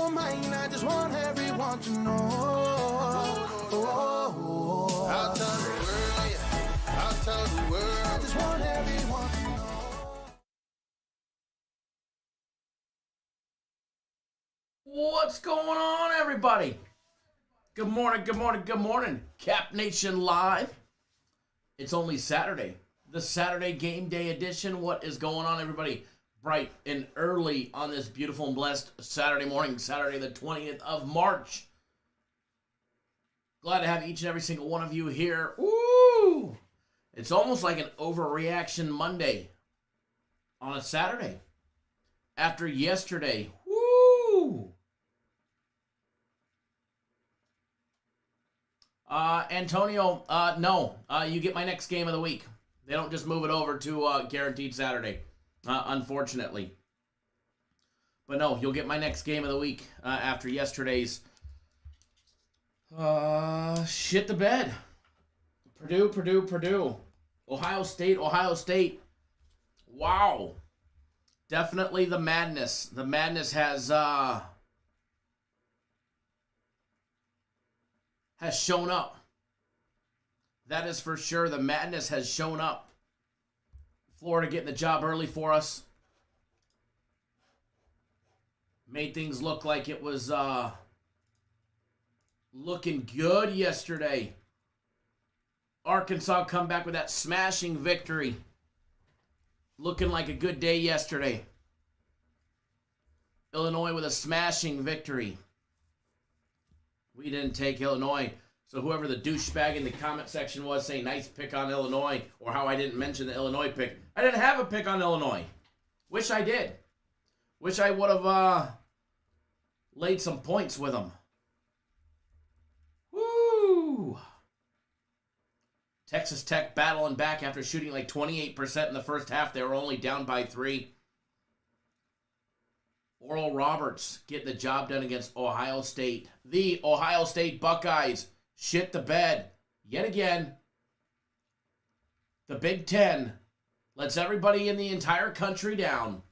your mind, I just want everyone to know. I'll tell the world, yeah. I'll tell the world. I just want everyone to know. What's going on, everybody? Good morning, good morning, good morning. Cap Nation Live. It's only Saturday. The Saturday Game Day edition. What is going on, everybody? Bright and early on this beautiful and blessed Saturday morning, Saturday the 20th of March. Glad to have each and every single one of you here. Woo! It's almost like an overreaction Monday on a Saturday. After yesterday, woo! Antonio, no. You get my next game of the week. They don't just move it over to guaranteed Saturday, unfortunately. But no, you'll get my next game of the week after yesterday's shit the bed. Purdue. Ohio State. Wow. Definitely the madness. The madness has shown up. That is for sure. The madness has shown up. Florida getting the job early for us. Made things look like it was looking good yesterday. Arkansas come back with that smashing victory. Looking like a good day yesterday. Illinois with a smashing victory. We didn't take Illinois. So whoever the douchebag in the comment section was saying nice pick on Illinois, or how I didn't mention the Illinois pick. I didn't have a pick on Illinois. Wish I did. Wish I would have laid some points with them. Woo! Texas Tech battling back after shooting like 28% in the first half. They were only down by 3. Oral Roberts getting the job done against Ohio State. The Ohio State Buckeyes shit the bed yet again. The Big Ten lets everybody in the entire country down.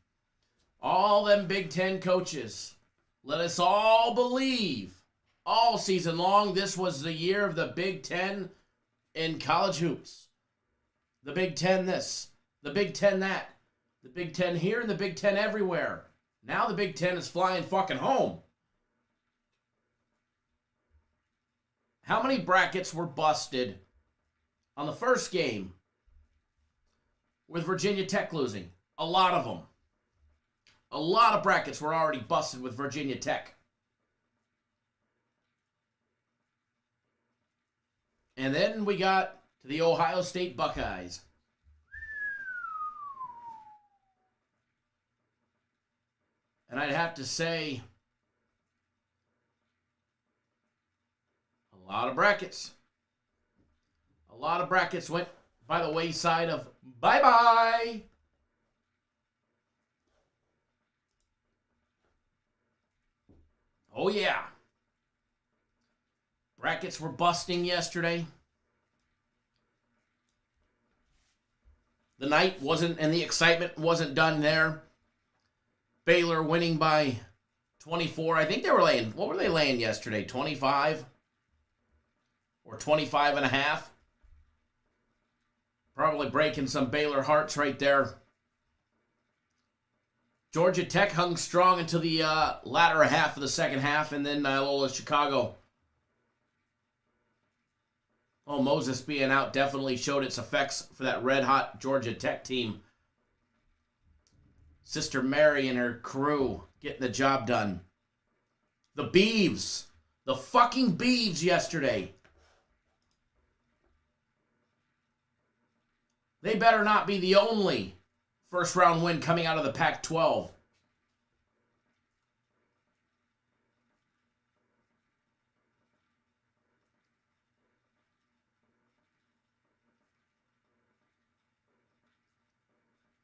All them Big Ten coaches let us all believe all season long this was the year of the Big Ten in college hoops. The Big Ten this, the Big Ten that, the Big Ten here and the Big Ten everywhere. Now the Big Ten is flying fucking home. How many brackets were busted on the first game with Virginia Tech losing? A lot of them. A lot of brackets were already busted with Virginia Tech. And then we got to the Ohio State Buckeyes. And I'd have to say, a lot of brackets. A lot of brackets went by the wayside of bye-bye. Oh, yeah. Brackets were busting yesterday. The night wasn't, and the excitement wasn't done there. Baylor winning by 24. I think they were laying, what were they laying yesterday? 25? Or 25 and a half? Probably breaking some Baylor hearts right there. Georgia Tech hung strong until the latter half of the second half, and then Loyola Chicago. Oh, Moses being out definitely showed its effects for that red-hot Georgia Tech team. Sister Mary and her crew getting the job done. The Beavs. The fucking Beavs yesterday. They better not be the only first-round win coming out of the Pac-12.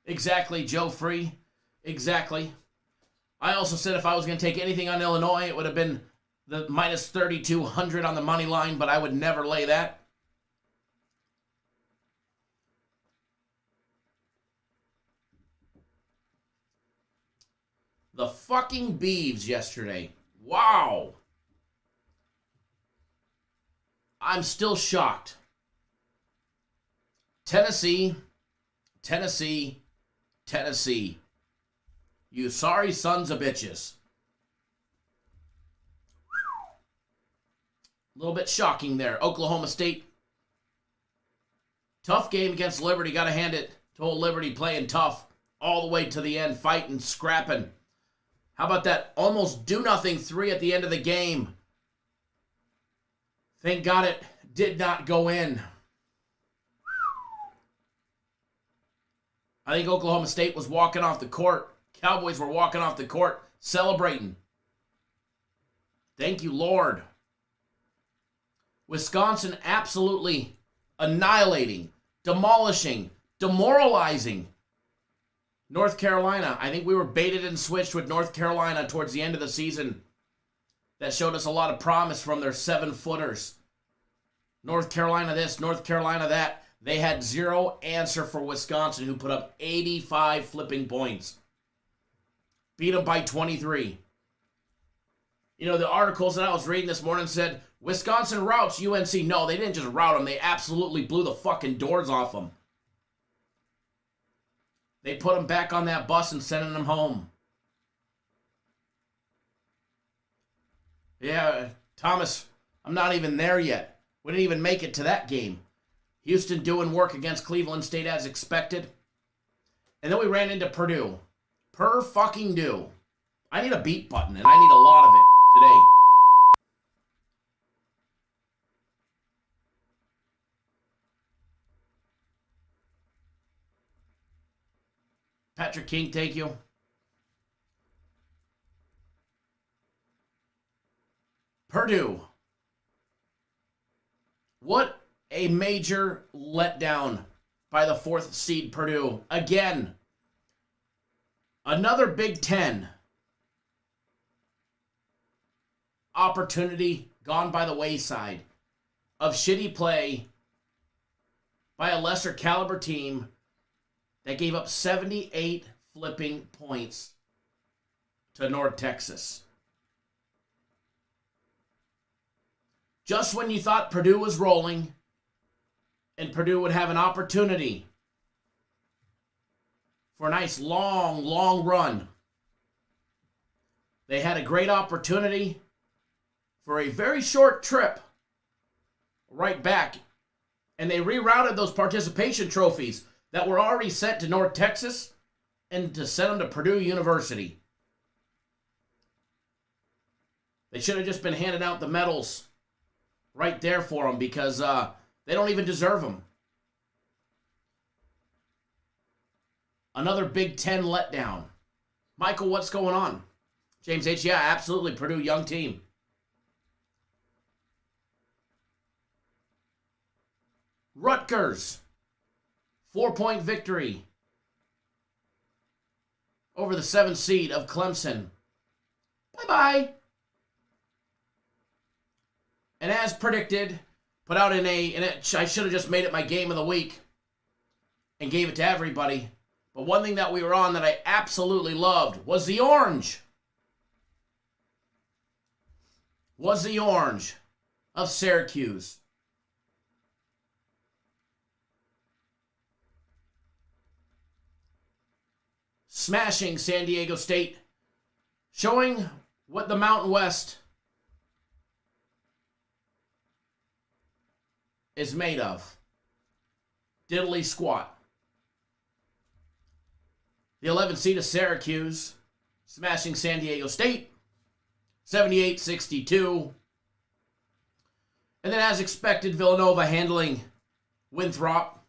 Exactly, Joe Free. Exactly. I also said if I was going to take anything on Illinois, it would have been the minus 3,200 on the money line, but I would never lay that. The fucking Beavs yesterday. Wow. I'm still shocked. Tennessee. You sorry sons of bitches. A little bit shocking there. Oklahoma State. Tough game against Liberty. Got to hand it to old Liberty, playing tough all the way to the end, fighting, scrapping. How about that almost do-nothing 3 at the end of the game? Thank God it did not go in. I think Oklahoma State was walking off the court. Cowboys were walking off the court, celebrating. Thank you, Lord. Wisconsin absolutely annihilating, demolishing, demoralizing North Carolina. I think we were baited and switched with North Carolina towards the end of the season. That showed us a lot of promise from their 7-footers. North Carolina this, North Carolina that. They had zero answer for Wisconsin, who put up 85 flipping points. Beat them by 23. You know, the articles that I was reading this morning said, Wisconsin routes UNC. No, they didn't just rout them. They absolutely blew the fucking doors off them. They put them back on that bus and sending them home. Yeah, Thomas, I'm not even there yet. We didn't even make it to that game. Houston doing work against Cleveland State as expected. And then we ran into Purdue. Fucking do. I need a beat button, and I need a lot of it today. Patrick King, thank you. Purdue. What a major letdown by the 4th seed Purdue. Again, another Big Ten opportunity gone by the wayside of shitty play by a lesser caliber team that gave up 78 flipping points to North Texas. Just when you thought Purdue was rolling and Purdue would have an opportunity for a nice long run, they had a great opportunity for a very short trip right back, and they rerouted those participation trophies that were already sent to North Texas and to send them to Purdue University. They should have just been handing out the medals right there for them, because they don't even deserve them. Another Big Ten letdown. Michael, what's going on? James H., yeah, absolutely. Purdue, young team. Rutgers, 4-point victory over the 7th seed of Clemson. Bye-bye. And as predicted, put out I should have just made it my game of the week and gave it to everybody. But one thing that we were on that I absolutely loved was the orange. Of Syracuse. Smashing San Diego State. Showing what the Mountain West is made of. Diddly squat. The 11th seed of Syracuse smashing San Diego State 78-62. And then as expected, Villanova handling Winthrop,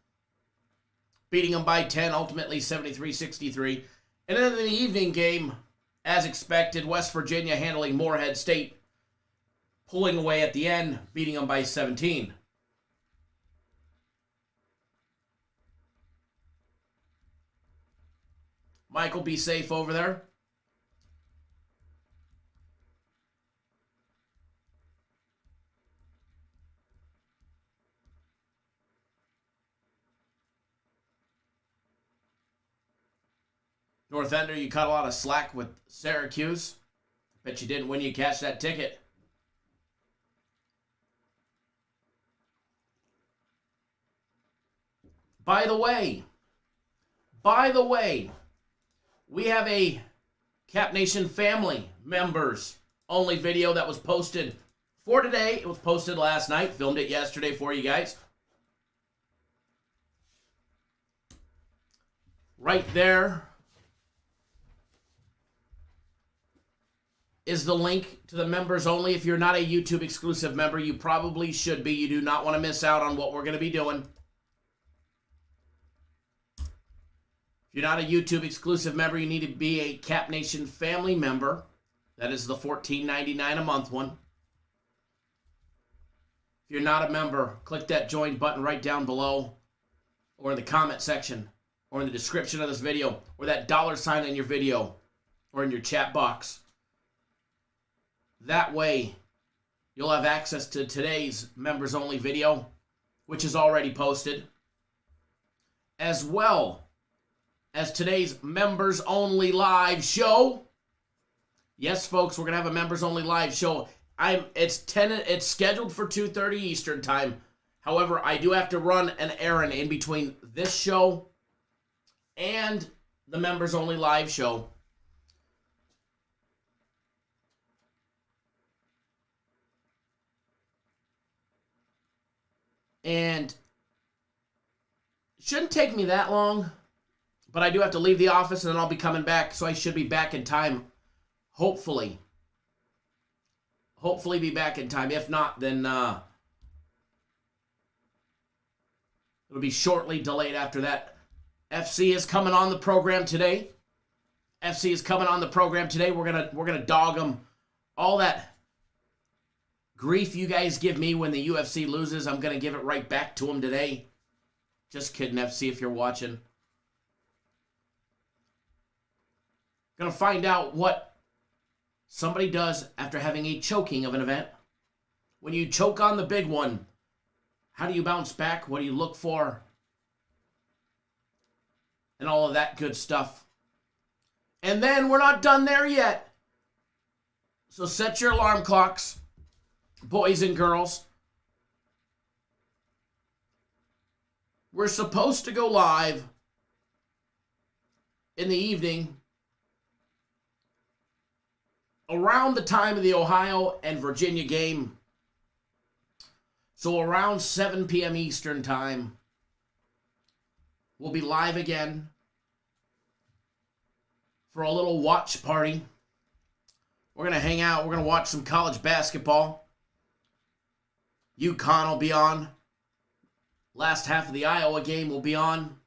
beating them by 10, ultimately 73-63. And then in the evening game, as expected, West Virginia handling Morehead State, pulling away at the end, beating them by 17. Michael, be safe over there. North Ender, you caught a lot of slack with Syracuse. Bet you didn't when you cashed that ticket. By the way, we have a Cap Nation family members only video that was posted for today. It was posted last night. Filmed it yesterday for you guys. Right there is the link to the members only. If you're not a YouTube exclusive member, you probably should be. You do not want to miss out on what we're going to be doing. If you're not a YouTube exclusive member, you need to be a Cap Nation family member. That is the $14.99 a month one. If you're not a member, click that join button right down below, or in the comment section, or in the description of this video, or that $sign in your video, or in your chat box. That way, you'll have access to today's members only video, which is already posted, as well as today's members only live show. Yes, folks, we're gonna have a members only live show. It's scheduled for 2:30 Eastern time. However, I do have to run an errand in between this show and the members only live show. And it shouldn't take me that long. But I do have to leave the office, and then I'll be coming back, so I should be back in time, hopefully. Hopefully be back in time. If not, then it'll be shortly delayed after that. FC is coming on the program today. FC is coming on the program today. We're gonna dog them. All that grief you guys give me when the UFC loses, I'm gonna give it right back to them today. Just kidding, FC, if you're watching. Gonna find out what somebody does after having a choking of an event. When you choke on the big one, how do you bounce back? What do you look for? And all of that good stuff. And then we're not done there yet. So set your alarm clocks, boys and girls. We're supposed to go live in the evening around the time of the Ohio and Virginia game. So around 7 p.m. Eastern time, we'll be live again for a little watch party. We're going to hang out. We're going to watch some college basketball. UConn will be on. Last half of the Iowa game will be on.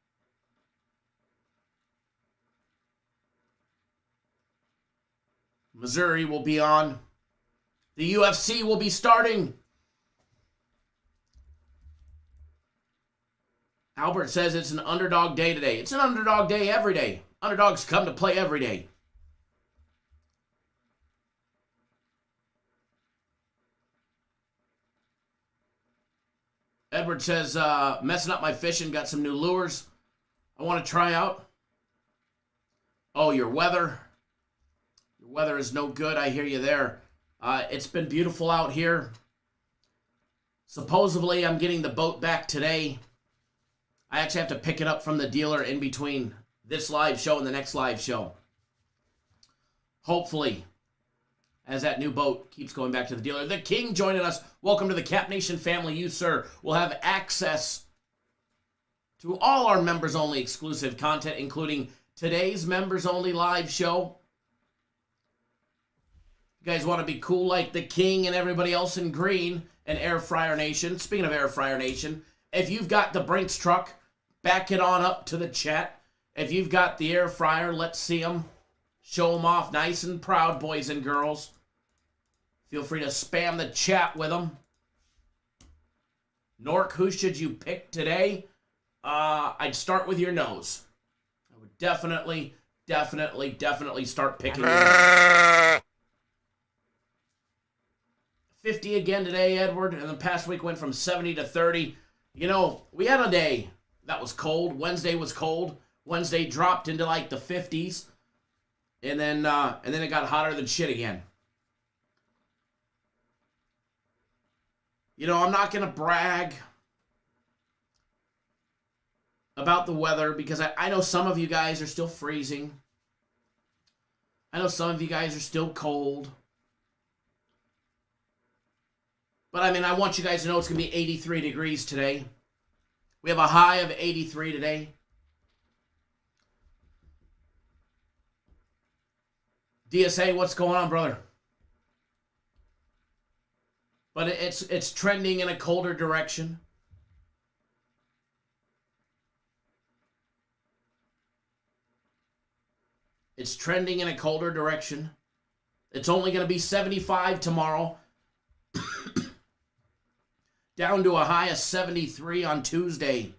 Missouri will be on. The UFC will be starting. Albert says it's an underdog day today. It's an underdog day every day. Underdogs come to play every day. Edward says, messing up my fishing, got some new lures I want to try out. Oh, your weather. Your weather is no good. I hear you there. It's been beautiful out here. Supposedly, I'm getting the boat back today. I actually have to pick it up from the dealer in between this live show and the next live show. Hopefully, as that new boat keeps going back to the dealer. The King joining us. Welcome to the Cap Nation family. You, sir, will have access to all our members-only exclusive content, including today's members-only live show. You guys want to be cool like the King and everybody else in green and Air Fryer Nation. Speaking of Air Fryer Nation, if you've got the Brinks truck, back it on up to the chat. If you've got the air fryer, let's see them. Show them off nice and proud, boys and girls. Feel free to spam the chat with them. Nork, who should you pick today? I'd start with your nose. I would definitely start picking your nose. 50 again today, Edward. And the past week went from 70 to 30. You know, we had a day that was cold. Wednesday was cold. Wednesday dropped into like the 50s. And then it got hotter than shit again. You know, I'm not going to brag about the weather because I know some of you guys are still freezing. I know some of you guys are still cold. But, I mean, I want you guys to know it's going to be 83 degrees today. We have a high of 83 today. DSA, what's going on, brother? But it's trending in a colder direction. It's trending in a colder direction. It's only going to be 75 tomorrow. Down to a high of 73 on Tuesday.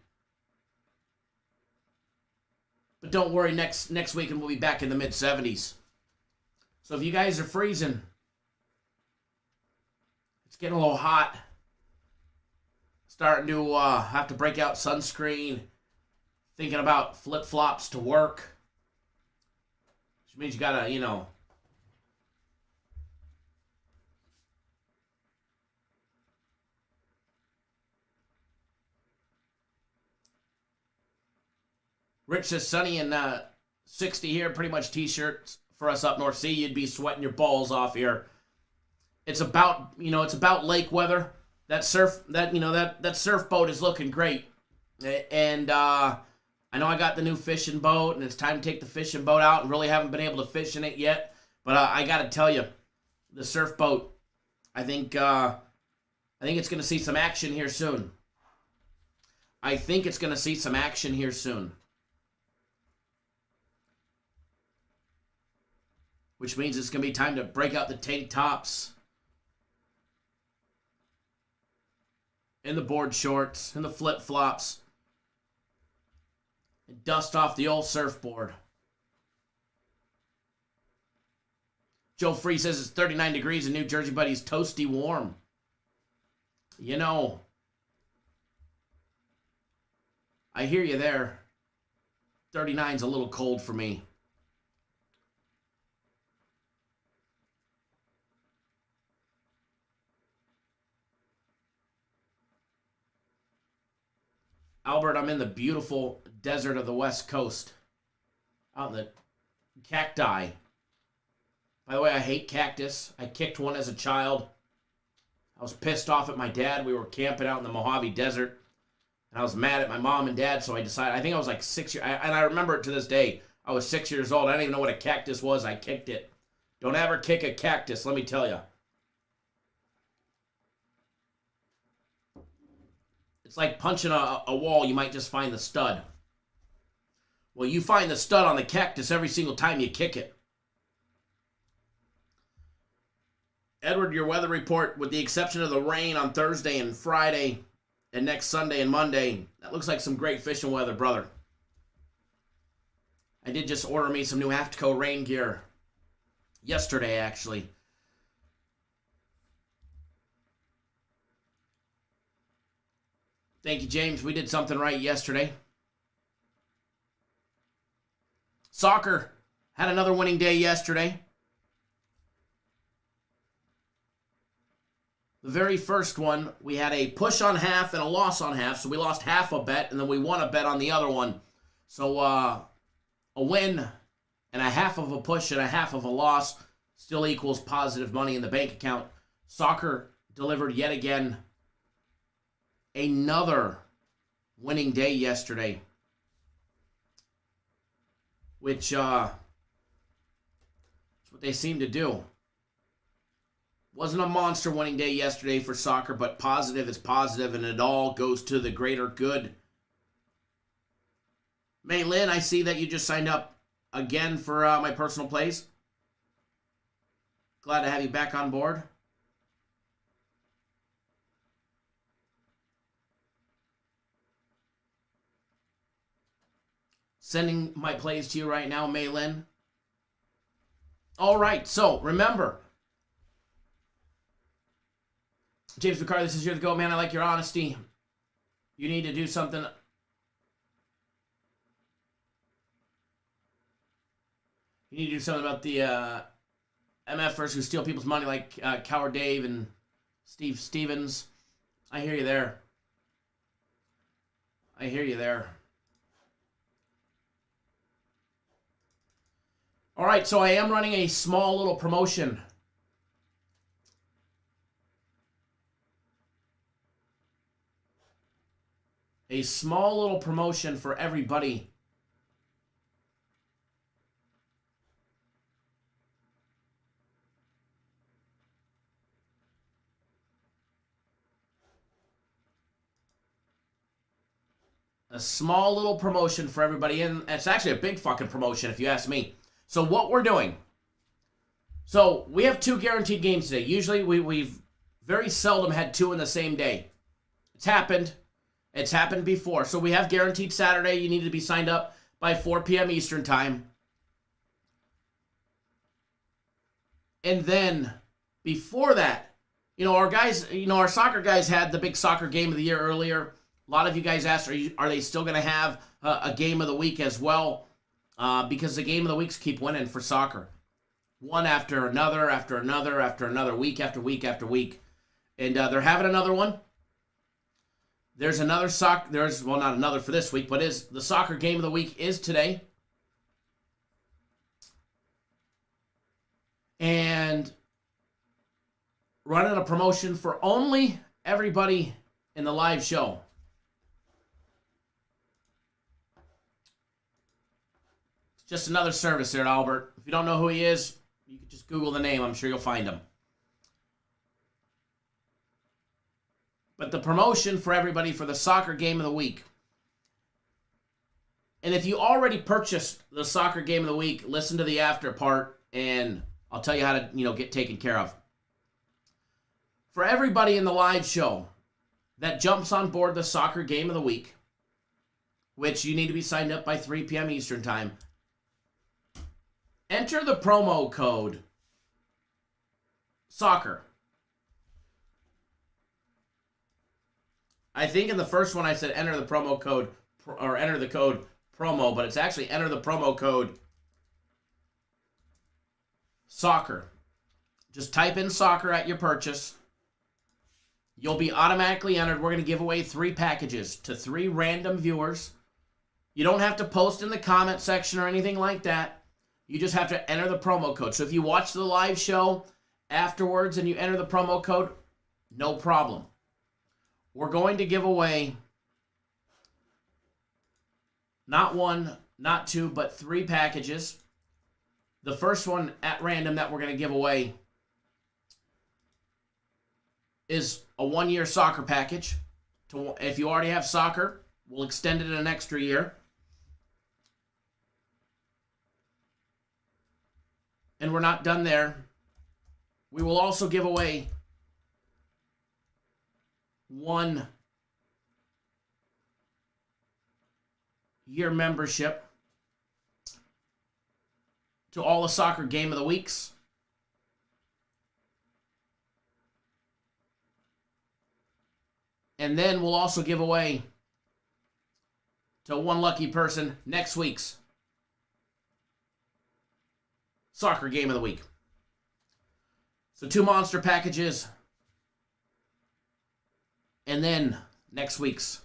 But don't worry, next weekend we'll be back in the mid-70s. So if you guys are freezing, it's getting a little hot. Starting to have to break out sunscreen. Thinking about flip-flops to work. Which means you gotta, you know. Rich says sunny and 60 here, pretty much t-shirts for us up north. See, you'd be sweating your balls off here. It's about, you know, it's about lake weather. That surfboat is looking great. And I know I got the new fishing boat, and it's time to take the fishing boat out, and really haven't been able to fish in it yet. But I got to tell you, the surf boat, I think it's going to see some action here soon. Which means it's going to be time to break out the tank tops and the board shorts and the flip-flops and dust off the old surfboard. Joe Free says it's 39 degrees in New Jersey, but he's toasty warm. You know, I hear you there. 39's a little cold for me. Albert, I'm in the beautiful desert of the West Coast. Out in the cacti. By the way, I hate cactus. I kicked one as a child. I was pissed off at my dad. We were camping out in the Mojave Desert. And I was mad at my mom and dad, so I decided, I think I was like 6 years, and I remember it to this day. I was 6 years old. I didn't even know what a cactus was. I kicked it. Don't ever kick a cactus, let me tell you. It's like punching a wall. You might just find the stud. Well, you find the stud on the cactus every single time you kick it. Edward, your weather report, with the exception of the rain on Thursday and Friday and next Sunday and Monday, that looks like some great fishing weather, brother. I did just order me some new Afterco rain gear yesterday, actually. Thank you, James. We did something right yesterday. Soccer had another winning day yesterday. The very first one, we had a push on half and a loss on half. So we lost half a bet, and then we won a bet on the other one. So a win and a half of a push and a half of a loss still equals positive money in the bank account. Soccer delivered yet again another winning day yesterday, which is what they seem to do. Wasn't a monster winning day yesterday for soccer, but positive is positive, and it all goes to the greater good. May Lynn, I see that you just signed up again for my personal plays. Glad to have you back on board. Sending my plays to you right now, May Lynn. All right, so remember, James McCarthy, this is your go, man. I like your honesty. You need to do something. You need to do something about the MFers who steal people's money, like Coward Dave and Steve Stevens. I hear you there. I hear you there. All right, so I am running a small little promotion. A small little promotion for everybody. A small little promotion for everybody, and it's actually a big fucking promotion if you ask me. So what we're doing, so we have 2 guaranteed games today. Usually we've very seldom had 2 in the same day. It's happened. It's happened before. So we have guaranteed Saturday. You need to be signed up by 4 p.m. Eastern time. And then before that, our guys, our soccer guys had the big soccer game of the year earlier. A lot of you guys asked, are they still going to have a game of the week as well? Because the game of the weeks keep winning for soccer. One after another, after another, after another, week after week after week. And they're having another one. There's another not another for this week, but the soccer game of the week is today. And running a promotion for only everybody in the live show. Just another service there at Albert. If you don't know who he is, you can just Google the name. I'm sure you'll find him. But the promotion for everybody for the soccer game of the week. And if you already purchased the soccer game of the week, listen to the after part, and I'll tell you how to, get taken care of. For everybody in the live show that jumps on board the soccer game of the week, which you need to be signed up by 3 p.m. Eastern time, enter the promo code soccer. I think in the first one I said enter the promo code, or enter the code promo, but it's actually enter the promo code soccer. Just type in soccer at your purchase. You'll be automatically entered. We're going to give away 3 packages to 3 random viewers. You don't have to post in the comment section or anything like that. You just have to enter the promo code. So if you watch the live show afterwards and you enter the promo code, no problem. We're going to give away not 1, not 2, but 3 packages. The first one at random that we're going to give away is a 1-year soccer package. If you already have soccer, we'll extend it an extra year. And we're not done there. We will also give away 1-year membership to all the soccer game of the weeks. And then we'll also give away to 1 lucky person next week's soccer game of the week. So 2 monster packages. And then next week's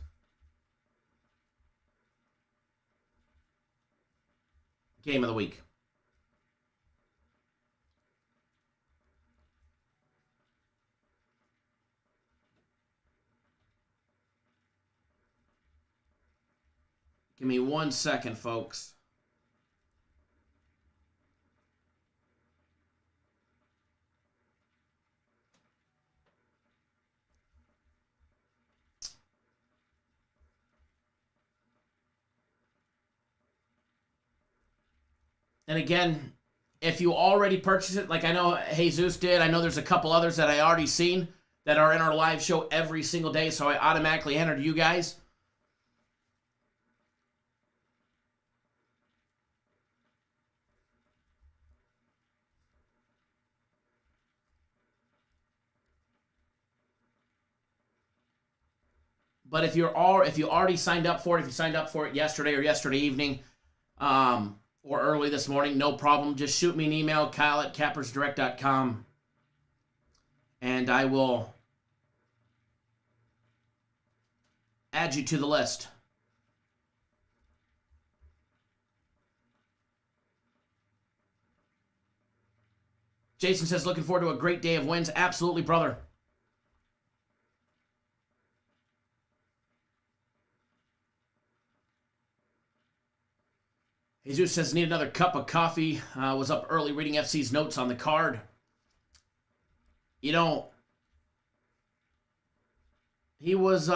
game of the week. Give me 1 second, folks. And again, if you already purchased it, like I know Jesus did, I know there's a couple others that I already seen that are in our live show every single day, so I automatically entered you guys. But if you already signed up for it, if you signed up for it yesterday or yesterday evening, or early this morning, no problem. Just shoot me an email, Kyle@cappersdirect.com, and I will add you to the list. Jason says, looking forward to a great day of wins. Absolutely, brother. Jesus says, need another cup of coffee. Was up early reading FC's notes on the card. You know, he was,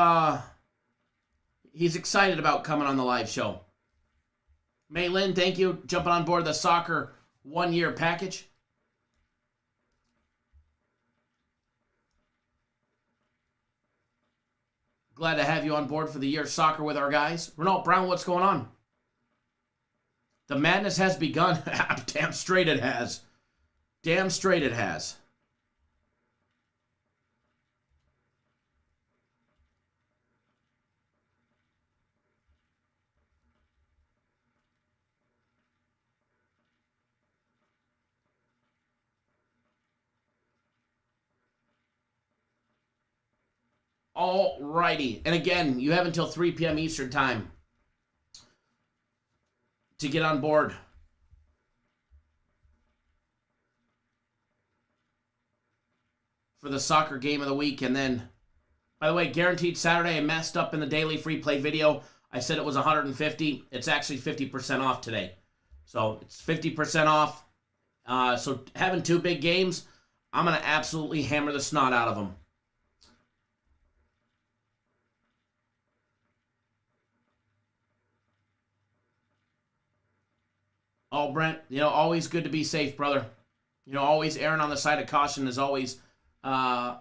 he's excited about coming on the live show. May Lynn, thank you. Jumping on board the soccer 1-year package. Glad to have you on board for the year soccer with our guys. Renault Brown, what's going on? The madness has begun. Damn straight it has. Damn straight it has. All righty. And again, you have until 3 p.m. Eastern time to get on board. For the soccer game of the week. And then, by the way, guaranteed Saturday, I messed up in the daily free play video. I said it was 150. It's actually 50% off today. So it's 50% off. So having 2 big games, I'm going to absolutely hammer the snot out of them. Oh, Brent, you know, always good to be safe, brother. You know, always erring on the side of caution is always a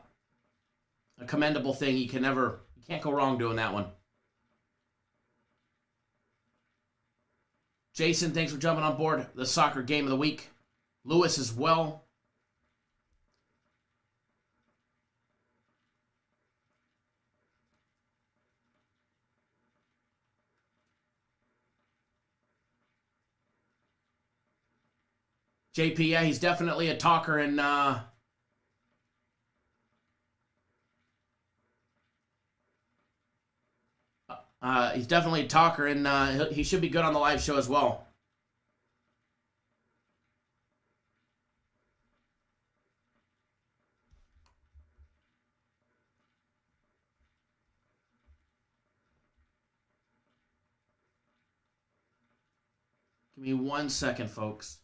commendable thing. You can't go wrong doing that one. Jason, thanks for jumping on board the soccer game of the week. Lewis as well. JP, yeah, he's definitely a talker, and he's definitely a talker, and he should be good on the live show as well. Give me 1 second, folks.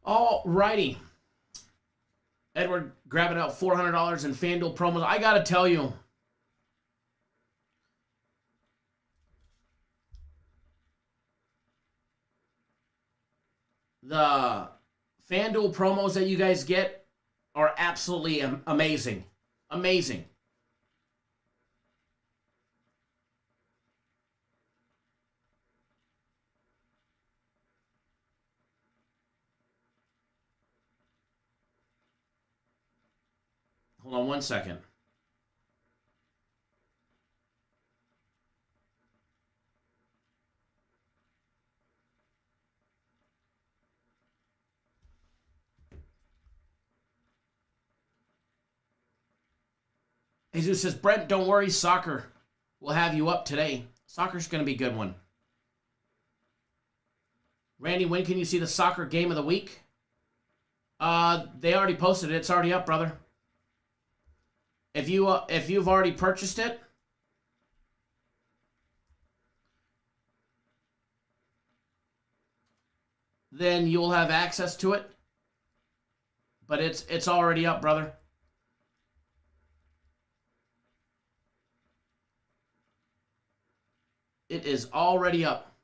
All righty. Edward grabbing out $400 in FanDuel Promos. I got to tell you, the FanDuel Promos that you guys get are absolutely amazing. Amazing. Hold on 1 second. Jesus says, Brent, don't worry, soccer will have you up today. Soccer's going to be a good one. Randy, when can you see the soccer game of the week? They already posted it. It's already up, brother. If you've already purchased it, then you'll have access to it. But it's already up, brother. It is already up.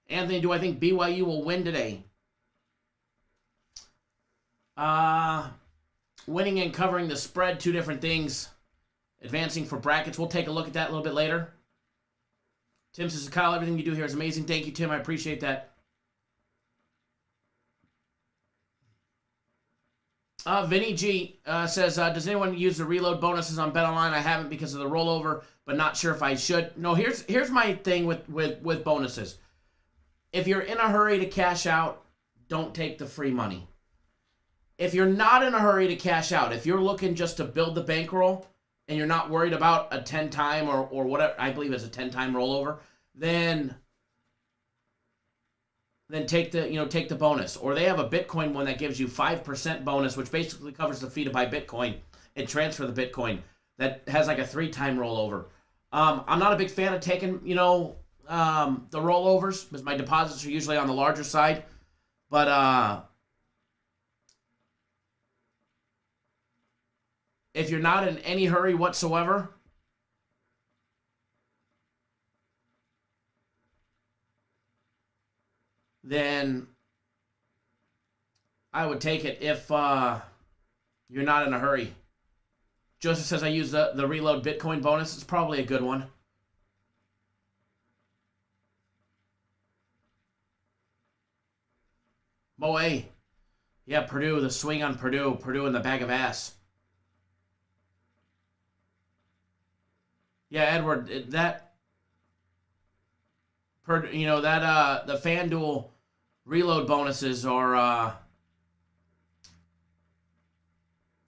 Anthony, do I think BYU will win today? Winning and covering the spread, 2 different things. Advancing for brackets. We'll take a look at that a little bit later. Tim says, Kyle, everything you do here is amazing. Thank you, Tim. I appreciate that. Vinny G says, does anyone use the reload bonuses on BetOnline? I haven't because of the rollover, but not sure if I should. No, here's my thing with bonuses. If you're in a hurry to cash out, don't take the free money. If you're not in a hurry to cash out, if you're looking just to build the bankroll and you're not worried about a 10-time or whatever, I believe it's a 10-time rollover, then take the bonus. Or they have a Bitcoin one that gives you 5% bonus, which basically covers the fee to buy Bitcoin and transfer the Bitcoin. That has like a 3-time rollover. I'm not a big fan of taking, the rollovers because my deposits are usually on the larger side. But if you're not in any hurry whatsoever, then I would take it if you're not in a hurry. Joseph says I use the reload Bitcoin bonus. It's probably a good one. Moe. Yeah, Purdue, the swing on Purdue. Purdue in the bag of ass. Yeah, Edward, the FanDuel reload bonuses are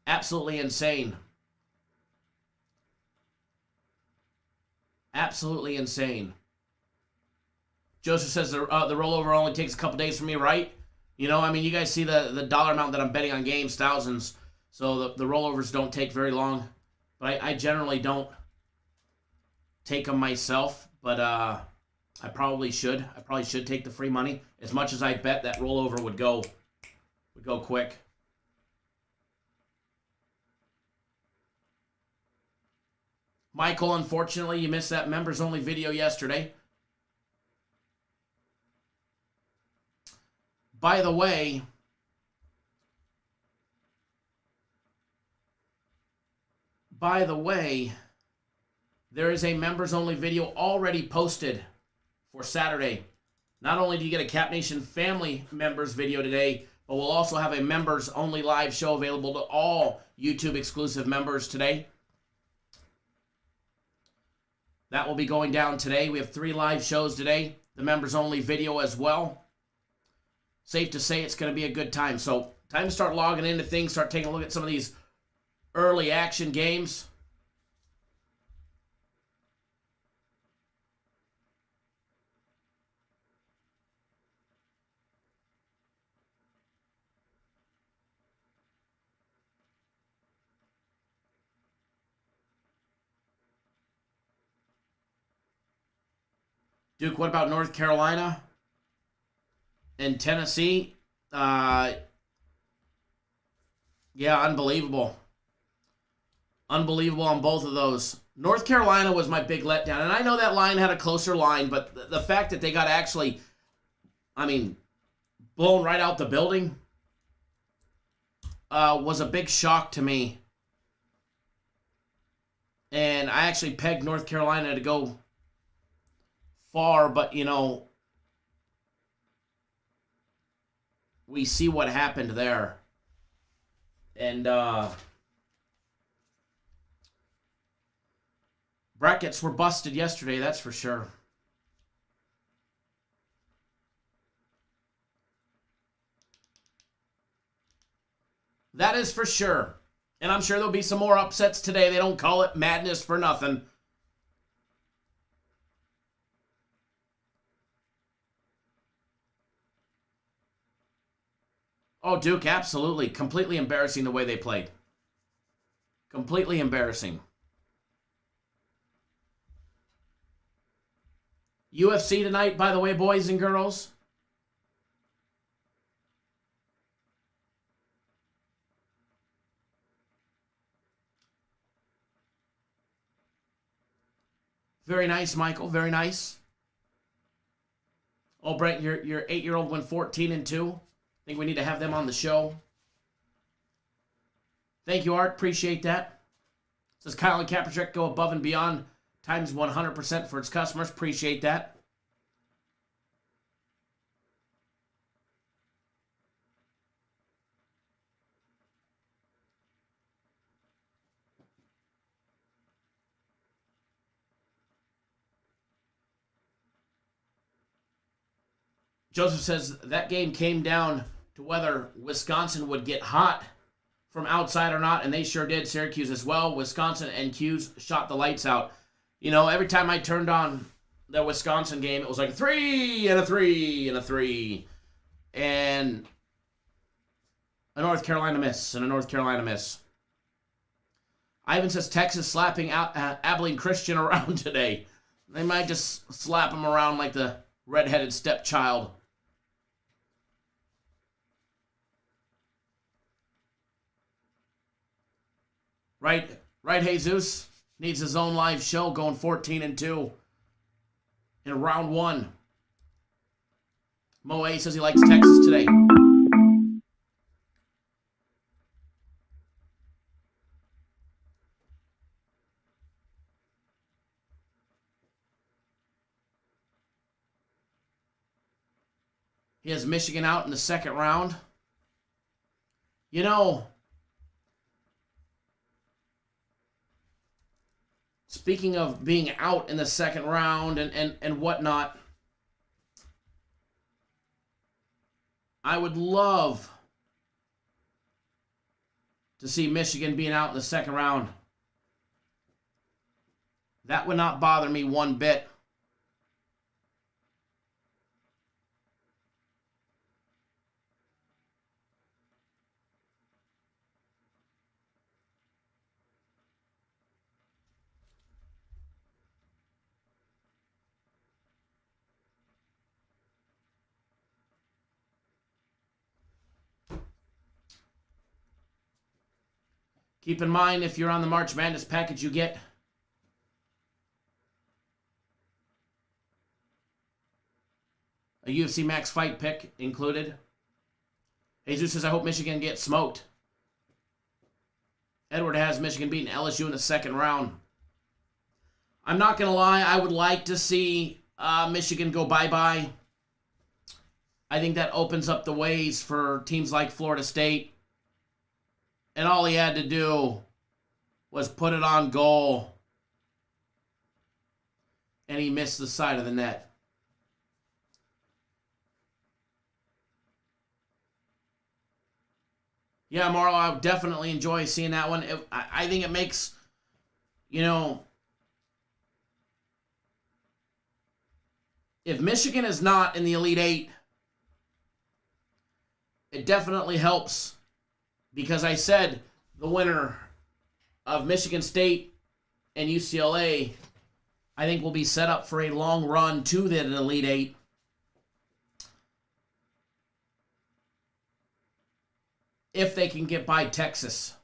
absolutely insane. Absolutely insane. Joseph says the rollover only takes a couple days for me, right? You guys see the dollar amount that I'm betting on games, thousands. So the rollovers don't take very long. But I generally don't take them myself. But I probably should. I probably should take the free money. As much as I bet that rollover would go quick. Michael, unfortunately, you missed that members-only video yesterday. By the way, there is a members-only video already posted for Saturday. Not only do you get a Cap Nation family members video today, but we'll also have a members-only live show available to all YouTube-exclusive members today. That will be going down today. We have 3 live shows today. The members-only video as well. Safe to say it's going to be a good time. So, time to start logging into things, start taking a look at some of these early action games. Duke, what about North Carolina and Tennessee? Yeah, unbelievable. Unbelievable on both of those. North Carolina was my big letdown. And I know that line had a closer line, but the fact that they got actually, blown right out the building was a big shock to me. And I actually pegged North Carolina to go far, but we see what happened there. And brackets were busted yesterday, that's for sure. That is for sure. And I'm sure there'll be some more upsets today. They don't call it madness for nothing. Oh, Duke, absolutely. Completely embarrassing the way they played. Completely embarrassing. UFC tonight, by the way, boys and girls. Very nice, Michael. Very nice. Oh, Brent, your 8-year-old went 14-2. I think we need to have them on the show. Thank you, Art. Appreciate that. Says Kyle and Kaepernick go above and beyond times 100% for its customers. Appreciate that. Joseph says that game came down to whether Wisconsin would get hot from outside or not, and they sure did. Syracuse as well. Wisconsin and 'Cuse shot the lights out. You know, every time I turned on the Wisconsin game, it was like a 3 and a 3 and a 3. And a North Carolina miss and a North Carolina miss. Ivan says Texas slapping out Abilene Christian around today. They might just slap him around like the redheaded stepchild. Right, Jesus needs his own live show, going 14-2 in round 1. Moe says he likes Texas today. He has Michigan out in the second round. You know, speaking of being out in the second round and whatnot, I would love to see Michigan being out in the second round. That would not bother me one bit. Keep in mind, if you're on the March Madness package, you get a UFC Max Fight pick included. Jesus says, I hope Michigan gets smoked. Edward has Michigan beating LSU in the second round. I'm not going to lie, I would like to see Michigan go bye-bye. I think that opens up the ways for teams like Florida State. And all he had to do was put it on goal. And he missed the side of the net. Yeah, Marlo, I would definitely enjoy seeing that one. I think it makes, you know, if Michigan is not in the Elite Eight, it definitely helps. Because I said the winner of Michigan State and UCLA, I think, will be set up for a long run to the Elite Eight. If they can get by Texas.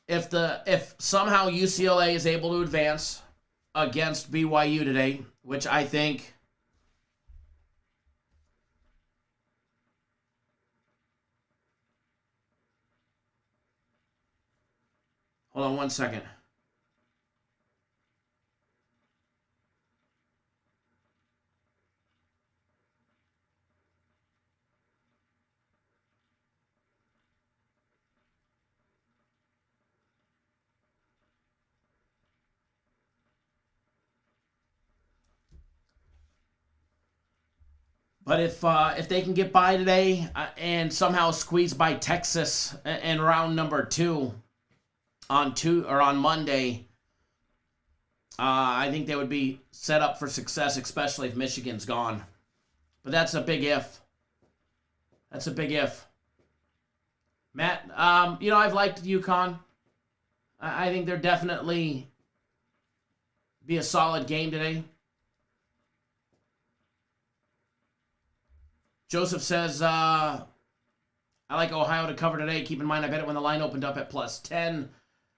If somehow UCLA is able to advance against BYU today, which I think hold on one second. But if they can get by today and somehow squeeze by Texas in round number 2 on Monday, I think they would be set up for success, especially if Michigan's gone. But that's a big if. That's a big if. Matt, you know, I've liked UConn. I think they're definitely be a solid game today. Joseph says, I like Ohio to cover today. Keep in mind, I bet it when the line opened up at plus 10.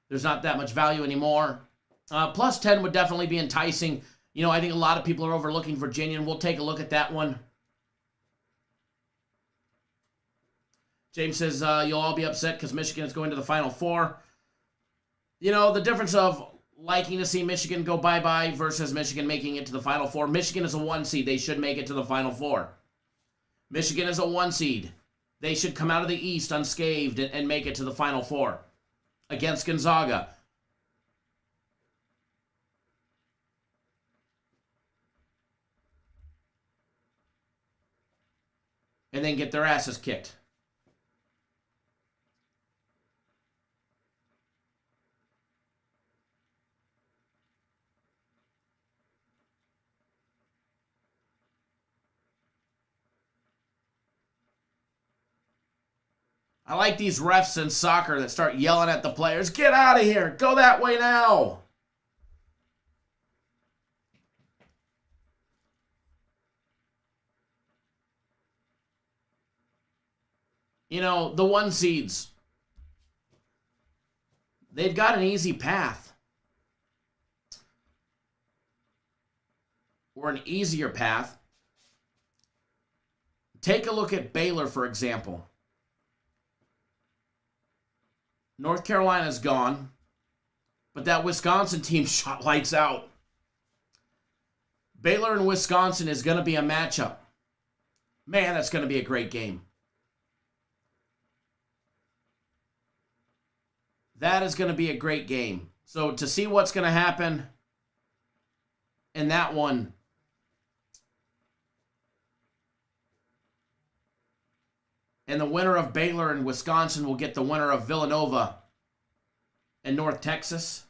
There's not that much value anymore. Plus 10 would definitely be enticing. You know, I think a lot of people are overlooking Virginia, and we'll take a look at that one. James says, you'll all be upset because Michigan is going to the Final Four. You know, the difference of liking to see Michigan go bye-bye versus Michigan making it to the Final Four. Michigan is a 1 seed. They should make it to the Final Four. Michigan is a 1 seed. They should come out of the East unscathed and make it to the Final Four against Gonzaga. And then get their asses kicked. I like these refs in soccer that start yelling at the players, get out of here, go that way now. You know, the 1 seeds, they've got an easy path. Or an easier path. Take a look at Baylor, for example. North Carolina's gone, but that Wisconsin team shot lights out. Baylor and Wisconsin is going to be a matchup. Man, that's going to be a great game. That is going to be a great game. So to see what's going to happen in that one, and the winner of Baylor and Wisconsin will get the winner of Villanova and North Texas.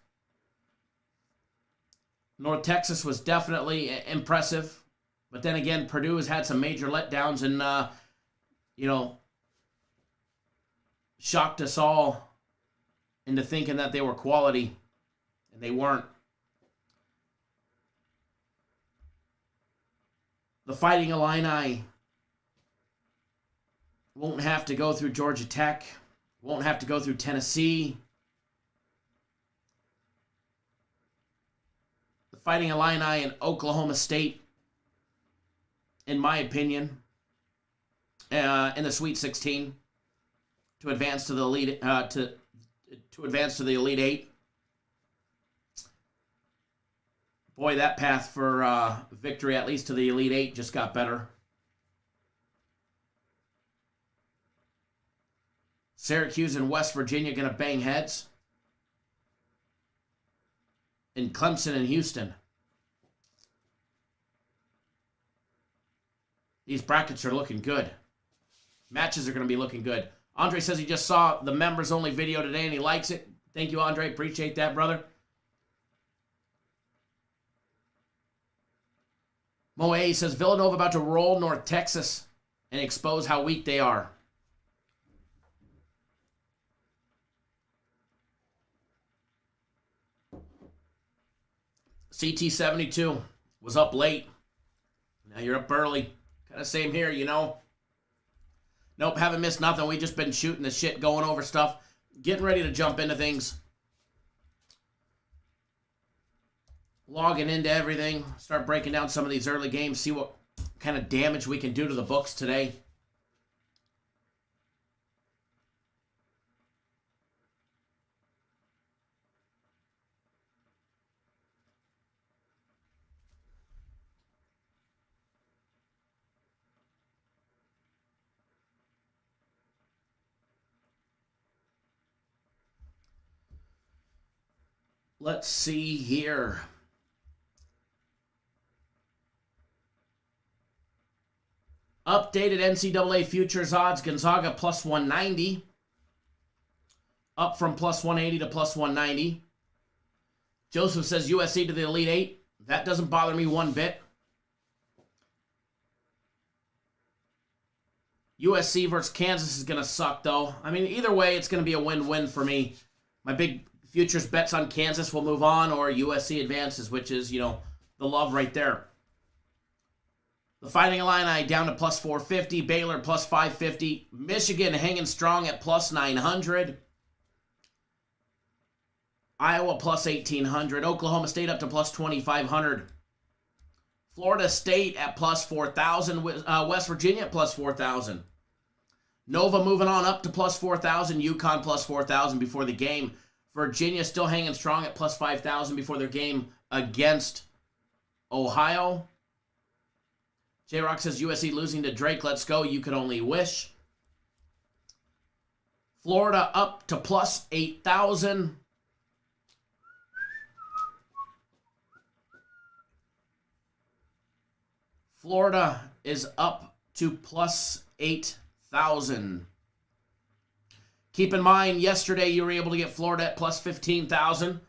North Texas was definitely impressive. But then again, Purdue has had some major letdowns and, shocked us all into thinking that they were quality. And they weren't. The Fighting Illini won't have to go through Georgia Tech. Won't have to go through Tennessee. The Fighting Illini and Oklahoma State, in my opinion, in the Sweet 16 to advance to the Elite to advance to the Elite Eight. Boy, that path for victory, at least to the Elite Eight, just got better. Syracuse and West Virginia going to bang heads. And Clemson and Houston. These brackets are looking good. Matches are going to be looking good. Andre says he just saw the members-only video today and he likes it. Thank you, Andre. Appreciate that, brother. Moe says Villanova about to roll North Texas and expose how weak they are. CT72 was up late. Now you're up early. Kind of same here, you know. Nope, haven't missed nothing. We just been shooting the shit, going over stuff, getting ready to jump into things. Logging into everything. Start breaking down some of these early games. See what kind of damage we can do to the books today. Let's see here. Updated NCAA futures odds. Gonzaga plus 190. Up from plus 180 to plus 190. Joseph says USC to the Elite Eight. That doesn't bother me one bit. USC versus Kansas is going to suck, though. I mean, either way, it's going to be a win-win for me. My big futures bets on Kansas will move on, or USC advances, which is, the love right there. The Fighting Illini down to plus 450. Baylor plus 550. Michigan hanging strong at plus 900. Iowa plus 1,800. Oklahoma State up to plus 2,500. Florida State at plus 4,000. West Virginia at plus 4,000. Nova moving on up to plus 4,000. UConn plus 4,000 before the game. Virginia still hanging strong at plus 5,000 before their game against Ohio. J-Rock says USC losing to Drake. Let's go. You could only wish. Florida up to plus 8,000. Florida is up to plus 8,000. Keep in mind, yesterday you were able to get Florida at plus 15,000.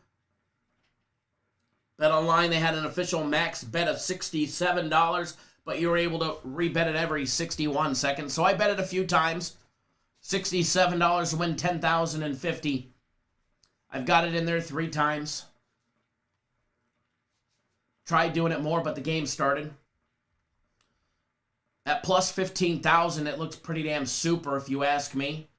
Bet online, they had an official max bet of $67, but you were able to rebet it every 61 seconds. So I bet it a few times. $67 to win $10,050. I've got it in there 3 times. Tried doing it more, but the game started. At plus 15,000, it looks pretty damn super if you ask me.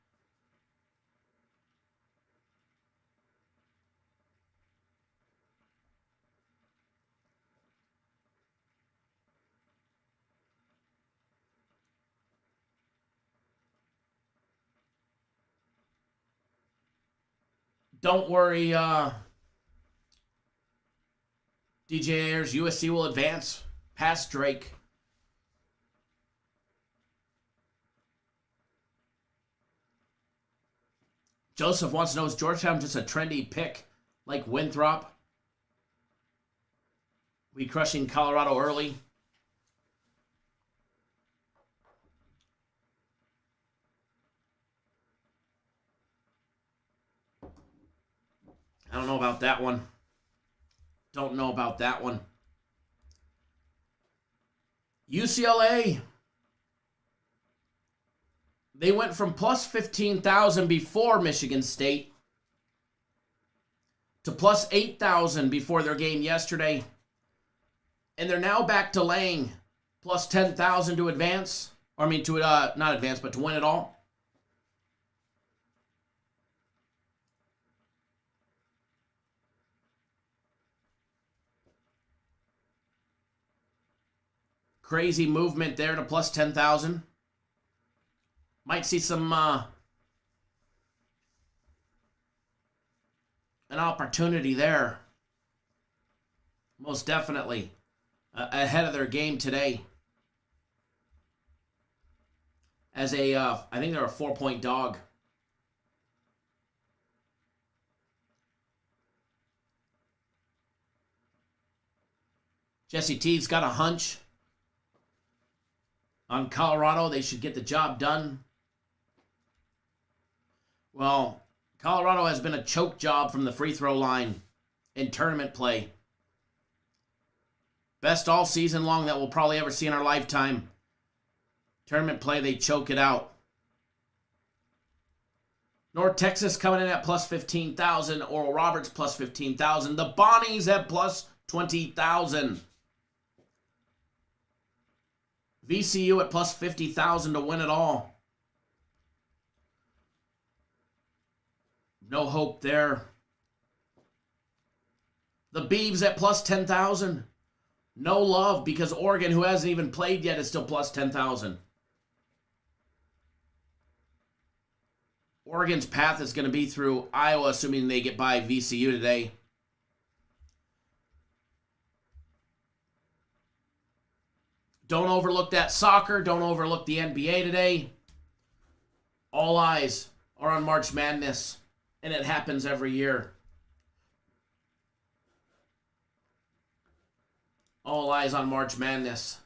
Don't worry, DJ Ayers. USC will advance past Drake. Joseph wants to know, is Georgetown just a trendy pick like Winthrop? We crushing Colorado early. I don't know about that one. Don't know about that one. UCLA. They went from plus 15,000 before Michigan State to plus 8,000 before their game yesterday. And they're now back to laying plus 10,000 to advance. Or I mean, to not advance, but to win it all. Crazy movement there to plus 10,000. Might see some an opportunity there. Most definitely. Ahead of their game today. As a, I think they're a 4-point dog. Jesse T's got a hunch on Colorado. They should get the job done. Well, Colorado has been a choke job from the free throw line in tournament play. Best all season long that we'll probably ever see in our lifetime. Tournament play, they choke it out. North Texas coming in at plus 15,000. Oral Roberts plus 15,000. The Bonnies at plus 20,000. VCU at plus 50,000 to win it all. No hope there. The Beavs at plus 10,000. No love because Oregon, who hasn't even played yet, is still plus 10,000. Oregon's path is going to be through Iowa, assuming they get by VCU today. Don't overlook that soccer. Don't overlook the NBA today. All eyes are on March Madness, and it happens every year. All eyes on March Madness.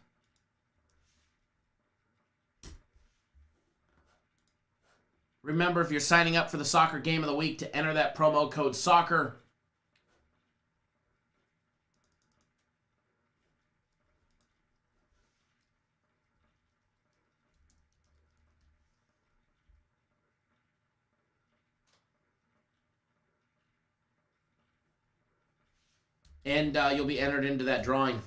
Remember, if you're signing up for the soccer game of the week, to enter that promo code SOCCER. And you'll be entered into that drawing.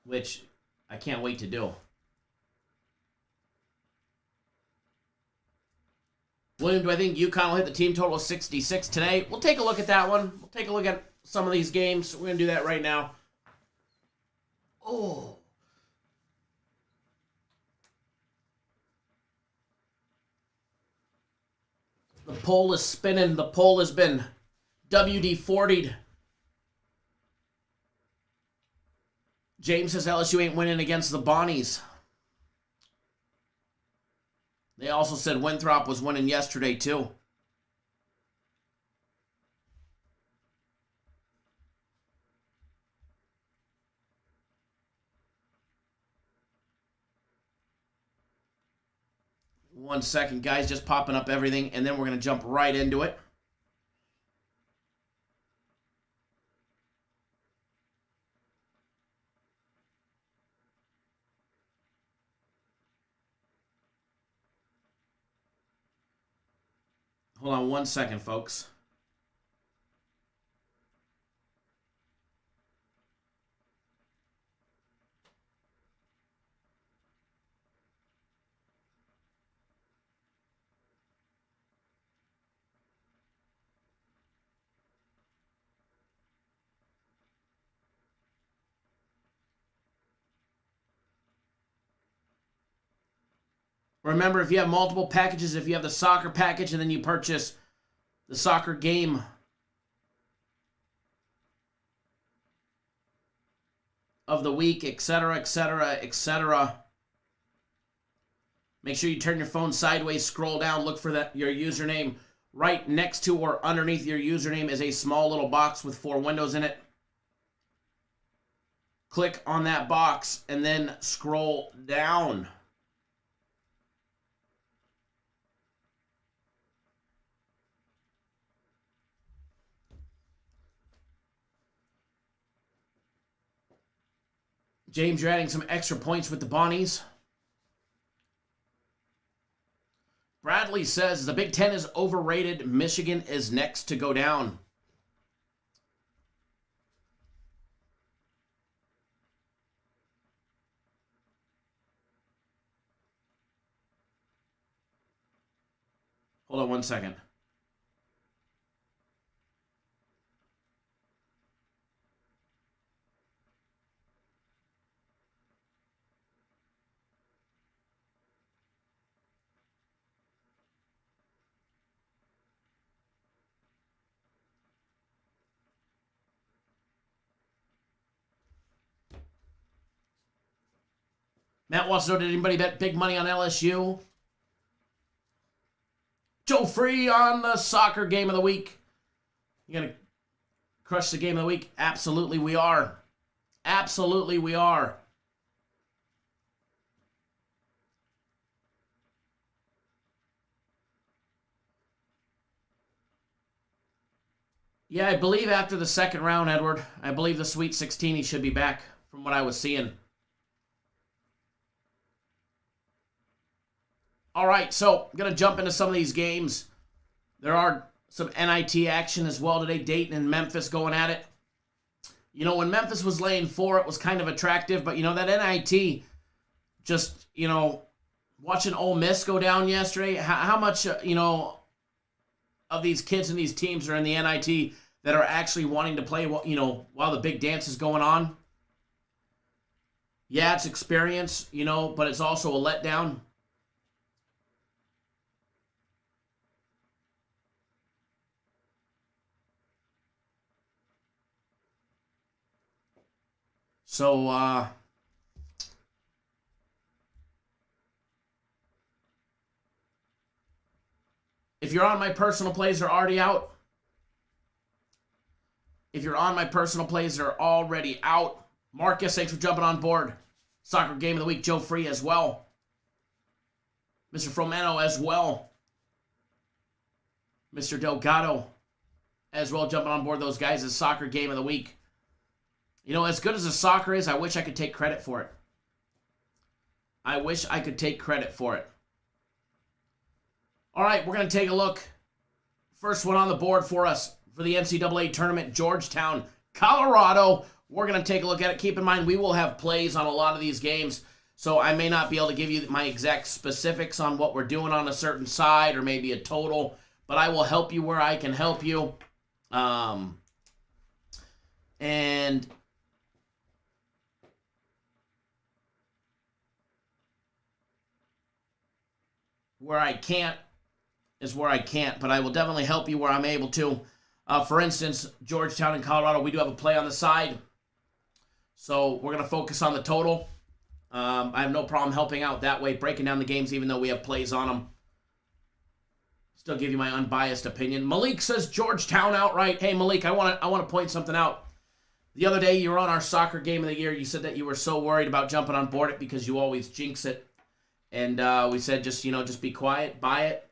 Which I can't wait to do. William, do I think UConn will hit the team total of 66 today? We'll take a look at that one. We'll take a look at some of these games. We're going to do that right now. Oh. The pole is spinning. The pole has been WD-40'd. James says LSU ain't winning against the Bonnies. They also said Winthrop was winning yesterday, too. One second, guys, just popping up everything, and then we're going to jump right into it. Hold on one second, folks. Remember, if you have multiple packages, if you have the soccer package and then you purchase the soccer game of the week, etc., etc., etc., make sure you turn your phone sideways, scroll down, look for your username. Right next to or underneath your username is a small little box with 4 windows in it. Click on that box and then scroll down. James, you're adding some extra points with the Bonnies. Bradley says the Big Ten is overrated. Michigan is next to go down. Hold on one second. Matt wants to know, did anybody bet big money on LSU? Joe Free on the soccer game of the week. You going to crush the game of the week? Absolutely we are. Absolutely we are. Yeah, I believe after the second round, Edward, I believe the Sweet 16, he should be back from what I was seeing. All right, so I'm going to jump into some of these games. There are some NIT action as well today. Dayton and Memphis going at it. You know, when Memphis was laying 4, it was kind of attractive. But, you know, that NIT, just, you know, watching Ole Miss go down yesterday, how much, you know, of these kids and these teams are in the NIT that are actually wanting to play, you know, while the big dance is going on? Yeah, it's experience, you know, but it's also a letdown. So, if you're on my personal plays, they're already out. If you're on my personal plays, they're already out. Marcus, thanks for jumping on board. Soccer game of the week, Joe Free as well. Mr. Fromeno as well. Mr. Delgado as well, jumping on board those guys as soccer game of the week. You know, as good as the soccer is, I wish I could take credit for it. I wish I could take credit for it. All right, we're going to take a look. First one on the board for us for the NCAA tournament, Georgetown, Colorado. We're going to take a look at it. Keep in mind, we will have plays on a lot of these games, so I may not be able to give you my exact specifics on what we're doing on a certain side or maybe a total, but I will help you where I can help you. And where I can't is where I can't, but I will definitely help you where I'm able to. For instance, Georgetown and Colorado, we do have a play on the side. So we're going to focus on the total. I have no problem helping out that way, breaking down the games even though we have plays on them. Still give you my unbiased opinion. Malik says Georgetown outright. Hey, Malik, I want to point something out. The other day, you were on our soccer game of the year. You said that you were so worried about jumping on board it because you always jinx it. And we said just be quiet, buy it,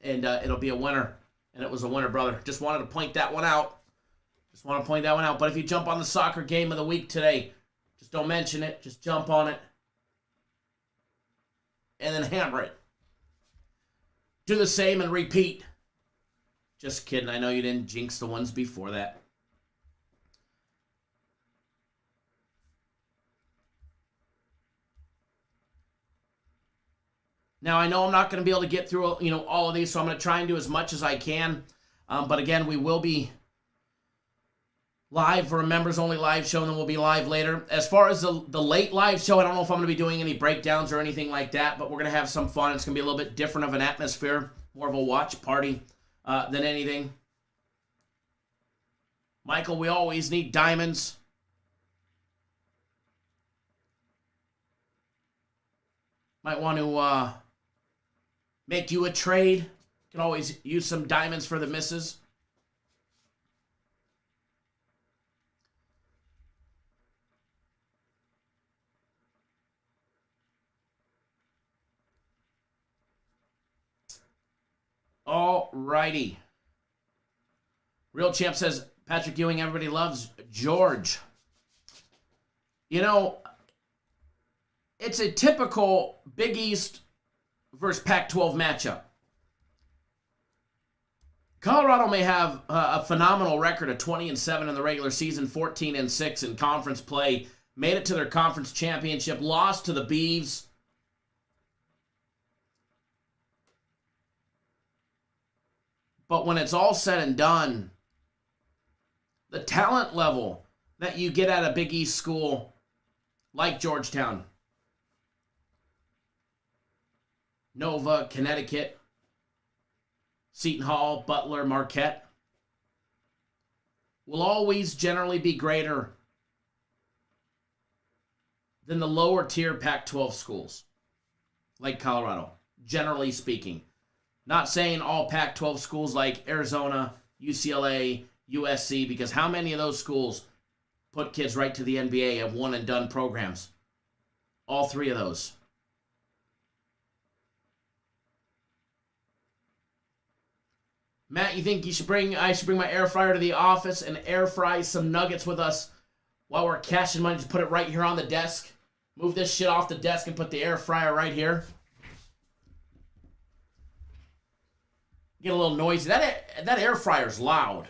and it'll be a winner. And it was a winner, brother. Just wanted to point that one out. But if you jump on the soccer game of the week today, just don't mention it. Just jump on it. And then hammer it. Do the same and repeat. Just kidding. I know you didn't jinx the ones before that. Now, I know I'm not going to be able to get through, all of these, so I'm going to try and do as much as I can. But again, we will be live for a members-only live show, and then we'll be live later. As far as the late live show, I don't know if I'm going to be doing any breakdowns or anything like that, but we're going to have some fun. It's going to be a little bit different of an atmosphere, more of a watch party than anything. Michael, we always need diamonds. Might want to make you a trade. Can always use some diamonds for the misses. All righty. Real Champ says, Patrick Ewing, everybody loves George. It's a typical Big East versus Pac-12 matchup. Colorado may have a phenomenal record of 20-7 in the regular season, 14-6 in conference play, made it to their conference championship, lost to the Beavs. But when it's all said and done, the talent level that you get at a Big East school like Georgetown, Nova, Connecticut, Seton Hall, Butler, Marquette, will always generally be greater than the lower tier Pac-12 schools like Colorado, generally speaking. Not saying all Pac-12 schools like Arizona, UCLA, USC, because how many of those schools put kids right to the NBA and one-and-done programs? All three of those. Matt, you think I should bring my air fryer to the office and air fry some nuggets with us while we're cashing money? Just put it right here on the desk. Move this shit off the desk and put the air fryer right here. Get a little noisy. That air fryer's loud.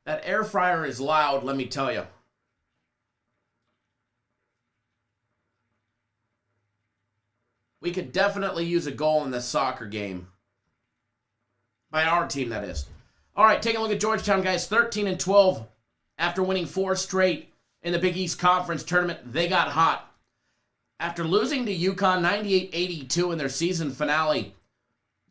That air fryer is loud, let me tell you. We could definitely use a goal in this soccer game. By our team, that is. All right, taking a look at Georgetown, guys. 13-12 after winning 4 straight in the Big East Conference tournament. They got hot. After losing to UConn 98-82 in their season finale,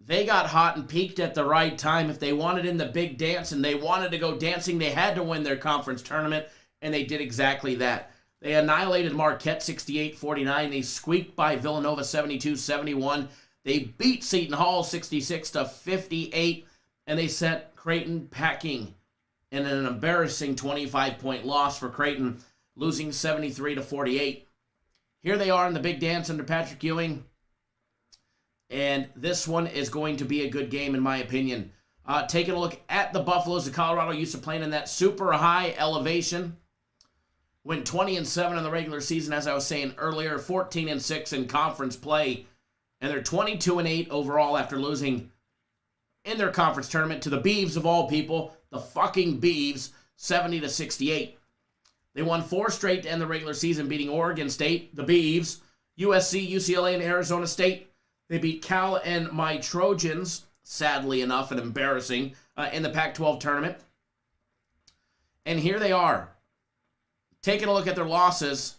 they got hot and peaked at the right time. If they wanted in the big dance and they wanted to go dancing, they had to win their conference tournament, and they did exactly that. They annihilated Marquette 68-49. They squeaked by Villanova 72-71. They beat Seton Hall 66-58, and they sent Creighton packing in an embarrassing 25-point loss for Creighton, losing 73-48. Here they are in the big dance under Patrick Ewing. And this one is going to be a good game, in my opinion. Taking a look at the Buffaloes, the Colorado used to playing in that super high elevation. Went 20-7 in the regular season, as I was saying earlier, 14-6 in conference play. And they're 22-8 overall after losing in their conference tournament to the Beavs of all people, the fucking Beavs, 70-68. They won 4 straight to end the regular season, beating Oregon State, the Beavs, USC, UCLA, and Arizona State. They beat Cal and my Trojans, sadly enough and embarrassing, in the Pac-12 tournament. And here they are, taking a look at their losses.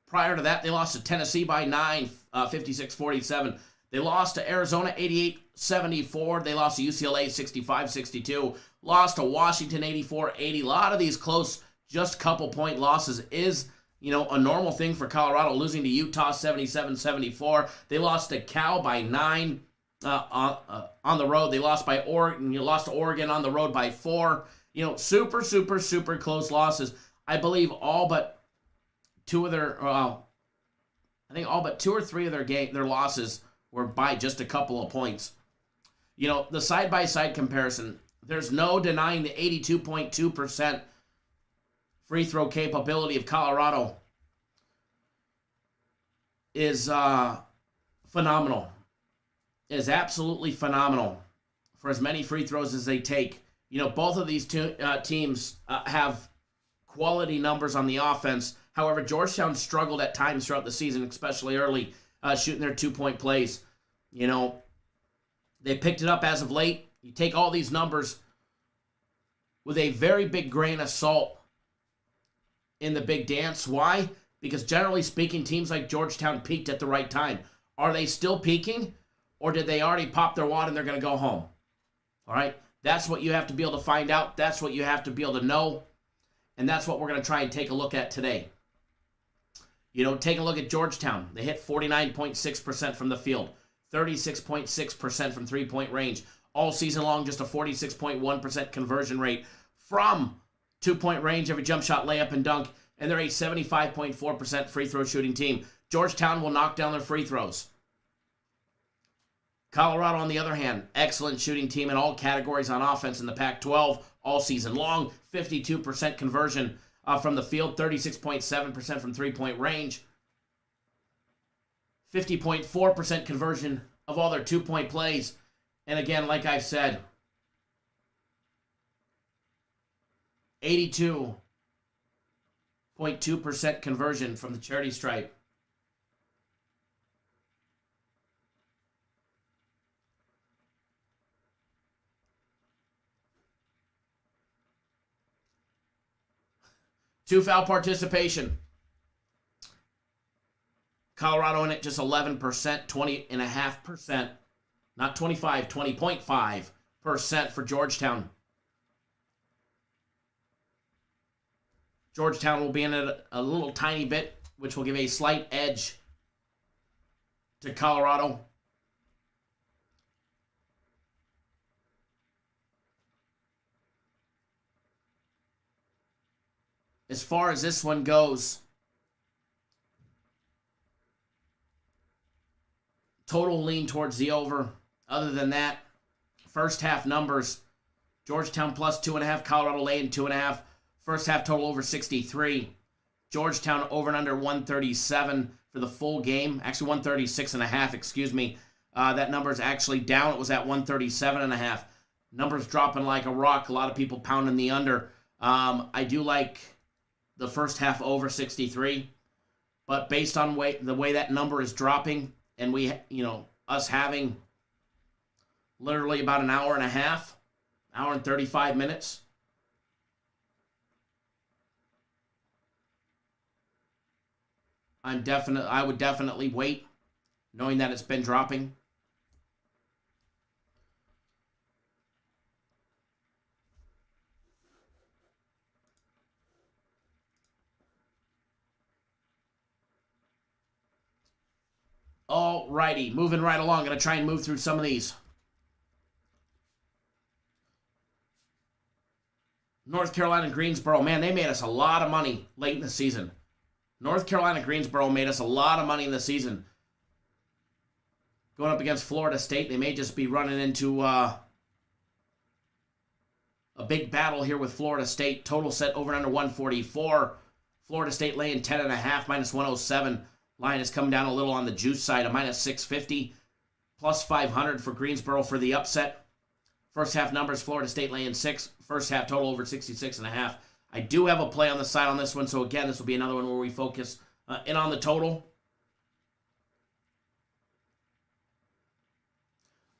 Prior to that, they lost to Tennessee by 9, 56-47. They lost to Arizona 88-74. They lost to UCLA 65-62. Lost to Washington 84-80. A lot of these close, just couple point losses is, a normal thing for Colorado. Losing to Utah 77-74. They lost to Cal by 9 on the road. They lost by Oregon. Lost to Oregon on the road by 4. Super, super, super close losses. I believe all but two of their, I think all but 2 or 3 of their losses were by just a couple of points. The side-by-side comparison, there's no denying the 82.2% free throw capability of Colorado is phenomenal. It is absolutely phenomenal for as many free throws as they take. Both of these two teams have quality numbers on the offense. However, Georgetown struggled at times throughout the season, especially early, shooting their 2-point plays. They picked it up as of late. You take all these numbers with a very big grain of salt in the big dance. Why? Because generally speaking, teams like Georgetown peaked at the right time. Are they still peaking? Or did they already pop their wad and they're going to go home? All right? That's what you have to be able to find out. That's what you have to be able to know. And that's what we're going to try and take a look at today. Take a look at Georgetown. They hit 49.6% from the field, 36.6% from three-point range. All season long, just a 46.1% conversion rate from two-point range, every jump shot, layup, and dunk. And they're a 75.4% free throw shooting team. Georgetown will knock down their free throws. Colorado, on the other hand, excellent shooting team in all categories on offense in the Pac-12 all season long. 52% conversion from the field, 36.7% from three-point range. 50.4% conversion of all their two-point plays. And again, like I've said, 82.2% conversion from the charity stripe. Two foul participation. Colorado in it just 11%, 20.5%. Not 25, 20.5% for Georgetown. Georgetown will be in it a little tiny bit, which will give a slight edge to Colorado. As far as this one goes, total lean towards the over. Other than that, first half numbers, Georgetown plus 2.5, Colorado laying 2.5. First half total over 63. Georgetown over and under 137 for the full game. Actually 136.5, excuse me. That number is actually down. It was at 137.5. Numbers dropping like a rock. A lot of people pounding the under. I do like the first half over 63. But based on the way that number is dropping, and us having literally about an hour and a half, hour and 35 minutes, I would definitely wait, knowing that it's been dropping. Alrighty, moving right along. Gonna try and move through some of these. North Carolina, Greensboro. Man, they made us a lot of money late in the season. North Carolina, Greensboro made us a lot of money in the season. Going up against Florida State, they may just be running into a big battle here with Florida State. Total set over and under 144. Florida State laying 10.5, minus 107. Line has come down a little on the juice side, a minus 650. Plus 500 for Greensboro for the upset. First half numbers, Florida State laying 6. First half total over 66.5. I do have a play on the side on this one, so again, this will be another one where we focus in on the total.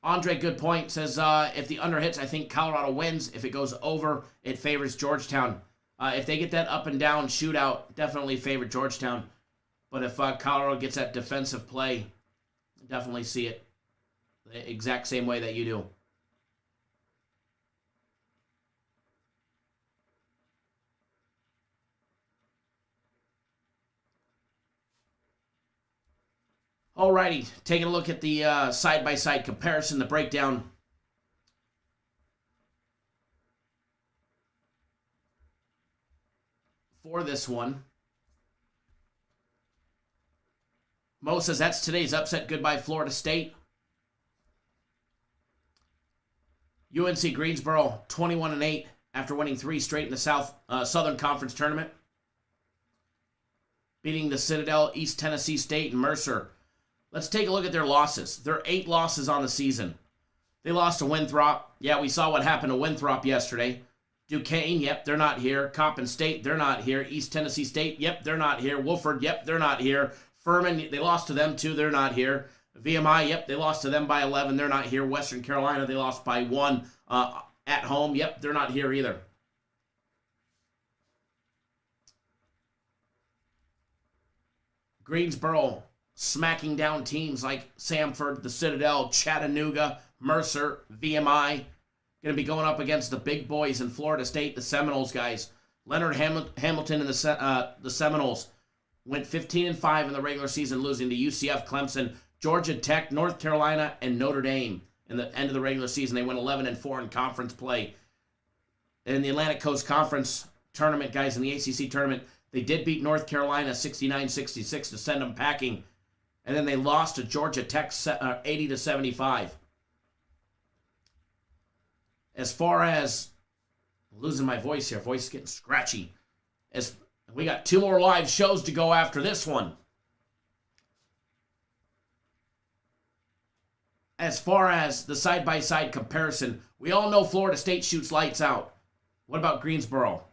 Andre, good point, says if the under hits, I think Colorado wins. If it goes over, it favors Georgetown. If they get that up and down shootout, definitely favor Georgetown. But if Colorado gets that defensive play, definitely see it. the exact same way that you do. Alrighty, taking a look at the side-by-side comparison, the breakdown. For this one. Mo says that's today's upset. Goodbye, Florida State. UNC Greensboro, 21-8 after winning 3 straight in the Southern Conference Tournament. Beating the Citadel, East Tennessee State, and Mercer. Let's take a look at their losses. There are 8 losses on the season. They lost to Winthrop. Yeah, we saw what happened to Winthrop yesterday. Duquesne, yep, they're not here. Coppin State, they're not here. East Tennessee State, yep, they're not here. Wolford, yep, they're not here. Furman, they lost to them too, they're not here. VMI, yep, they lost to them by 11, they're not here. Western Carolina, they lost by 1 at home, yep, they're not here either. Greensboro smacking down teams like Samford, the Citadel, Chattanooga, Mercer, VMI. Going to be going up against the big boys in Florida State, the Seminoles guys. Leonard Hamilton and the Seminoles went 15-5 in the regular season, losing to UCF, Clemson, Georgia Tech, North Carolina, and Notre Dame. In the end of the regular season, they went 11-4 in conference play. In the Atlantic Coast Conference tournament, guys, in the ACC tournament, they did beat North Carolina 69-66 to send them packing. And then they lost to Georgia Tech 80-75. As far as losing my voice here, voice is getting scratchy. As we got 2 more live shows to go after this one. As far as the side-by-side comparison, we all know Florida State shoots lights out. What about Greensboro?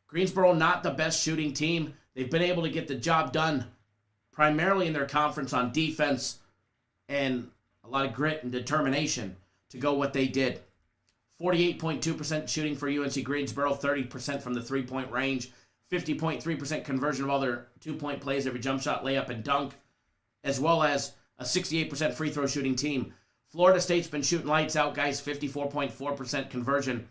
Greensboro, not the best shooting team. They've been able to get the job done primarily in their conference on defense and a lot of grit and determination to go what they did. 48.2% shooting for UNC Greensboro, 30% from the three-point range, 50.3% conversion of all their two-point plays, every jump shot, layup, and dunk, as well as a 68% free throw shooting team. Florida State's been shooting lights out, guys, 54.4% conversion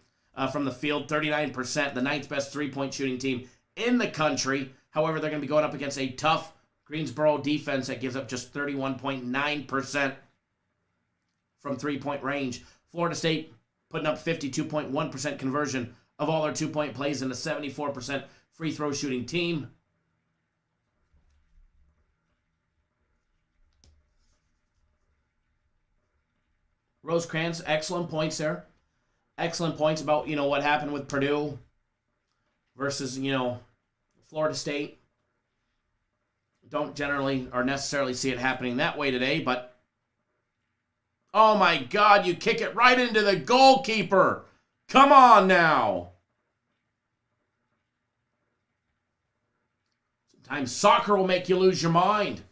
from the field, 39%, the 9th best three-point shooting team in the country. However, they're going to be going up against a tough Greensboro defense that gives up just 31.9% from three-point range. Florida State putting up 52.1% conversion of all their two-point plays in a 74% free throw shooting team. Rosecrans, excellent points there. Excellent points about, what happened with Purdue versus, Florida State. Don't generally or necessarily see it happening that way today, but oh my God, you kick it right into the goalkeeper. Come on now. Sometimes soccer will make you lose your mind.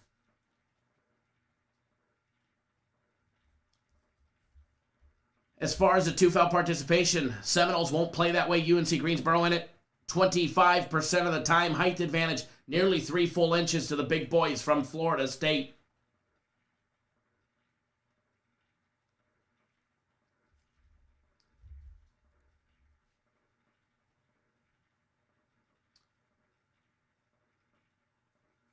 As far as the 2-foul participation, Seminoles won't play that way. UNC Greensboro in it. 25% of the time, height advantage, nearly 3 full inches to the big boys from Florida State.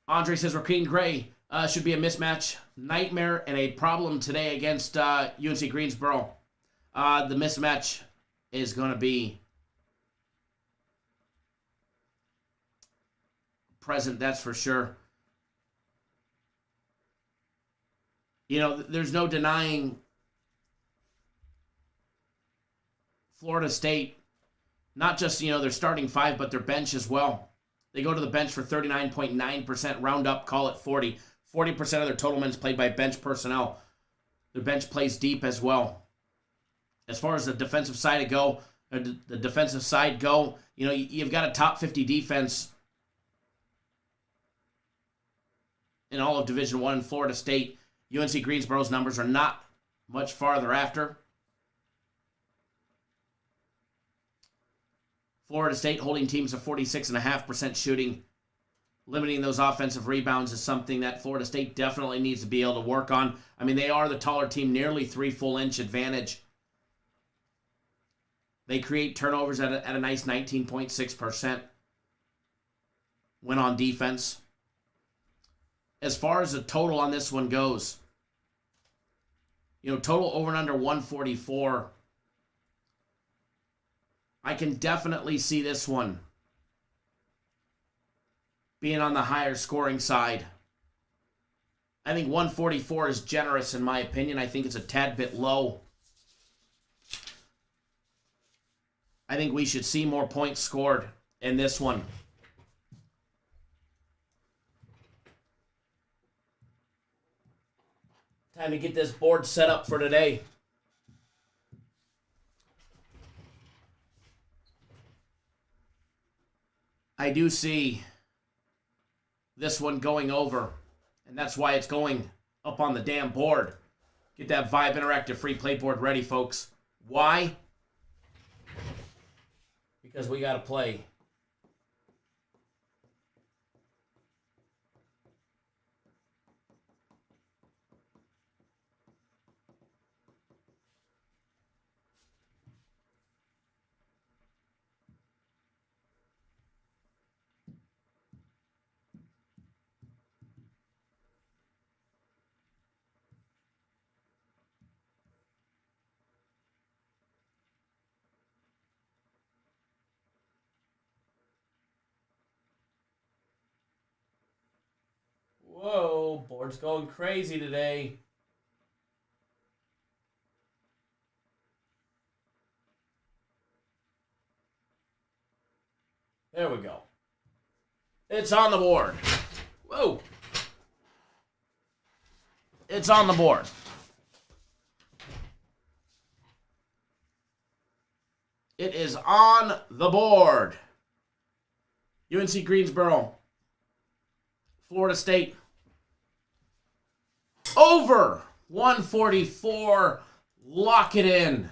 Andre says Rakeem Gray should be a mismatch nightmare and a problem today against UNC Greensboro. The mismatch is going to be present, that's for sure. There's no denying Florida State, not just, their starting 5, but their bench as well. They go to the bench for 39.9%, round up, call it 40. 40% of their total minutes played by bench personnel. Their bench plays deep as well. As far as the defensive side go, you've got a top 50 defense in all of Division I in Florida State. UNC Greensboro's numbers are not much farther after. Florida State holding teams to 46.5% shooting limiting those offensive rebounds is something that Florida State definitely needs to be able to work on. I mean, they are the taller team, nearly 3 full inch advantage. They create turnovers at a nice 19.6% when on defense. As far as the total on this one goes, total over and under 144. I can definitely see this one being on the higher scoring side. I think 144 is generous in my opinion. I think it's a tad bit low. I think we should see more points scored in this one. Time to get this board set up for today. I do see this one going over, and that's why it's going up on the damn board. Get that Vibe Interactive free play board ready, folks. Why? Because we got to play. Whoa, board's going crazy today. There we go. It's on the board. Whoa. It's on the board. It is on the board. UNC Greensboro. Florida State. Over 144. Lock it in.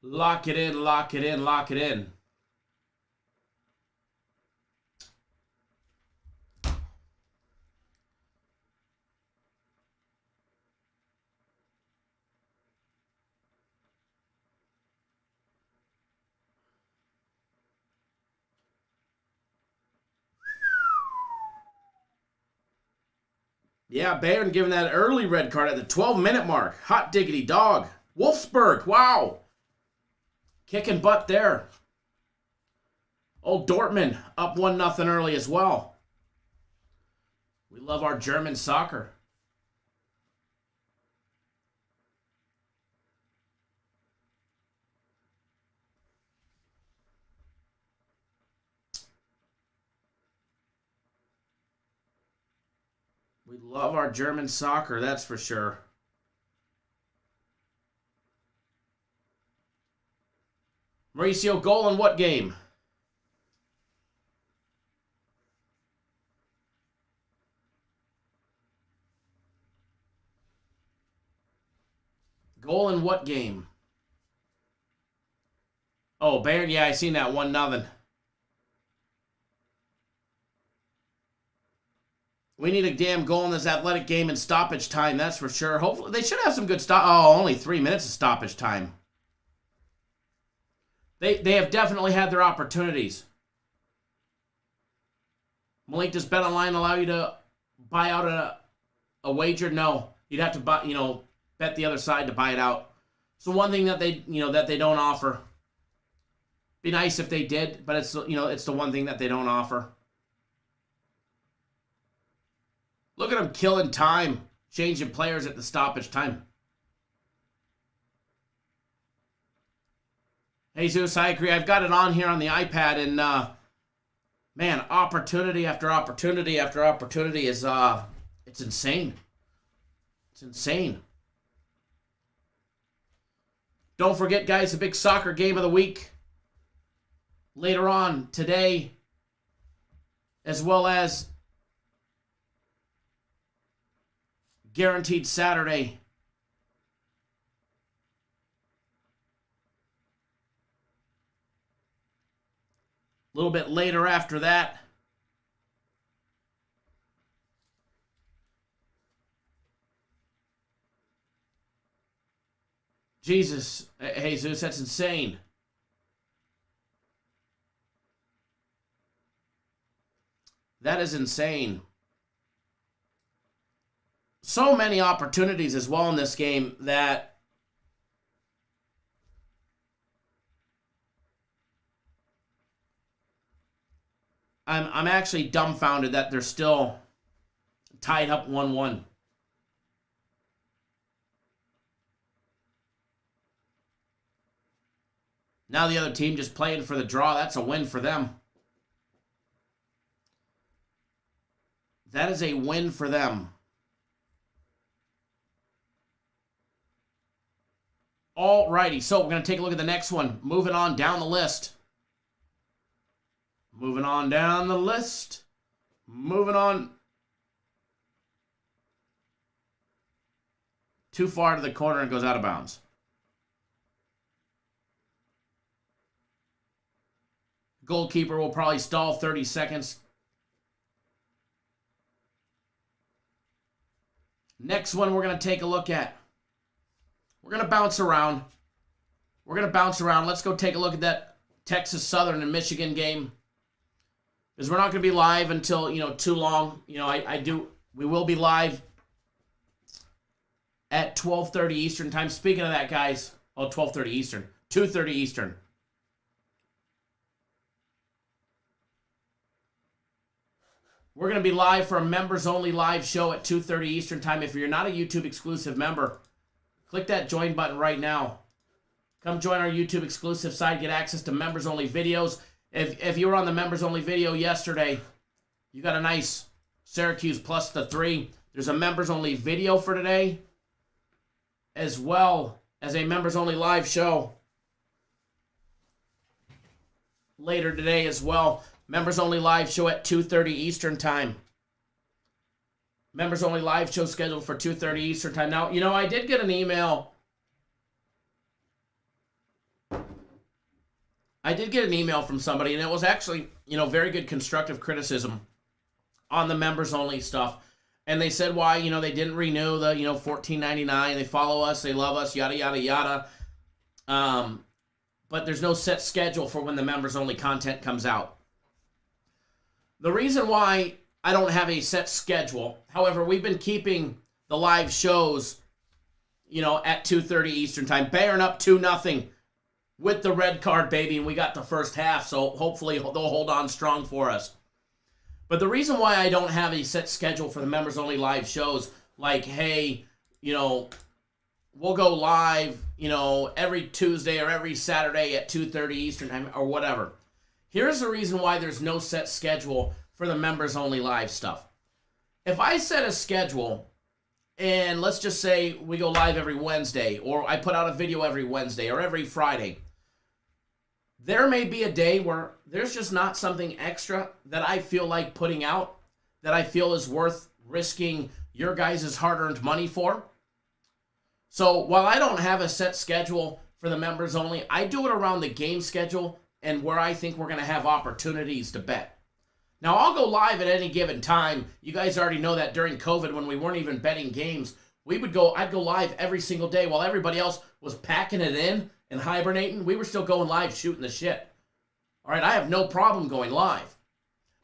Lock it in, lock it in, lock it in. Yeah, Bayern giving that early red card at the 12-minute mark. Hot diggity dog. Wolfsburg, wow. Kicking butt there. Old Dortmund up 1-0 early as well. We love our German soccer. We love our German soccer, that's for sure. Mauricio, goal in what game? Goal in what game? Oh, Bayern, yeah, I seen that 1-0. We need a damn goal in this athletic game in stoppage time, that's for sure. Hopefully, they should have some good stop. Oh, only 3 minutes of stoppage time. They have definitely had their opportunities. Malik, does Bet Online allow you to buy out a wager? No, you'd have to buy, bet the other side to buy it out. So one thing that they don't offer. Be nice if they did, but it's the one thing that they don't offer. Look at them killing time, changing players at the stoppage time. Hey Zeus, I agree. I've got it on here on the iPad, and man, opportunity after opportunity after opportunity is it's insane. It's insane. Don't forget, guys, the big soccer game of the week later on today, as well as guaranteed Saturday. little bit later after that. Jesus, Jesus, that's insane. That is insane. So many opportunities as well in this game that I'm actually dumbfounded that they're still tied up 1-1. Now the other team just playing for the draw. That's a win for them. That is a win for them. Alrighty, so we're going to take a look at the next one. Moving on down the list. Moving on down the list. Moving on. Too far to the corner and goes out of bounds. Goalkeeper will probably stall 30 seconds. Next one we're going to take a look at. We're going to bounce around. Let's go take a look at that Texas Southern and Michigan game. Because we're not going to be live until, too long. We will be live at 12:30 Eastern time. Speaking of that, guys. 12:30 Eastern. 2:30 Eastern. We're going to be live for a members-only live show at 2:30 Eastern time. If you're not a YouTube exclusive member, click that join button right now. Come join our YouTube exclusive site. Get access to members-only videos. If you were on the members-only video yesterday, you got a nice Syracuse plus the 3. There's a members-only video for today, as well as a members-only live show later today as well. Members only live show at 2:30 Eastern time. Members only live show scheduled for 2:30 Eastern time. Now, I did get an email. From somebody, and it was actually, very good constructive criticism on the members only stuff. And they said why, they didn't renew the, $14.99. They follow us, they love us, yada, yada, yada. But there's no set schedule for when the members only content comes out. The reason why I don't have a set schedule, however, we've been keeping the live shows, at 2:30 Eastern time, bearing up 2-0 with the red card, baby, and we got the first half, so hopefully they'll hold on strong for us. But the reason why I don't have a set schedule for the members-only live shows, like, hey, we'll go live, every Tuesday or every Saturday at 2:30 Eastern time or whatever. Here's the reason why there's no set schedule for the members-only live stuff. If I set a schedule, and let's just say we go live every Wednesday, or I put out a video every Wednesday or every Friday, there may be a day where there's just not something extra that I feel like putting out that I feel is worth risking your guys' hard-earned money for. So while I don't have a set schedule for the members only, I do it around the game schedule and where I think we're going to have opportunities to bet. Now, I'll go live at any given time. You guys already know that during COVID, when we weren't even betting games, I'd go live every single day while everybody else was packing it in and hibernating. We were still going live shooting the shit. All right, I have no problem going live.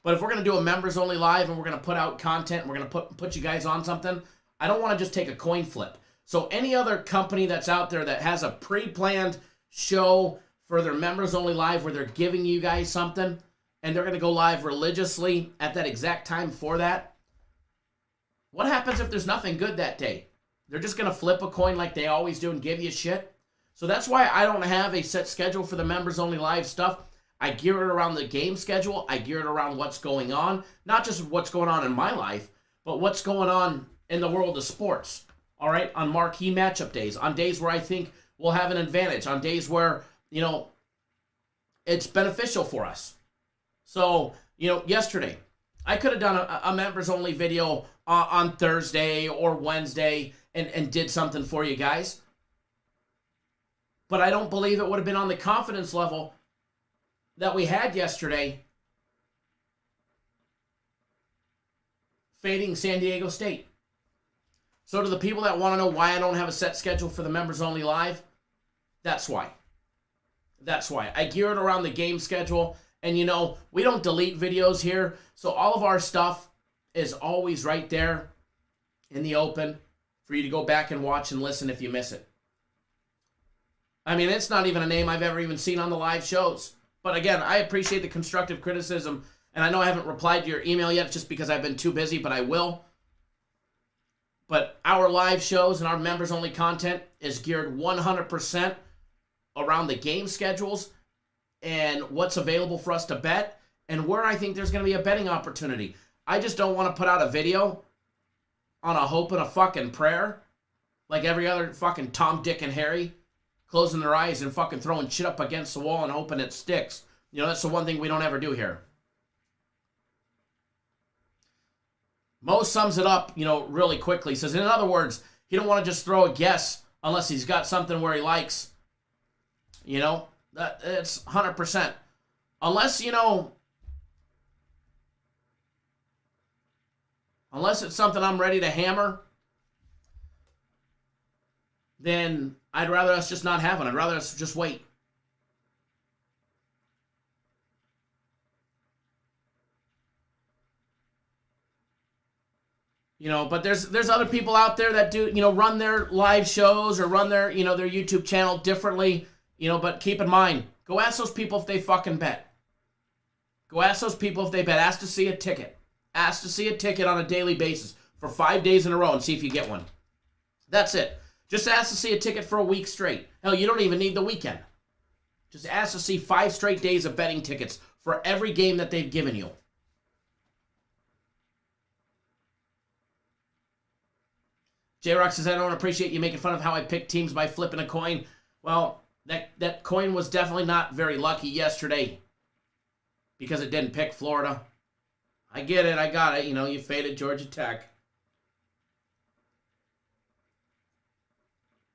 But if we're going to do a members only live and we're going to put out content and we're going to put you guys on something, I don't want to just take a coin flip. So any other company that's out there that has a pre-planned show for their members only live where they're giving you guys something and they're going to go live religiously at that exact time for that, what happens if there's nothing good that day? They're just going to flip a coin like they always do and give you shit. So that's why I don't have a set schedule for the members only live stuff. I gear it around the game schedule. I gear it around what's going on. Not just what's going on in my life, but what's going on in the world of sports. All right, on marquee matchup days, on days where I think we'll have an advantage, on days where, it's beneficial for us. So, yesterday, I could have done a members-only video on Thursday or Wednesday and did something for you guys. But I don't believe it would have been on the confidence level that we had yesterday fading San Diego State. So to the people that want to know why I don't have a set schedule for the members only live, that's why. That's why. I gear it around the game schedule. And you know, we don't delete videos here. So all of our stuff is always right there in the open for you to go back and watch and listen if you miss it. I mean, it's not even a name I've ever even seen on the live shows. But again, I appreciate the constructive criticism. And I know I haven't replied to your email yet just because I've been too busy, but I will. But our live shows and our members-only content is geared 100% around the game schedules and what's available for us to bet and where I think there's going to be a betting opportunity. I just don't want to put out a video on a hope and a fucking prayer like every other fucking Tom, Dick, and Harry closing their eyes and fucking throwing shit up against the wall and hoping it sticks. You know, that's the one thing we don't ever do here. Mo sums it up, you know, really quickly. He says, in other words, he don't want to just throw a guess unless he's got something where he likes. You know, that it's 100%. Unless, you know, unless it's something I'm ready to hammer, then I'd rather us just not have one. I'd rather us just wait. You know, but there's other people out there that do, you know, run their live shows or run their, you know, their YouTube channel differently, you know, but keep in mind, go ask those people if they fucking bet. Go ask those people if they bet. Ask to see a ticket. Ask to see a ticket on a daily basis for 5 days in a row and see if you get one. That's it. Just ask to see a ticket for a week straight. Hell, you don't even need the weekend. Just ask to see 5 straight days of betting tickets for every game that they've given you. J-Rock says, I don't appreciate you making fun of how I picked teams by flipping a coin. Well, that coin was definitely not very lucky yesterday because it didn't pick Florida. I get it. I got it. You know, you faded Georgia Tech.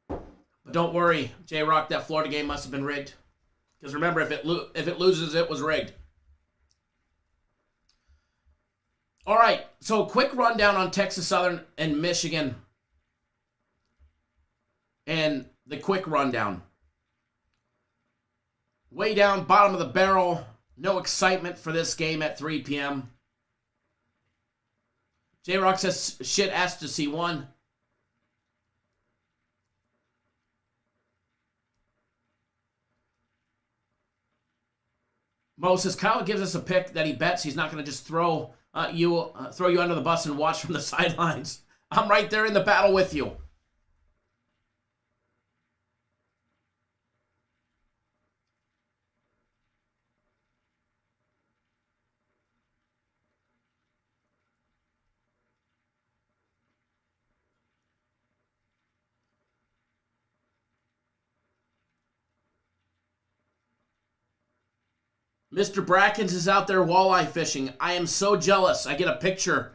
But don't worry, J-Rock, that Florida game must have been rigged. Because remember, if it loses, it was rigged. All right, so quick rundown on Texas Southern and Michigan. And the quick rundown. Way down, bottom of the barrel. No excitement for this game at 3 p.m. J-Rock says, shit, asked to see one. Mo says, Kyle gives us a pick that he bets he's not going to just throw you under the bus and watch from the sidelines. I'm right there in the battle with you. Mr. Brackens is out there walleye fishing. I am so jealous. I get a picture.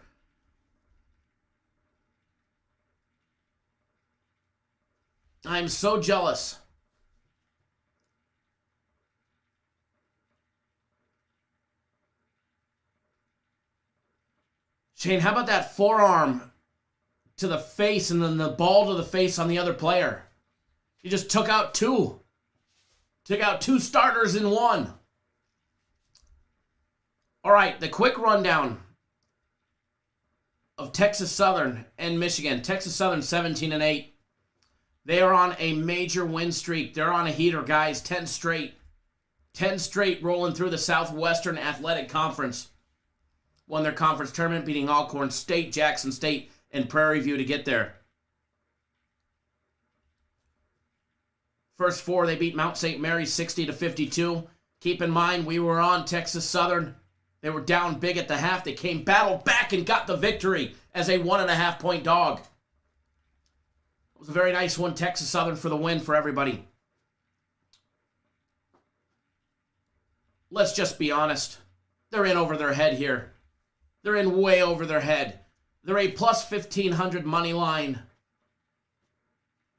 I'm so jealous. Shane, how about that forearm to the face and then the ball to the face on the other player? He just took out two. Took out 2 starters in one. All right, the quick rundown of Texas Southern and Michigan. Texas Southern 17-8. They are on a major win streak. They're on a heater, guys. 10 straight. 10 straight rolling through the Southwestern Athletic Conference. Won their conference tournament, beating Alcorn State, Jackson State, and Prairie View to get there. First 4, they beat Mount St. Mary's 60-52. Keep in mind, we were on Texas Southern. They were down big at the half. They came battled back and got the victory as a 1.5-point dog. It was a very nice one, Texas Southern, for the win for everybody. Let's just be honest. They're in over their head here. They're in way over their head. They're a plus 1,500 money line.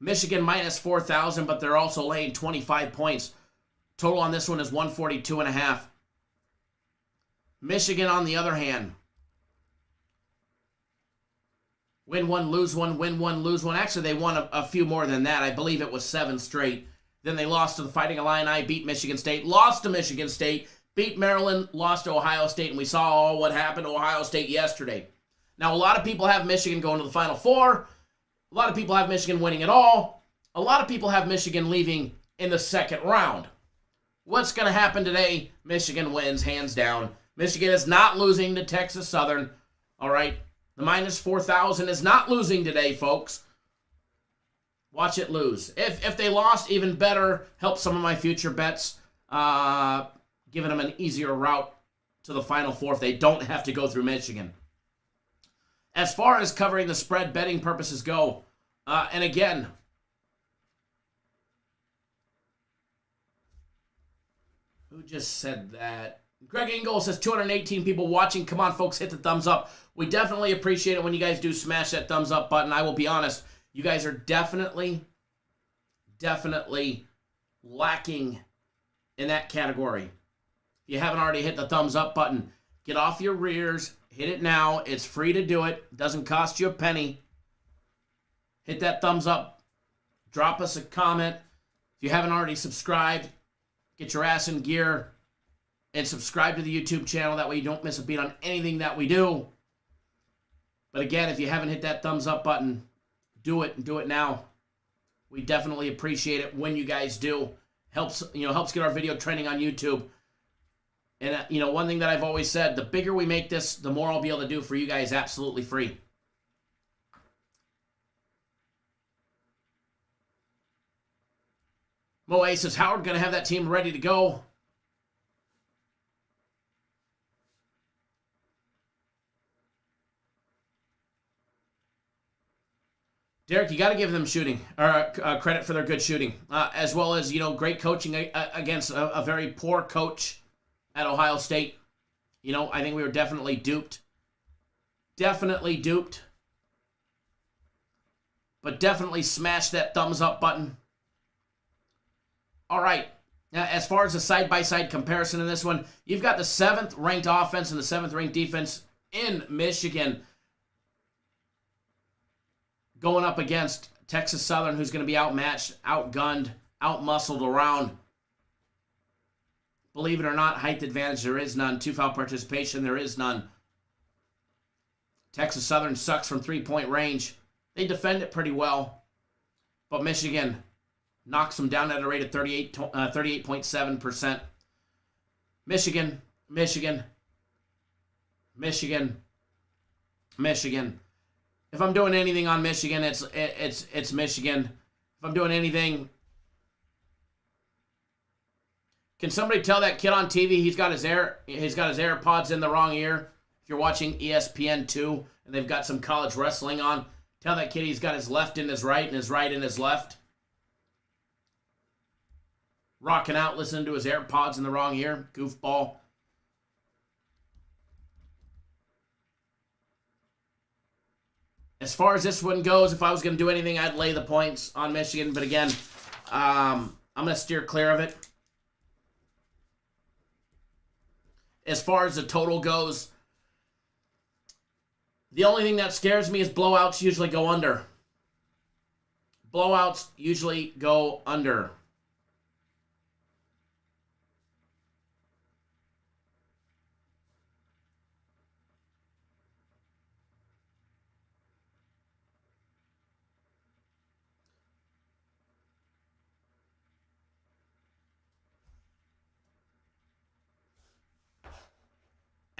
Michigan minus 4,000, but they're also laying 25 points. Total on this one is 142.5. Michigan, on the other hand, win one, lose one, win one, lose one. Actually, they won a few more than that. I believe it was 7 straight. Then they lost to the Fighting Illini, beat Michigan State, lost to Michigan State, beat Maryland, lost to Ohio State, and we saw all what happened to Ohio State yesterday. Now, a lot of people have Michigan going to the Final Four. A lot of people have Michigan winning it all. A lot of people have Michigan leaving in the second round. What's going to happen today? Michigan wins, hands down. Michigan is not losing to Texas Southern. All right? The minus 4,000 is not losing today, folks. Watch it lose. If they lost, even better. Help some of my future bets. Giving them an easier route to the Final Four if they don't have to go through Michigan. As far as covering the spread betting purposes go, and again, who just said that? Greg Engel says 218 people watching. Come on, folks, hit the thumbs up. We definitely appreciate it when you guys do smash that thumbs up button. I will be honest, you guys are definitely lacking in that category. If you haven't already hit the thumbs up button, get off your rears. Hit it now. It's free to do it. Doesn't cost you a penny. Hit that thumbs up. Drop us a comment. If you haven't already subscribed, get your ass in gear and subscribe to the YouTube channel. That way you don't miss a beat on anything that we do. But again, if you haven't hit that thumbs up button, do it and do it now. We definitely appreciate it when you guys do. Helps get our video trending on YouTube. And, one thing that I've always said, the bigger we make this, the more I'll be able to do for you guys absolutely free. Moe says, Howard going to have that team ready to go. Derek, you got to give them shooting, or credit for their good shooting, as well as, great coaching against a very poor coach at Ohio State. I think we were definitely duped. But definitely smash that thumbs up button. All right. Now, as far as a side-by-side comparison in this one, you've got the 7th ranked offense and the 7th ranked defense in Michigan going up against Texas Southern, who's going to be outmatched, outgunned, outmuscled around. Believe it or not, height advantage, there is none. 2-foul participation, there is none. Texas Southern sucks from 3-point range. They defend it pretty well. But Michigan knocks them down at a rate of 38.7%. Michigan. If I'm doing anything on Michigan, it's Michigan. If I'm doing anything, can somebody tell that kid on TV he's got his AirPods in the wrong ear? If you're watching ESPN2 and they've got some college wrestling on, tell that kid he's got his left in his right and his right in his left. Rocking out, listening to his AirPods in the wrong ear. Goofball. As far as this one goes, if I was going to do anything, I'd lay the points on Michigan. But again, I'm going to steer clear of it. As far as the total goes, the only thing that scares me is blowouts usually go under. Blowouts usually go under.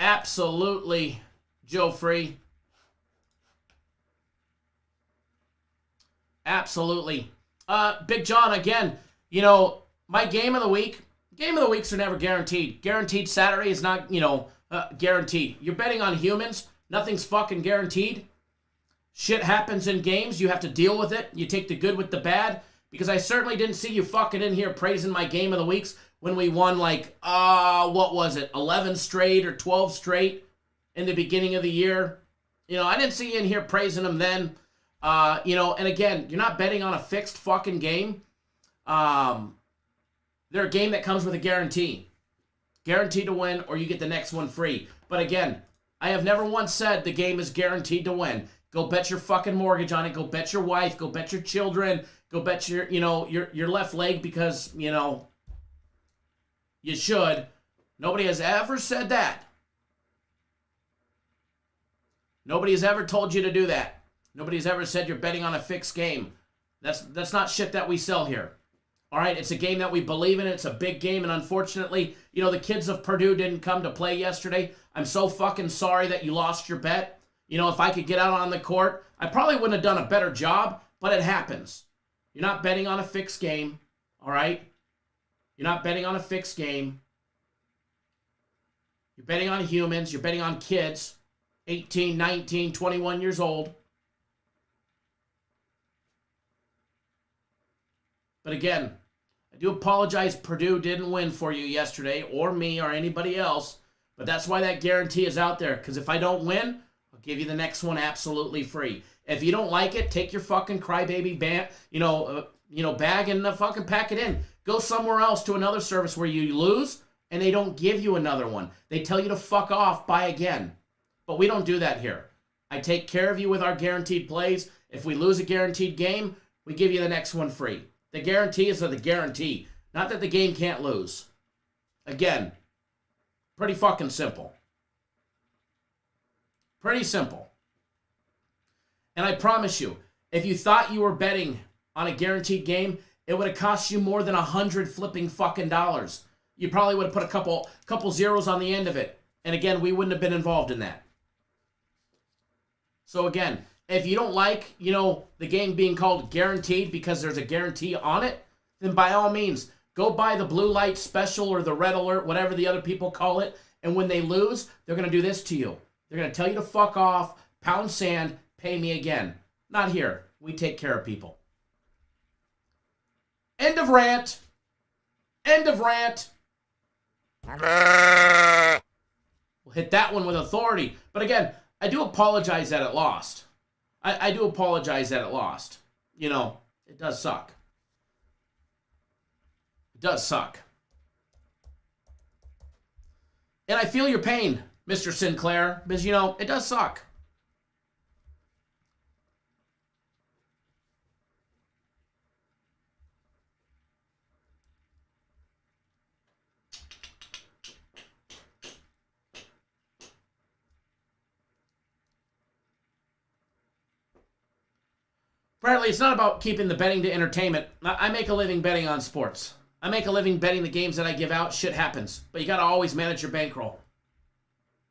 Absolutely, Joe Free. Absolutely. Big John, again, my game of the weeks are never guaranteed. Guaranteed Saturday is not, guaranteed. You're betting on humans. Nothing's fucking guaranteed. Shit happens in games. You have to deal with it. You take the good with the bad. Because I certainly didn't see you fucking in here praising my game of the weeks when we won, what was it, 11 straight or 12 straight in the beginning of the year. I didn't see you in here praising them then. And again, you're not betting on a fixed fucking game. They're a game that comes with a guarantee. Guaranteed to win, or you get the next one free. But again, I have never once said the game is guaranteed to win. Go bet your fucking mortgage on it. Go bet your wife. Go bet your children. Go bet your left leg because, you should. Nobody has ever said that. Nobody has ever told you to do that. Nobody has ever said you're betting on a fixed game. That's not shit that we sell here. All right, it's a game that we believe in. It's a big game, and unfortunately, the kids of Purdue didn't come to play yesterday. I'm so fucking sorry that you lost your bet. If I could get out on the court, I probably wouldn't have done a better job, but it happens. You're not betting on a fixed game, all right? You're not betting on a fixed game. You're betting on humans. You're betting on kids, 18, 19, 21 years old. But again, I do apologize Purdue didn't win for you yesterday, or me, or anybody else. But that's why that guarantee is out there. Because if I don't win, I'll give you the next one absolutely free. If you don't like it, take your fucking crybaby bag, bag and fucking pack it in. Go somewhere else to another service where you lose and they don't give you another one. They tell you to fuck off, buy again. But we don't do that here. I take care of you with our guaranteed plays. If we lose a guaranteed game, we give you the next one free. The guarantee is the guarantee. Not that the game can't lose. Again, pretty fucking simple. Pretty simple. And I promise you, if you thought you were betting on a guaranteed game, it would have cost you more than $100 flipping fucking dollars. You probably would have put a couple zeros on the end of it. And again, we wouldn't have been involved in that. So again, if you don't like, the game being called guaranteed because there's a guarantee on it, then by all means, go buy the blue light special or the red alert, whatever the other people call it. And when they lose, they're going to do this to you. They're going to tell you to fuck off, pound sand, pay me again. Not here. We take care of people. End of rant. End of rant. We'll hit that one with authority. But again, I do apologize that it lost. I do apologize that it lost. It does suck. It does suck. And I feel your pain, Mr. Sinclair, because, it does suck. Apparently, it's not about keeping the betting to entertainment. I make a living betting on sports. I make a living betting the games that I give out. Shit happens. But you got to always manage your bankroll.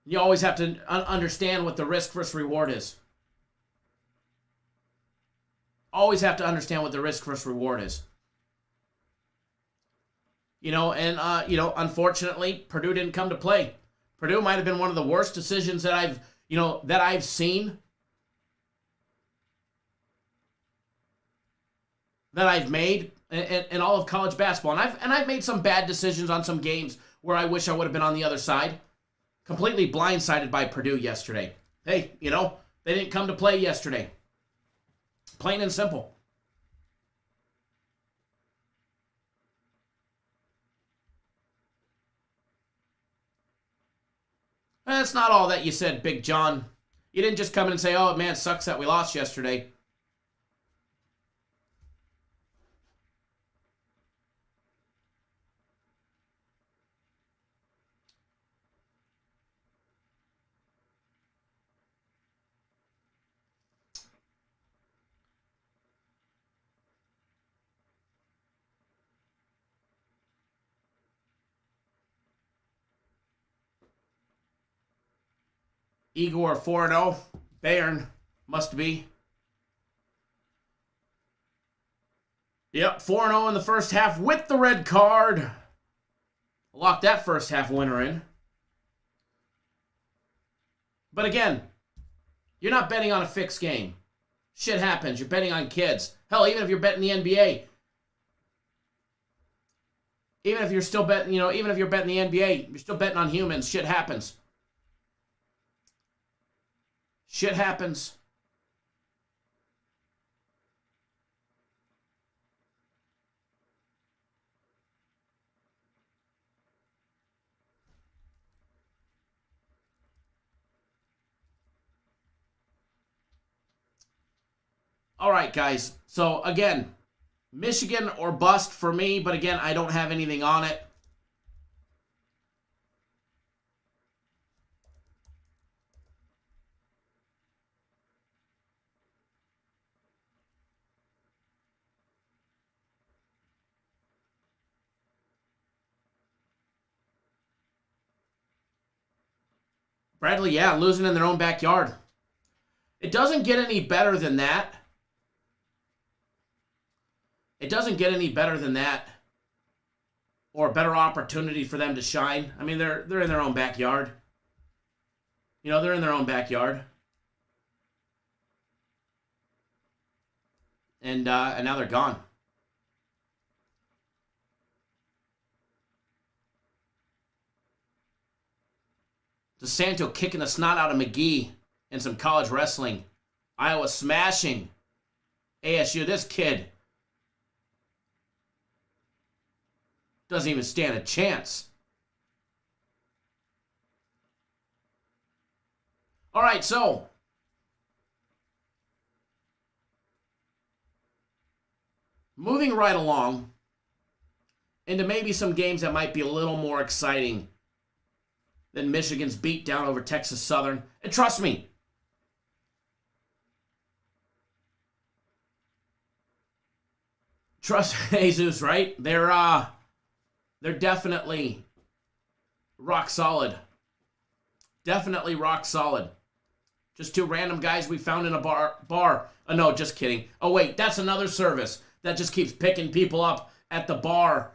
You always have to understand what the risk versus reward is. Always have to understand what the risk versus reward is. Unfortunately, Purdue didn't come to play. Purdue might have been one of the worst decisions that I've seen. That I've made in all of college basketball. And I've made some bad decisions on some games where I wish I would have been on the other side. Completely blindsided by Purdue yesterday. Hey, they didn't come to play yesterday. Plain and simple. That's not all that you said, Big John. You didn't just come in and say, oh, man, it sucks that we lost yesterday. Igor 4-0. Bayern must be. Yep, 4-0 in the first half with the red card. Locked that first half winner in. But again, you're not betting on a fixed game. Shit happens. You're betting on kids. Hell, even if you're betting the NBA. Even if you're still betting, even if you're betting the NBA, you're still betting on humans. Shit happens. Shit happens. All right, guys. So, again, Michigan or bust for me, but again, I don't have anything on it. Bradley, yeah, losing in their own backyard. It doesn't get any better than that. It doesn't get any better than that. Or a better opportunity for them to shine. I mean, they're in their own backyard. You know, they're in their own backyard. And now they're gone. DeSanto kicking the snot out of McGee in some college wrestling. Iowa smashing ASU. This kid doesn't even stand a chance. All right, so moving right along into maybe some games that might be a little more exciting than Michigan's beatdown over Texas Southern. And trust me, trust Jesus, right? They're definitely rock solid. Definitely rock solid. Just two random guys we found in a bar. Oh, no, just kidding. Oh, wait, that's another service that just keeps picking people up at the bar.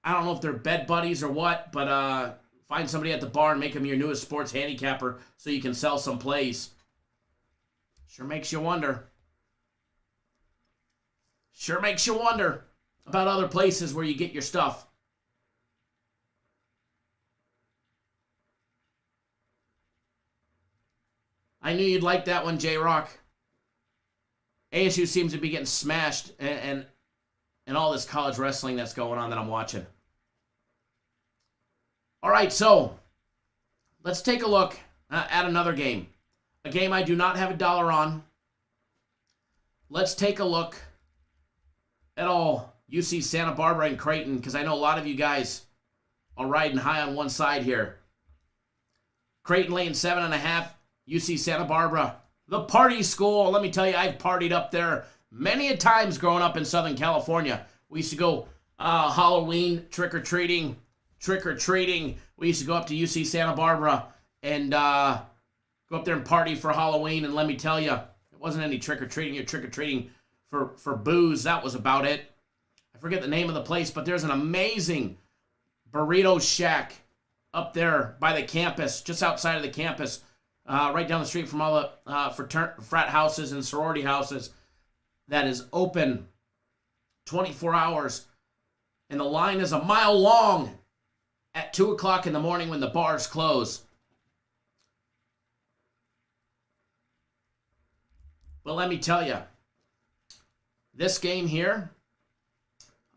I don't know if they're bed buddies or what, but find somebody at the bar and make them your newest sports handicapper so you can sell some plays. Sure makes you wonder. Sure makes you wonder about other places where you get your stuff. I knew you'd like that one, J-Rock. ASU seems to be getting smashed and all this college wrestling that's going on that I'm watching. All right, so let's take a look at another game. A game I do not have $1 on. Let's take a look at all UC Santa Barbara and Creighton, because I know a lot of you guys are riding high on one side here. Creighton laying 7.5. UC Santa Barbara, the party school. Let me tell you, I've partied up there many a times growing up in Southern California. We used to go Halloween trick-or-treating. We used to go up to UC Santa Barbara and go up there and party for Halloween. And let me tell you, it wasn't any trick-or-treating. You're trick-or-treating for booze. That was about it. I forget the name of the place, but there's an amazing burrito shack up there by the campus, just outside of the campus. Right down the street from all the frat houses and sorority houses, that is open 24 hours. And the line is a mile long at 2 o'clock in the morning when the bars close. But let me tell you, this game here,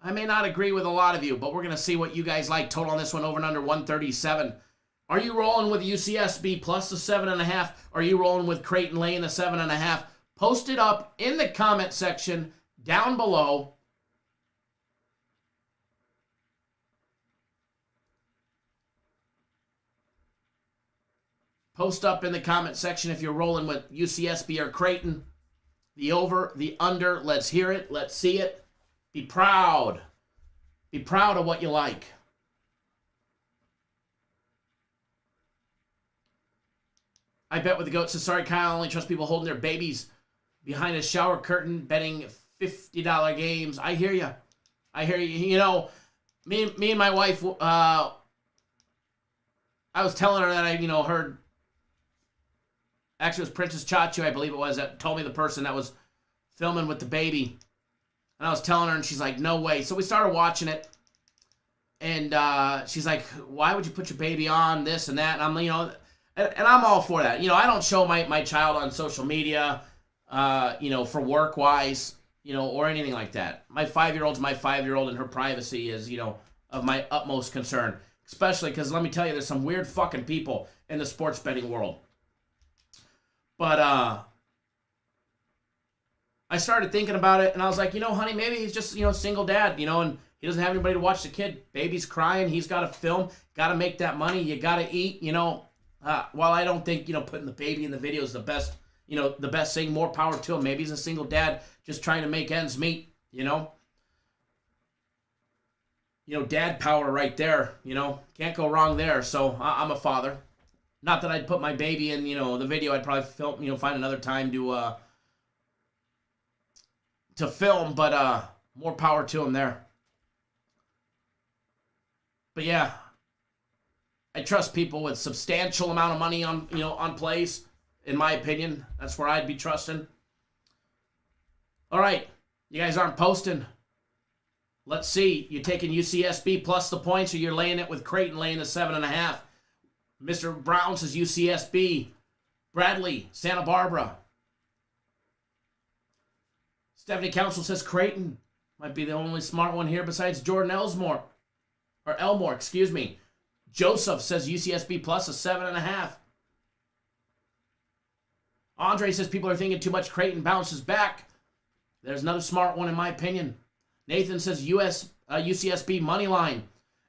I may not agree with a lot of you, but we're going to see what you guys like. Total on this one, over and under 137. Are you rolling with UCSB plus the 7.5? Are you rolling with Creighton laying the 7.5? Post it up in the comment section down below. Post up in the comment section if you're rolling with UCSB or Creighton. The over, the under, let's hear it, let's see it. Be proud. Be proud of what you like. I bet with the GOAT says, sorry, Kyle, I only trust people holding their babies behind a shower curtain, betting $50 games. I hear you. I hear you. You know, me and my wife, I was telling her that I, heard, actually it was Princess Chachu, I believe it was, that told me the person that was filming with the baby. And I was telling her, and she's like, no way. So we started watching it. And she's like, why would you put your baby on this and that? And I'm, and I'm all for that. I don't show my child on social media, for work-wise, or anything like that. My 5-year-old's my 5-year-old, and her privacy is, of my utmost concern. Especially because, let me tell you, there's some weird fucking people in the sports betting world. But I started thinking about it, and I was like, honey, maybe he's just, single dad, and he doesn't have anybody to watch the kid. Baby's crying. He's got to film. Got to make that money. You got to eat, While I don't think, putting the baby in the video is the best, the best thing, more power to him. Maybe he's a single dad just trying to make ends meet, dad power right there, can't go wrong there. So I'm a father. Not that I'd put my baby in, the video. I'd probably film, find another time to film, but more power to him there. But yeah, I trust people with substantial amount of money on, on plays. In my opinion, that's where I'd be trusting. All right, you guys aren't posting. Let's see. You taking UCSB plus the points, or you're laying it with Creighton laying the 7.5. Mr. Brown says UCSB. Bradley, Santa Barbara. Stephanie Council says Creighton. Might be the only smart one here besides Jordan Elmore. Excuse me. Joseph says UCSB plus a 7.5. Andre says people are thinking too much. Creighton bounces back. There's another smart one in my opinion. Nathan says UCSB money line.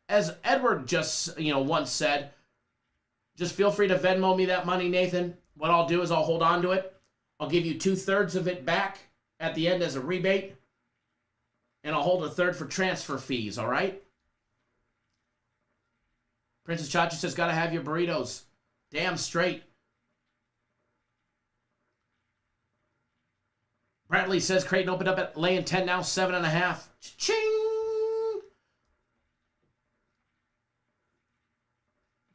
As Edward just once said, just feel free to Venmo me that money, Nathan. What I'll do is I'll hold on to it. I'll give you 2/3 of it back at the end as a rebate, and I'll hold a third for transfer fees. All right. Princess Chachi says gotta have your burritos. Damn straight. Bradley says Creighton opened up at laying 10 now, 7.5. Ching!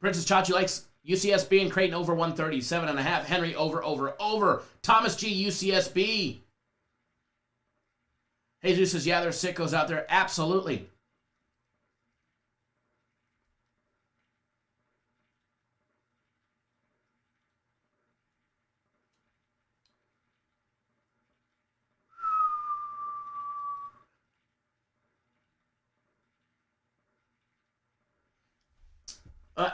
Princess Chachi likes UCSB and Creighton over 130, 7.5. Henry over. Thomas G, UCSB. Jesus says, yeah, there's sickos out there. Absolutely.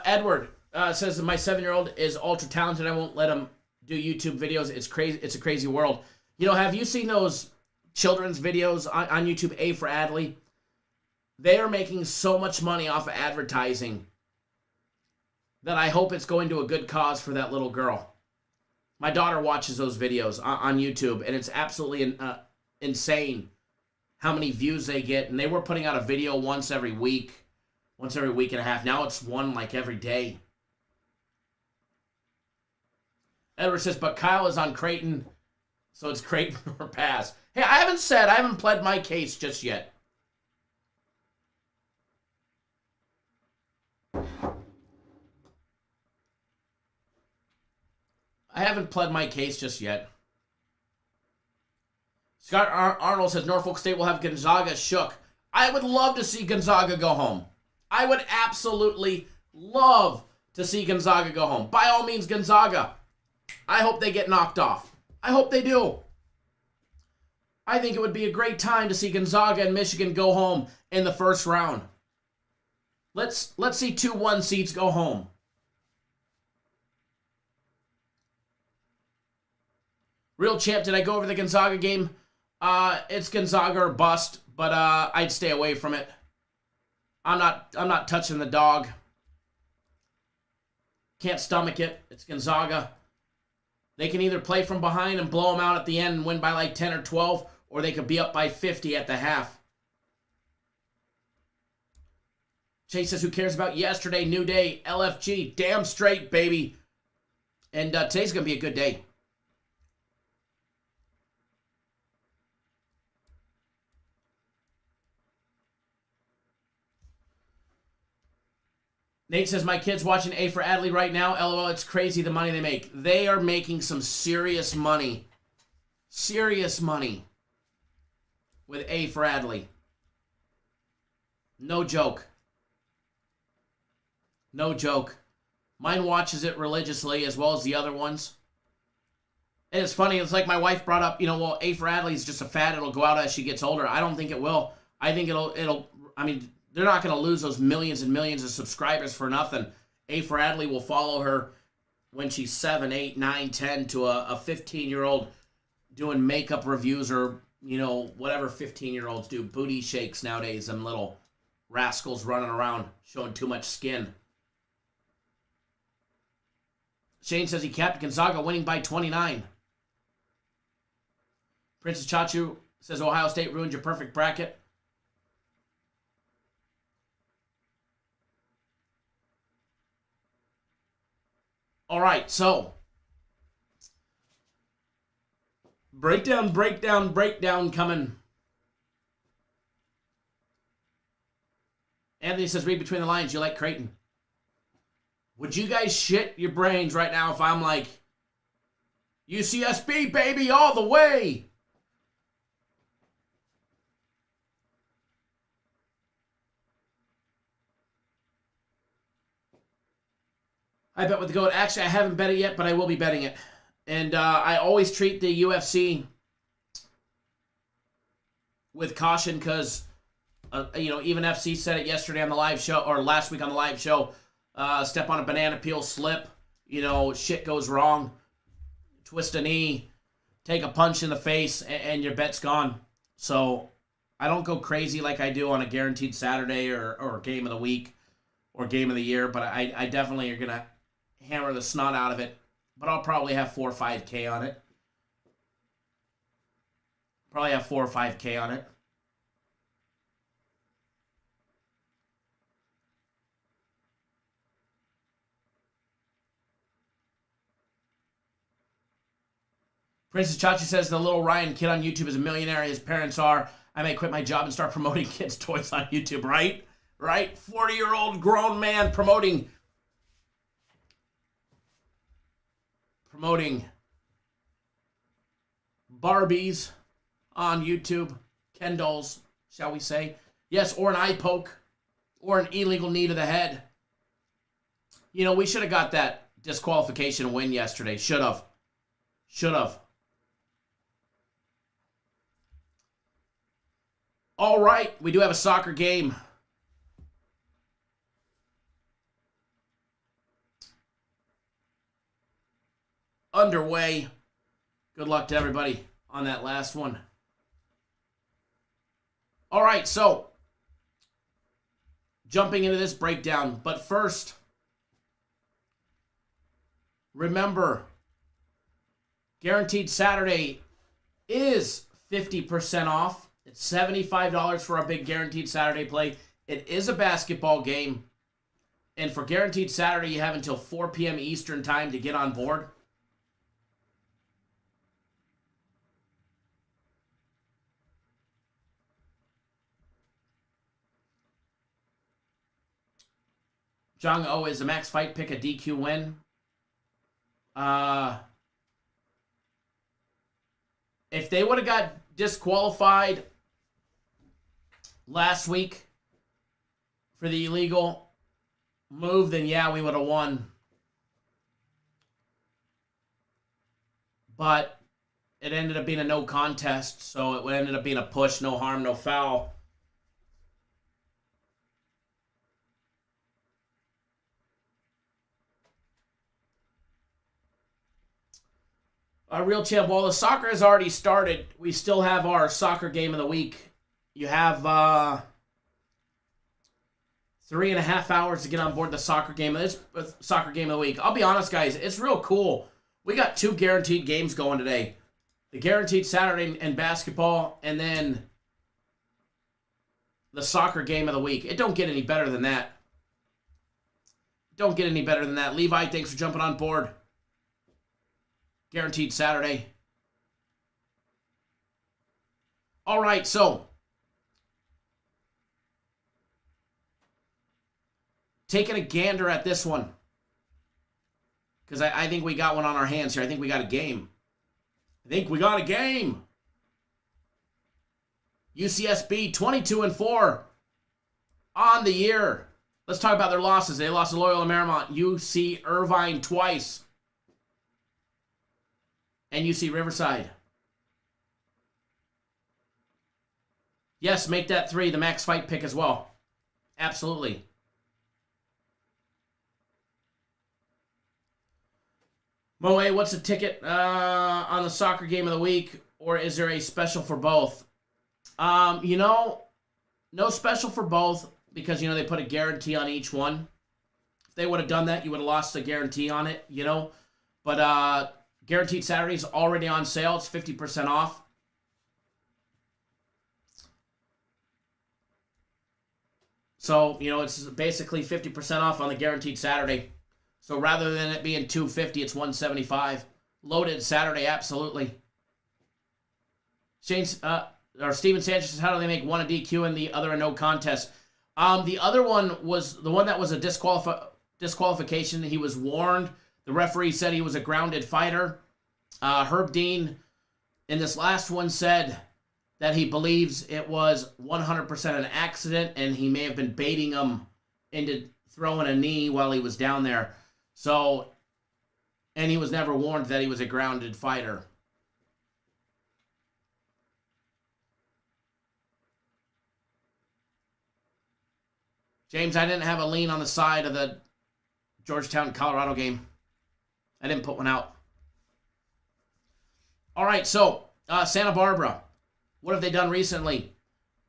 Edward says that my 7-year-old is ultra talented. I won't let him do YouTube videos. It's crazy. It's a crazy world. Have you seen those children's videos on YouTube? A for Adley. They are making so much money off of advertising that I hope it's going to a good cause for that little girl. My daughter watches those videos on YouTube, and it's absolutely insane how many views they get. And they were putting out a video once every week and a half. Now it's one like every day. Edward says, but Kyle is on Creighton, so it's Creighton or pass. Hey, I haven't pled my case just yet. Scott Arnold says Norfolk State will have Gonzaga shook. I would love to see Gonzaga go home. I would absolutely love to see Gonzaga go home. By all means, Gonzaga. I hope they get knocked off. I hope they do. I think it would be a great time to see Gonzaga and Michigan go home in the first round. Let's see 2-1 seeds go home. Real Champ, did I go over the Gonzaga game? It's Gonzaga or bust, but I'd stay away from it. I'm not touching the dog. Can't stomach it. It's Gonzaga. They can either play from behind and blow them out at the end and win by like 10 or 12, or they could be up by 50 at the half. Chase says, who cares about yesterday? New day. LFG. Damn straight, baby. And today's going to be a good day. Nate says, my kid's watching A for Adley right now. LOL, it's crazy the money they make. They are making some serious money. Serious money with A for Adley. No joke. No joke. Mine watches it religiously as well as the other ones. And it's funny, it's like my wife brought up, well, A for Adley is just a fad. It'll go out as she gets older. I don't think it will. I think they're not going to lose those millions and millions of subscribers for nothing. A for Adley will follow her when she's 7, 8, 9, 10 to a 15-year-old doing makeup reviews or, you know, whatever 15-year-olds do. Booty shakes nowadays, them little rascals running around showing too much skin. Shane says he capped Gonzaga winning by 29. Princess Chachu says Ohio State ruined your perfect bracket. All right, so breakdown coming. Anthony says, read between the lines. You like Creighton. Would you guys shit your brains right now if I'm like, UCSB, baby, all the way? I bet with the GOAT. Actually, I haven't bet it yet, but I will be betting it. And I always treat the UFC with caution because, you know, even FC said it yesterday on the live show, or last week on the live show, step on a banana peel, slip, you know, shit goes wrong, twist a knee, take a punch in the face, and your bet's gone. So I don't go crazy like I do on a guaranteed Saturday or game of the week or game of the year, but I definitely are going to hammer the snot out of it. But I'll probably have 4 or 5K on it. Probably have 4 or 5K on it. Princess Chachi says the little Ryan kid on YouTube is a millionaire. His parents are. I may quit my job and start promoting kids' toys on YouTube, right? Right? 40-year-old grown man promoting Barbies on YouTube. Ken dolls, shall we say. Yes, or an eye poke. Or an illegal knee to the head. You know, we should have got that disqualification win yesterday. Should have. All right, we do have a soccer game. Underway. Good luck to everybody on that last one. All right, so jumping into this breakdown, but first, remember, Guaranteed Saturday is 50% off. It's $75 for our big Guaranteed Saturday play. It is a basketball game. And for Guaranteed Saturday, you have until 4 p.m. Eastern time to get on board. Jung Oh, is the max fight pick a DQ win? If they would have got disqualified last week for the illegal move, then yeah, we would have won. But it ended up being a no contest, so it ended up being a push, no harm, no foul. Real champ, while the soccer has already started, we still have our soccer game of the week. You have 3.5 hours to get on board the soccer game. This soccer game of the week. I'll be honest, guys, it's real cool. We got 2 guaranteed games going today. The guaranteed Saturday and basketball, and then the soccer game of the week. It don't get any better than that. Levi, thanks for jumping on board. Guaranteed Saturday. All right, so taking a gander at this one, because I think we got one on our hands here. I think we got a game. UCSB 22-4 on the year. Let's talk about their losses. They lost to Loyola Marymount, UC Irvine twice, and UC Riverside. Yes, make that 3 the max fight pick as well. Absolutely. Moe, what's the ticket on the soccer game of the week, or is there a special for both? No special for both because, they put a guarantee on each one. If they would have done that, you would have lost the guarantee on it, But Guaranteed Saturday is already on sale. It's 50% off. So, it's basically 50% off on the Guaranteed Saturday. So rather than it being $250, it's $175. Loaded Saturday, absolutely. Steven Sanchez says, how do they make one a DQ and the other a no contest? The other one was the one that was a disqualification. He was warned. The referee said he was a grounded fighter. Herb Dean in this last one said that he believes it was 100% an accident and he may have been baiting him into throwing a knee while he was down there. So, and he was never warned that he was a grounded fighter. James, I didn't have a lean on the side of the Georgetown, Colorado game. I didn't put one out. All right, so Santa Barbara. What have they done recently?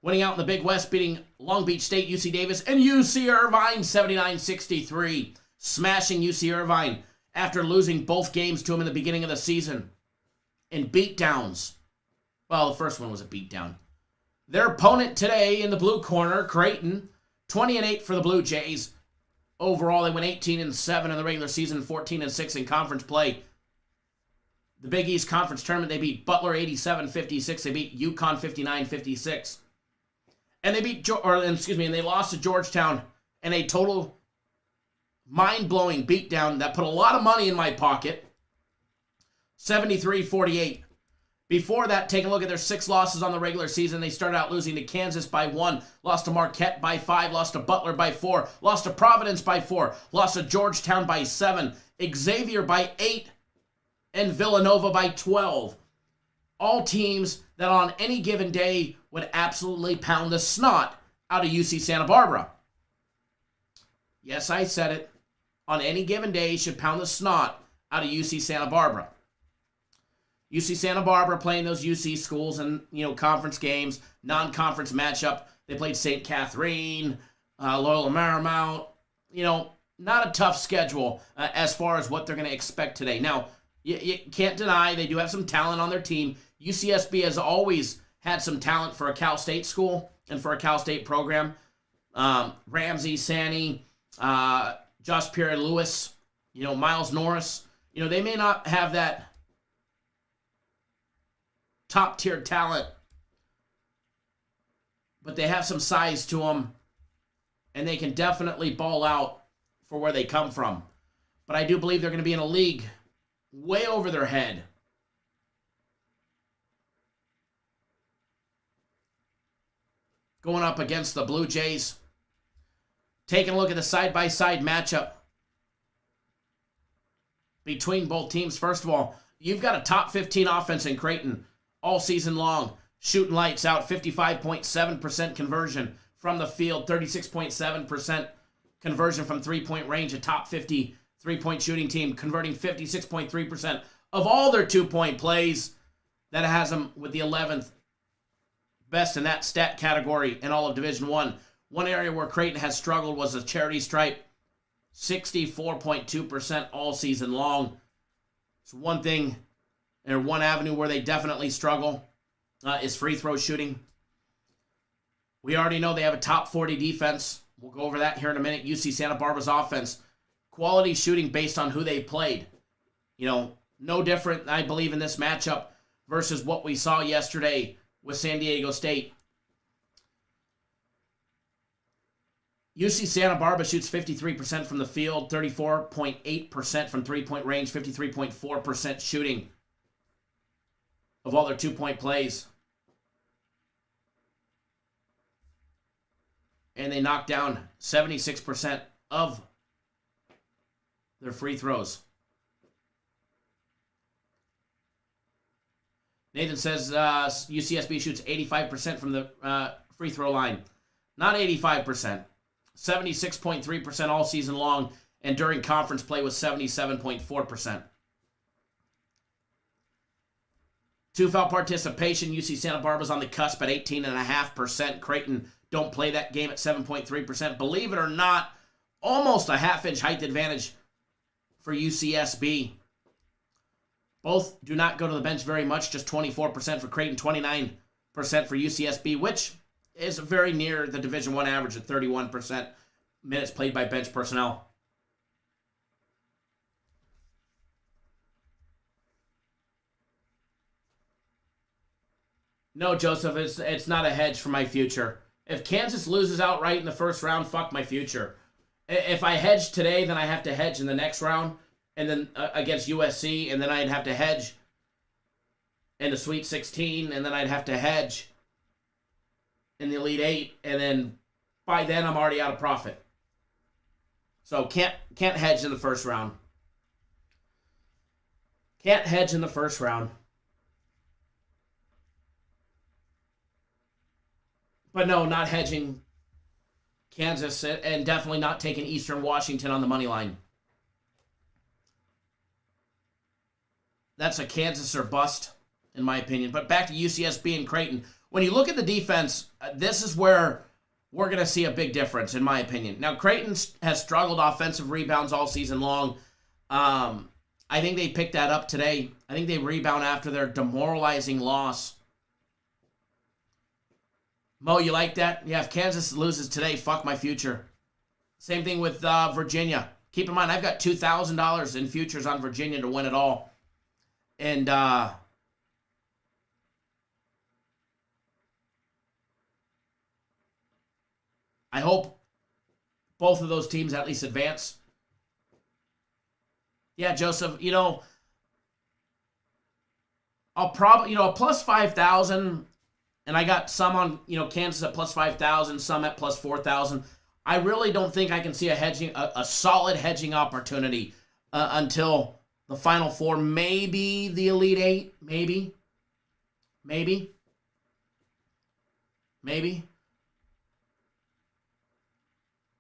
Winning out in the Big West, beating Long Beach State, UC Davis, and UC Irvine 79-63. Smashing UC Irvine after losing both games to them in the beginning of the season. In beatdowns. Well, the first one was a beatdown. Their opponent today in the blue corner, Creighton, 20-8 for the Blue Jays. Overall, they went 18-7 in the regular season, 14-6 in conference play. The Big East Conference Tournament, they beat Butler 87-56. They beat UConn 59-56. And they lost to Georgetown in a total mind-blowing beatdown that put a lot of money in my pocket. 73-48. Before that, take a look at their 6 losses on the regular season. They started out losing to Kansas by 1, lost to Marquette by 5, lost to Butler by 4, lost to Providence by 4, lost to Georgetown by 7, Xavier by 8, and Villanova by 12. All teams that on any given day would absolutely pound the snot out of UC Santa Barbara. Yes, I said it. On any given day, should pound the snot out of UC Santa Barbara. UC Santa Barbara playing those UC schools and, conference games, non-conference matchup. They played St. Catherine, Loyola Marymount. Not a tough schedule as far as what they're going to expect today. Now, you can't deny they do have some talent on their team. UCSB has always had some talent for a Cal State school and for a Cal State program. Ramsey, Sani, Josh Pierre-Lewis, Miles Norris. They may not have that top-tier talent, but they have some size to them, and they can definitely ball out for where they come from. But I do believe they're going to be in a league way over their head. Going up against the Blue Jays. Taking a look at the side-by-side matchup between both teams. First of all, you've got a top 15 offense in Creighton all season long. Shooting lights out, 55.7% conversion from the field, 36.7% conversion from three-point range, a top 50 three-point shooting team, converting 56.3% of all their two-point plays. That has them with the 11th best in that stat category in all of Division I. One area where Creighton has struggled was the charity stripe, 64.2% all season long. It's one thing, or one avenue where they definitely struggle is free throw shooting. We already know they have a top 40 defense. We'll go over that here in a minute. UC Santa Barbara's offense. Quality shooting based on who they played. No different, I believe, in this matchup versus what we saw yesterday with San Diego State. UC Santa Barbara shoots 53% from the field, 34.8% from three-point range, 53.4% shooting of all their two-point plays. And they knock down 76% of their free throws. Nathan says UCSB shoots 85% from the free throw line. Not 85%. 76.3% all season long, and during conference play was 77.4%. 2-foul participation. UC Santa Barbara's on the cusp at 18.5%. Creighton don't play that game at 7.3%. Believe it or not, almost a half-inch height advantage for UCSB. Both do not go to the bench very much, just 24% for Creighton, 29% for UCSB, which is very near the Division I average at 31% minutes played by bench personnel. No, Joseph, it's not a hedge for my future. If Kansas loses outright in the first round, fuck my future. If I hedge today, then I have to hedge in the next round, and then against USC, and then I'd have to hedge in the Sweet 16, and then I'd have to hedge in the Elite 8, and then by then I'm already out of profit. So can't hedge in the first round. Can't hedge in the first round. But no, not hedging Kansas, and definitely not taking Eastern Washington on the money line. That's a Kansas or bust, in my opinion. But back to UCSB and Creighton. When you look at the defense, this is where we're going to see a big difference, in my opinion. Now, Creighton has struggled offensive rebounds all season long. I think they picked that up today. I think they rebound after their demoralizing loss. Mo, you like that? Yeah, if Kansas loses today, fuck my future. Same thing with Virginia. Keep in mind, I've got $2,000 in futures on Virginia to win it all. And I hope both of those teams at least advance. Yeah, Joseph, I'll probably, a plus 5,000, and I got some on, Kansas at plus 5,000, some at plus 4,000. I really don't think I can see a solid hedging opportunity until the Final Four, maybe the Elite 8, maybe.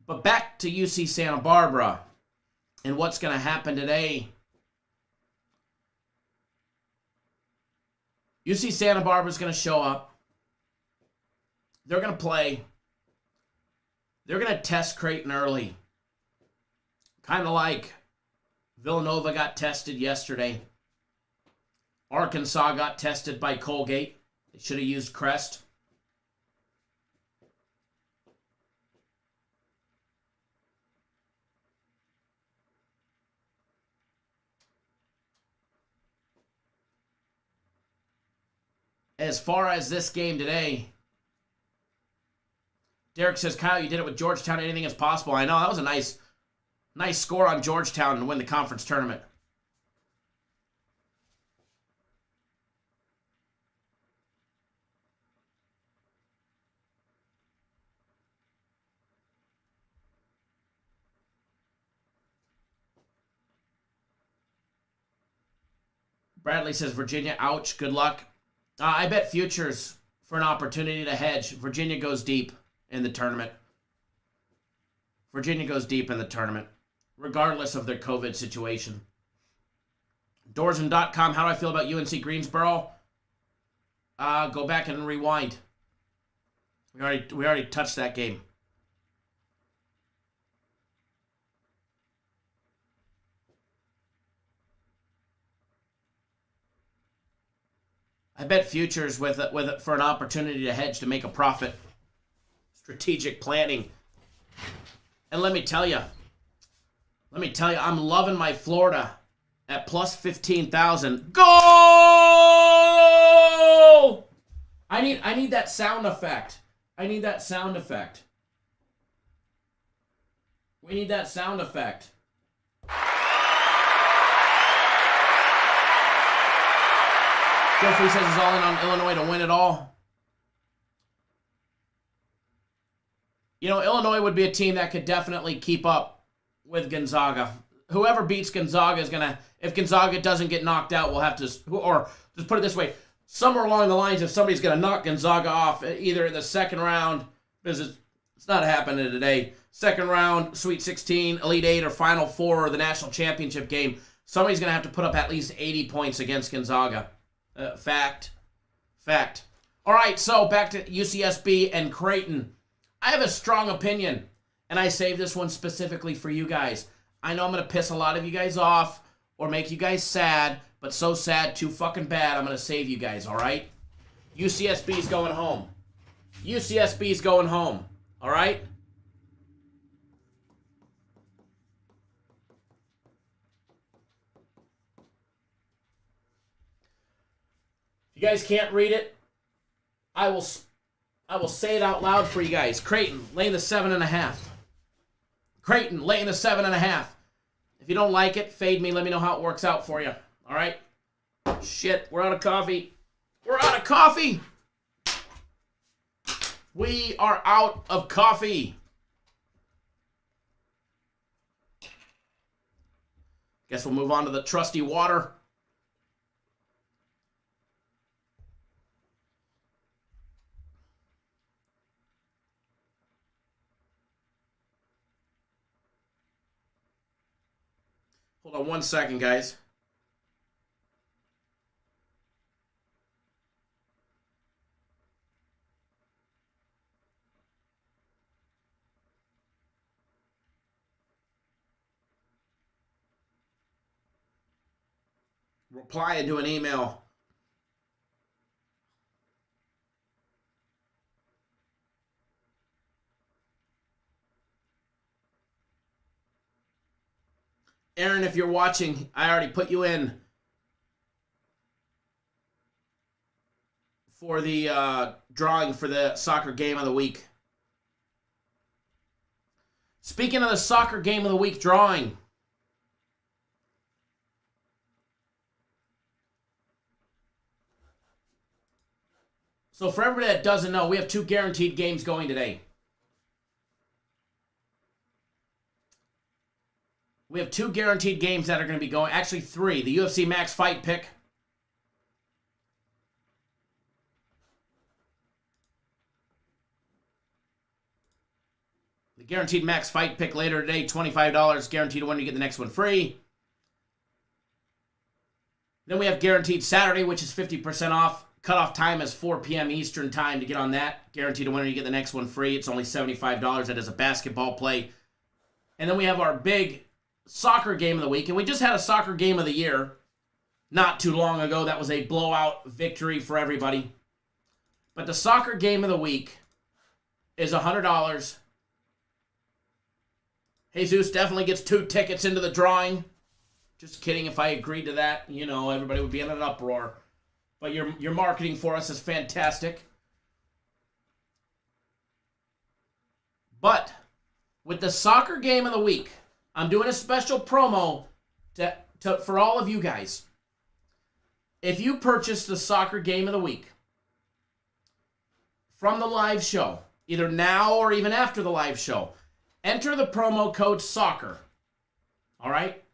But back to UC Santa Barbara and what's going to happen today. UC Santa Barbara is going to show up. They're going to play. They're going to test Creighton early. Kind of like Villanova got tested yesterday. Arkansas got tested by Colgate. They should have used Crest. As far as this game today, Derek says, Kyle, you did it with Georgetown. Anything is possible. I know, that was a nice score on Georgetown to win the conference tournament. Bradley says, Virginia, ouch, good luck. I bet futures for an opportunity to hedge. Virginia goes deep in the tournament. Virginia goes deep in the tournament, regardless of their COVID situation. Doorsman.com, how do I feel about UNC Greensboro? Go back and rewind. We already touched that game. I bet futures with for an opportunity to hedge to make a profit. Strategic planning. And let me tell you, I'm loving my Florida at plus 15,000. Goal! I need that sound effect. We need that sound effect. Jeffrey says he's all in on Illinois to win it all. Illinois would be a team that could definitely keep up with Gonzaga. Whoever beats Gonzaga is going to, if Gonzaga doesn't get knocked out, we'll have to, or just put it this way, somewhere along the lines, if somebody's going to knock Gonzaga off, either in the second round, because it's not happening today, second round, Sweet 16, Elite 8, or Final Four, or the national championship game, somebody's going to have to put up at least 80 points against Gonzaga. Fact. All right, so back to UCSB and Creighton. I have a strong opinion, and I saved this one specifically for you guys. I know I'm going to piss a lot of you guys off or make you guys sad, but so sad, too fucking bad, I'm going to save you guys, all right? UCSB's going home. UCSB's going home, all right? If you guys can't read it, I will say it out loud for you guys. Creighton, laying the 7.5. Creighton, laying the 7.5. If you don't like it, fade me. Let me know how it works out for you. All right? Shit, we're out of coffee. We're out of coffee. We are out of coffee. Guess we'll move on to the trusty water. Hold on one second, guys. Replying to an email. Aaron, if you're watching, I already put you in for the drawing for the soccer game of the week. Speaking of the soccer game of the week drawing, so for everybody that doesn't know, we have 2 guaranteed games going today. We have 2 guaranteed games that are going to be going. Actually, 3. The UFC Max Fight Pick. The Guaranteed Max Fight Pick later today, $25. Guaranteed to win, you get the next one free. Then we have Guaranteed Saturday, which is 50% off. Cutoff time is 4 p.m. Eastern time to get on that. Guaranteed to win, you get the next one free. It's only $75. That is a basketball play. And then we have our big soccer game of the week, and we just had a soccer game of the year not too long ago. That was a blowout victory for everybody. But the soccer game of the week is $100. Jesus definitely gets 2 tickets into the drawing. Just kidding. If I agreed to that, you know, everybody would be in an uproar. But your marketing for us is fantastic. But with the soccer game of the week, I'm doing a special promo for all of you guys. If you purchase the soccer game of the week from the live show, either now or even after the live show, enter the promo code SOCCER. All right?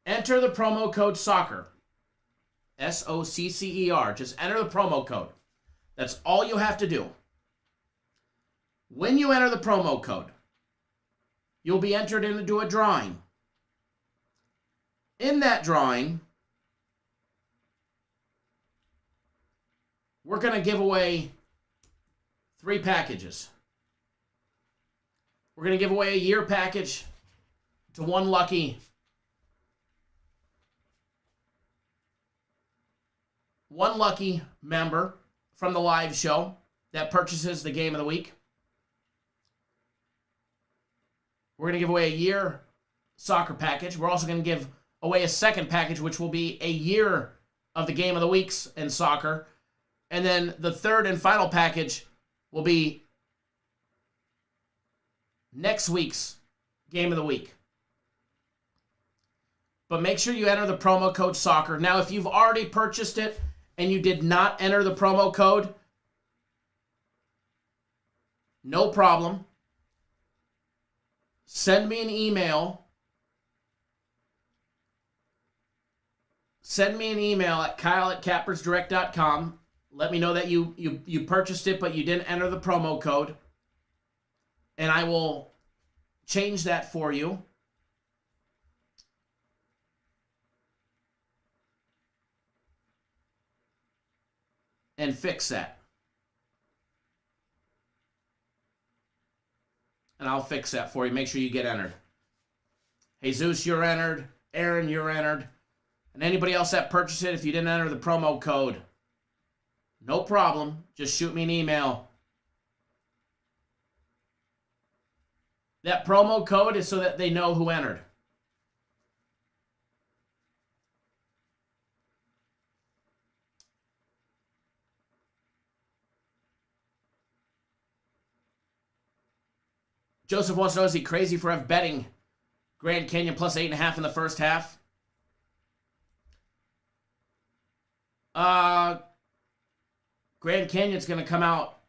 Enter the promo code SOCCER. SOCCER. Just enter the promo code. That's all you have to do. When you enter the promo code, you'll be entered into a drawing. In that drawing, we're going to give away 3 packages. We're going to give away a year package to one lucky member from the live show that purchases the game of the week. We're going to give away a year soccer package. We're also going to give away a second package, which will be a year of the game of the weeks in soccer. And then the third and final package will be next week's game of the week. But make sure you enter the promo code SOCCER. Now, if you've already purchased it and you did not enter the promo code, no problem. Send me an email. Send me an email at kyle@cappersdirect.com. Let me know that you purchased it, but you didn't enter the promo code. And I will change that for you. and fix that. And I'll fix that for you. Make sure you get entered. Jesus, you're entered. Aaron, you're entered. And anybody else that purchased it, if you didn't enter the promo code, no problem. Just shoot me an email. That promo code is so that they know who entered. Joseph wants to know, is he crazy for betting Grand Canyon plus 8.5 in the first half? Grand Canyon's going to come out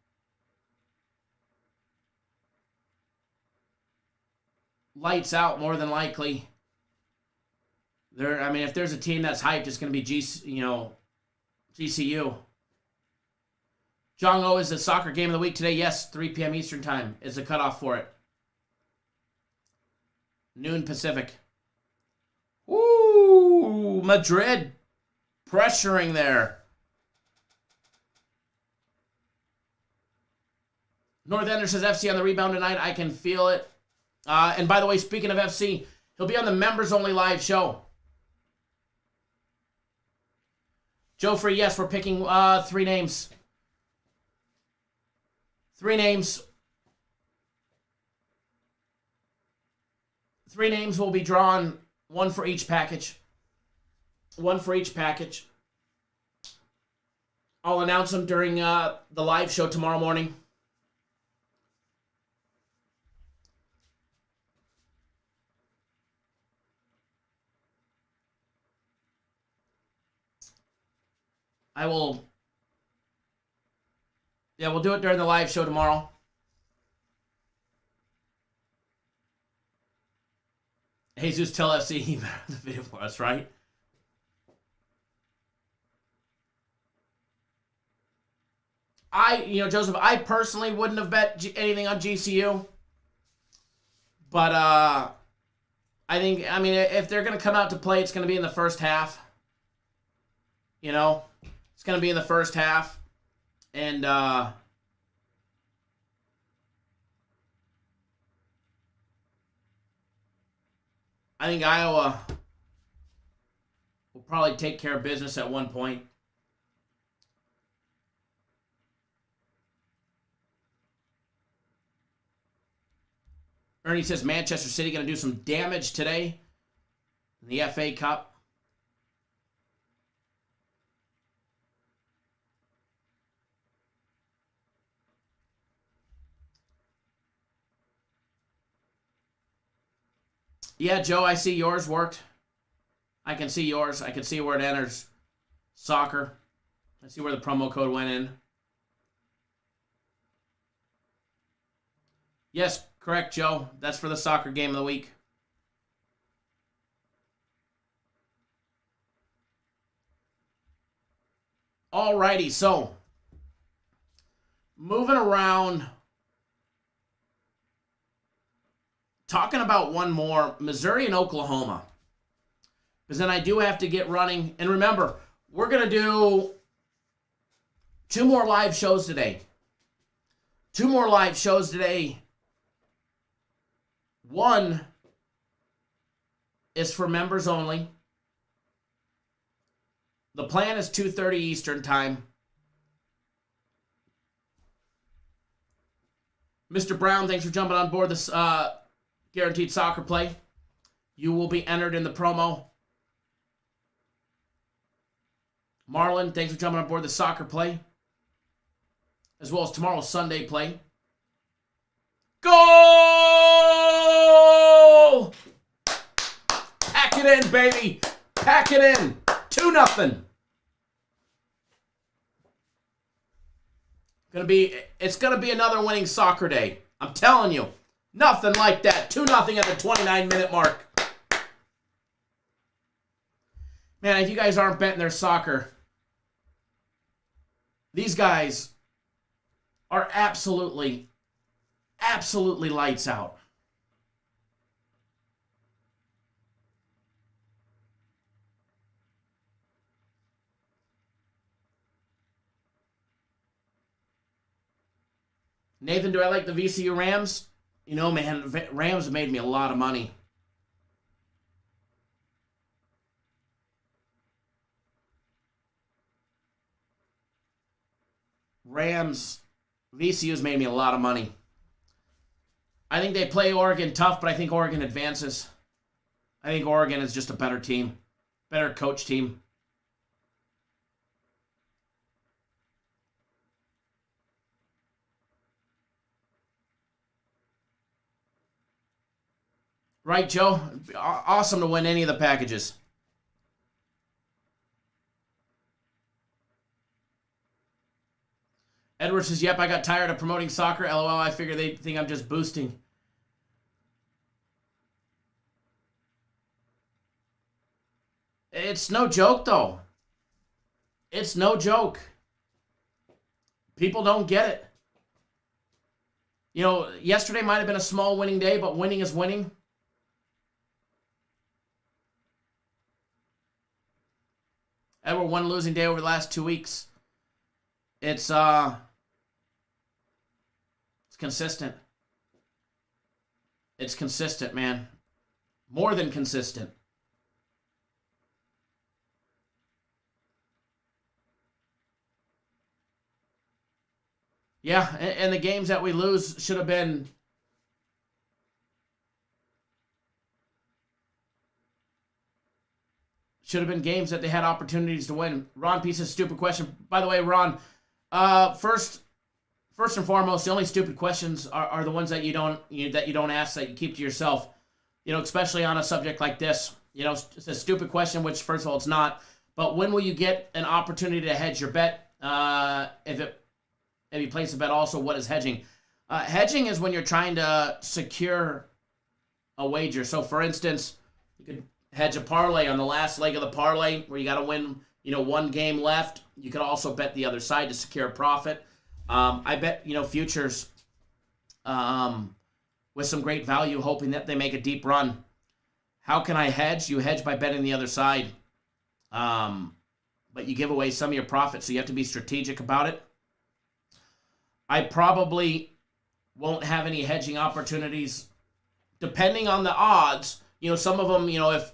lights out more than likely. If there's a team that's hyped, it's going to be GCU. Jong-O, is the soccer game of the week today? Yes, 3 p.m. Eastern time is the cutoff for it. Noon Pacific. Ooh, Madrid pressuring there. North Ender says FC on the rebound tonight. I can feel it. And by the way, speaking of FC, he'll be on the members-only live show. Joe Free, yes, we're picking 3 names. 3 names. 3 names will be drawn, 1 for each package. 1 for each package. I'll announce them during the live show tomorrow morning. I will... Yeah, we'll do it during the live show tomorrow. Jesus, tell FC he better the video for us, right? Joseph, I personally wouldn't have bet anything on GCU. But, I think, if they're going to come out to play, it's going to be in the first half. It's going to be in the first half. And, I think Iowa will probably take care of business at one point. Ernie says Manchester City going to do some damage today in the FA Cup. Yeah, Joe, I see yours worked. I can see yours. I can see where it enters. Soccer. I see where the promo code went in. Yes, correct, Joe. That's for the soccer game of the week. Alrighty, so moving around, talking about one more, Missouri and Oklahoma. Because then I do have to get running. And remember, we're going to do 2 more live shows today. 2 more live shows today. One is for members only. The plan is 2:30 Eastern time. Mr. Brown, thanks for jumping on board this guaranteed soccer play. You will be entered in the promo. Marlon, thanks for jumping on board the soccer play, as well as tomorrow's Sunday play. Goal! Pack it in, baby. Pack it in. 2-0. It's gonna be another winning soccer day. I'm telling you. Nothing like that. 2-0 at the 29-minute mark. Man, if you guys aren't betting their soccer, these guys are absolutely lights out. Nathan, do I like the VCU Rams? You know, man, Rams have made me a lot of money. VCU's made me a lot of money. I think they play Oregon tough, but I think Oregon advances. I think Oregon is just a better team, better coach team. Right, Joe? Awesome to win any of the packages. Edward says, yep, I got tired of promoting soccer. LOL, I figure they think I'm just boosting. It's no joke, though. It's no joke. People don't get it. You know, yesterday might have been a small winning day, but winning is winning. Edward, one losing day over the last 2 weeks. It's consistent. It's consistent, man. More than consistent. Yeah, and the games that we lose should have been games that they had opportunities to win. Ron P says, stupid question. By the way, Ron, first and foremost, the only stupid questions are the ones that you don't ask, that you keep to yourself. You know, especially on a subject like this. You know, it's a stupid question, which first of all it's not. But when will you get an opportunity to hedge your bet? If you place a bet, also, what is hedging? Hedging is when you're trying to secure a wager. So, for instance, you could hedge a parlay on the last leg of the parlay where you got to win, one game left. You could also bet the other side to secure a profit. I bet, futures with some great value, hoping that they make a deep run. How can I hedge? You hedge by betting the other side. But you give away some of your profit, so you have to be strategic about it. I probably won't have any hedging opportunities depending on the odds. Some of them, if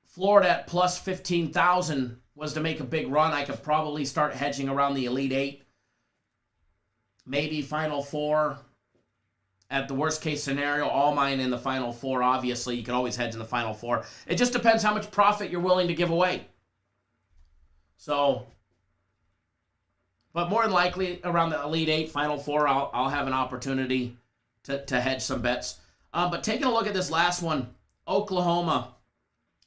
Florida at plus 15,000 was to make a big run, I could probably start hedging around the Elite Eight. Maybe Final Four. At the worst case scenario, all mine in the Final Four, obviously. You can always hedge in the Final Four. It just depends how much profit you're willing to give away. So, but more than likely, around the Elite Eight, Final Four, I'll have an opportunity to hedge some bets. But taking a look at this last one, Oklahoma,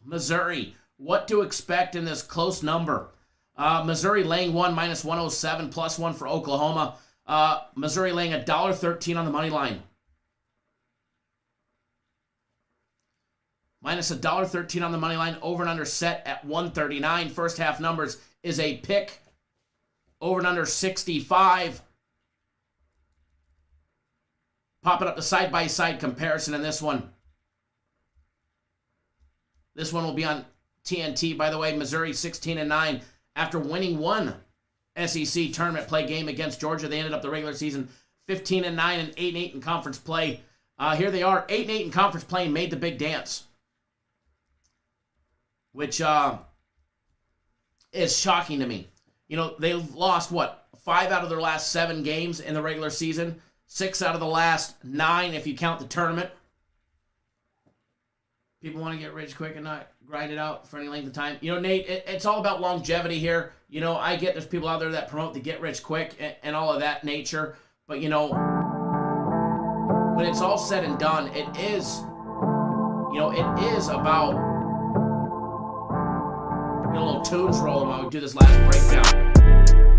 Missouri, what to expect in this close number. Missouri laying 1 minus 107, plus 1 for Oklahoma. Missouri laying $1.13 on the money line. Minus $1.13 on the money line. Over and under set at 139. First half numbers is a pick. Over and under 65. Popping up the side-by-side comparison in this one. This one will be on TNT, by the way. Missouri 16-9 after winning one SEC tournament play game against Georgia. They ended up the regular season 15-9 and 8-8 in conference play. Here they are, 8-8 in conference play, and made the big dance, which is shocking to me. They've lost, 5 out of their last 7 games in the regular season, 6 out of the last 9 if you count the tournament. People want to get rich quick and not grind it out for any length of time. Nate, it's all about longevity here. I get there's people out there that promote the get rich quick and all of that nature. But, when it's all said and done, it is about, get a little tunes rolling while we do this last breakdown.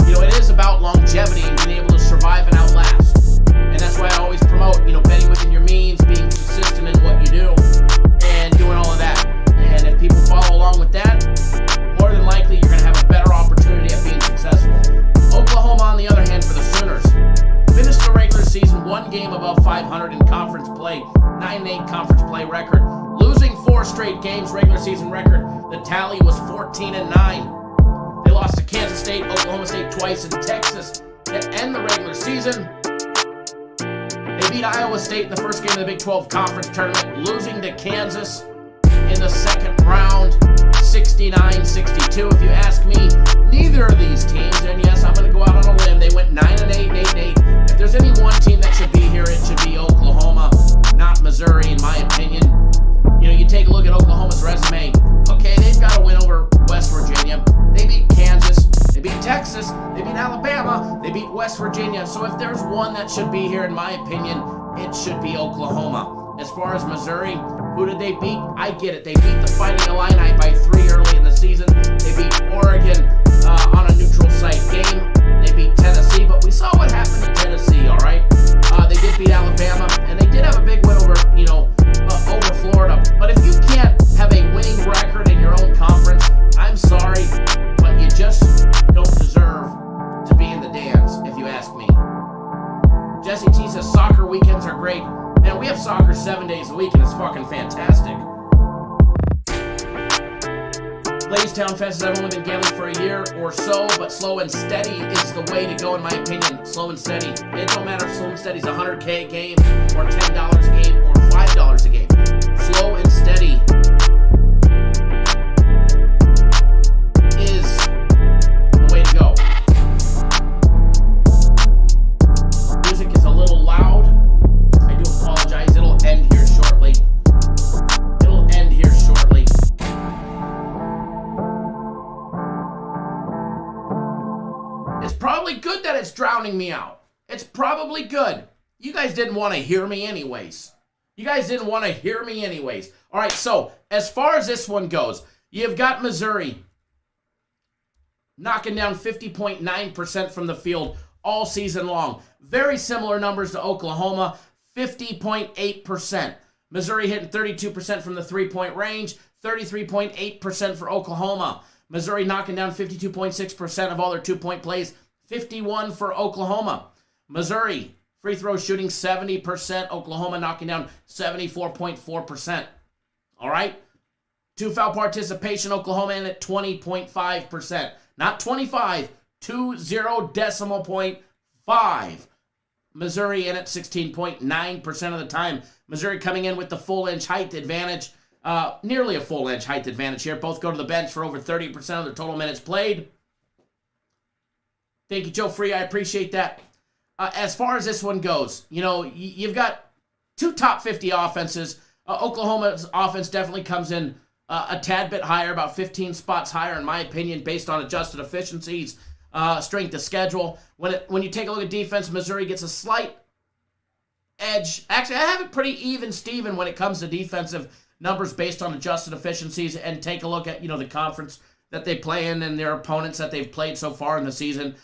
It is about longevity and being able to survive and outlast. And that's why I always promote, betting within your means, being consistent in what you do, and doing all of that. And if people follow along with that, more than likely you're going to have a better opportunity at being successful. Oklahoma, on the other hand, for the Sooners, finished the regular season 1 game above 500 in conference play, 9-8 conference play record. Losing 4 straight games, regular season record. The tally was 14-9. They lost to Kansas State, Oklahoma State twice, and Texas to end the regular season. They beat Iowa State in the first game of the Big 12 Conference Tournament, losing to Kansas in the second round, 69-62. If you ask me, neither of these teams, and yes, I'm going to go out on a limb, they went 9-8 and 8-8. If there's any one team that should be here, it should be Oklahoma, not Missouri, in my opinion. You know, you take a look at Oklahoma's resume. Okay, they've got a win over West Virginia. They beat Kansas. They beat Texas. They beat Alabama. They beat West Virginia. So if there's one that should be here, in my opinion, it should be Oklahoma. As far as Missouri, who did they beat? I get it. They beat the Fighting Illini by 3 early in the season. They beat Oregon on a neutral site game. They beat Tennessee, but we saw what happened to Tennessee, all right? They did beat Alabama, and they did have a big win over, over Florida. But if you can't have a winning record in your own conference, I'm sorry, but you just don't deserve to be in the dance, if you ask me. Jesse T says soccer weekends are great. Man, we have soccer 7 days a week, and it's fucking fantastic. Ladies Town Fest, I've only been gambling for a year or so, but slow and steady is the way to go, in my opinion. Slow and steady. It don't matter if slow and steady is $100K a game, or $10 a game, or $5 a game. Slow and steady is the way to go. Music is a little loud. I do apologize. It'll end here shortly. It'll end here shortly. It's probably good that it's drowning me out. It's probably good. You guys didn't want to hear me anyways. All right, so as far as this one goes, you've got Missouri knocking down 50.9% from the field all season long. Very similar numbers to Oklahoma, 50.8%. Missouri hitting 32% from the three-point range, 33.8% for Oklahoma. Missouri knocking down 52.6% of all their two-point plays, 51 for Oklahoma. Missouri free throw shooting 70%, Oklahoma knocking down 74.4%. All right? Two foul participation, Oklahoma in at 20.5%. Not 25, 20.5. Missouri in at 16.9% of the time. Missouri coming in with the full inch height advantage. Nearly a full inch height advantage here. Both go to the bench for over 30% of their total minutes played. Thank you, Joe Free. I appreciate that. As far as this one goes, you've got two top 50 offenses. Oklahoma's offense definitely comes in a tad bit higher, about 15 spots higher, in my opinion, based on adjusted efficiencies, strength of schedule. When you take a look at defense, Missouri gets a slight edge. Actually, I have it pretty even, Steven, when it comes to defensive numbers based on adjusted efficiencies, and take a look at, the conference that they play in and their opponents that they've played so far in the season.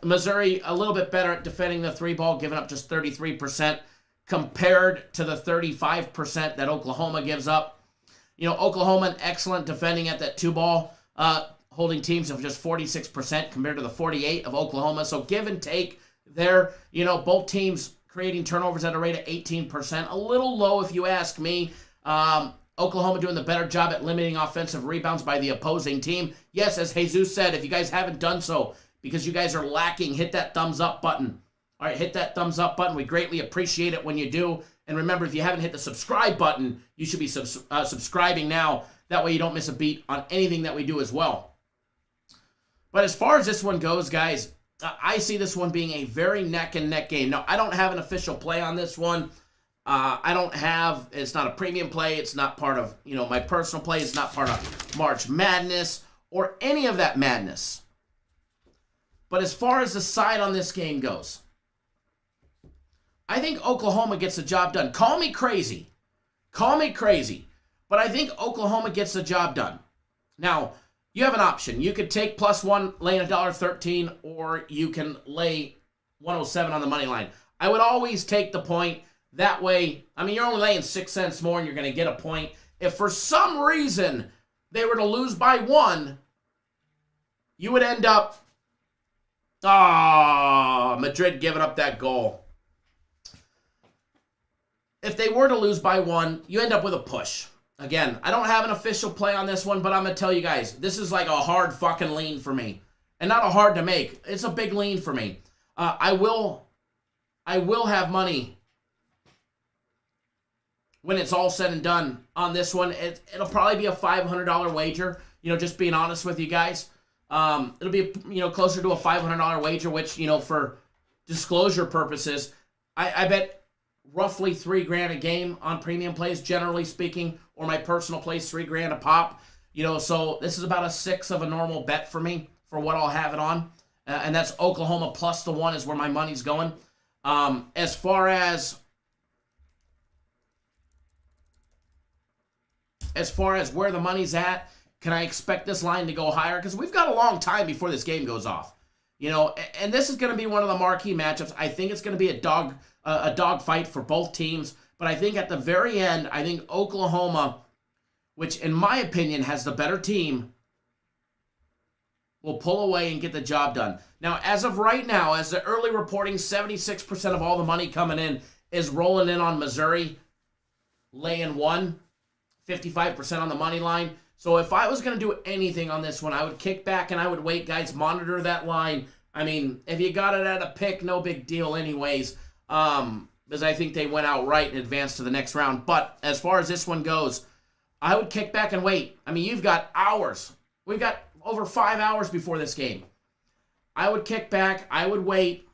Missouri a little bit better at defending the three ball, giving up just 33% compared to the 35% that Oklahoma gives up. Oklahoma excellent defending at that two ball, holding teams of just 46% compared to the 48 of Oklahoma. So give and take there, both teams creating turnovers at a rate of 18%. A little low if you ask me. Oklahoma doing the better job at limiting offensive rebounds by the opposing team. Yes, as Jesus said, if you guys haven't done so, because you guys are lacking, hit that thumbs up button. All right, hit that thumbs up button. We greatly appreciate it when you do. And remember, if you haven't hit the subscribe button, you should be subscribing now. That way you don't miss a beat on anything that we do as well. But as far as this one goes, guys, I see this one being a very neck-and-neck game. Now, I don't have an official play on this one. It's not a premium play. It's not part of, my personal play. It's not part of March Madness or any of that madness. But as far as the side on this game goes, I think Oklahoma gets the job done. Call me crazy. But I think Oklahoma gets the job done. Now, you have an option. You could take +1, laying $1.13, or you can lay 107 on the money line. I would always take the point. That way, you're only laying 6 cents more and you're going to get a point. If for some reason they were to lose by 1, you would end up, Madrid giving up that goal. If they were to lose by 1, you end up with a push. Again, I don't have an official play on this one, but I'm going to tell you guys, this is like a hard fucking lean for me. And not a hard to make. It's a big lean for me. I will have money when it's all said and done on this one, it'll probably be a $500 wager. Just being honest with you guys. It'll be, closer to a $500 wager, which, for disclosure purposes, I bet roughly $3,000 a game on premium plays, generally speaking, or my personal plays, $3,000 a pop. So this is about a sixth of a normal bet for me for what I'll have it on. And that's Oklahoma plus the 1 is where my money's going. As far as where the money's at, can I expect this line to go higher? Because we've got a long time before this game goes off. And this is going to be one of the marquee matchups. I think it's going to be a dog fight for both teams. But I think at the very end, I think Oklahoma, which in my opinion has the better team, will pull away and get the job done. Now, as of right now, as the early reporting, 76% of all the money coming in is rolling in on Missouri, laying 1, 55% on the money line. So if I was going to do anything on this one, I would kick back and I would wait, guys. Monitor that line. I mean, if you got it at a pick, no big deal anyways, because I think they went out right and advanced to the next round. But as far as this one goes, I would kick back and wait. I mean, you've got hours. We've got over 5 hours before this game. I would kick back. I would wait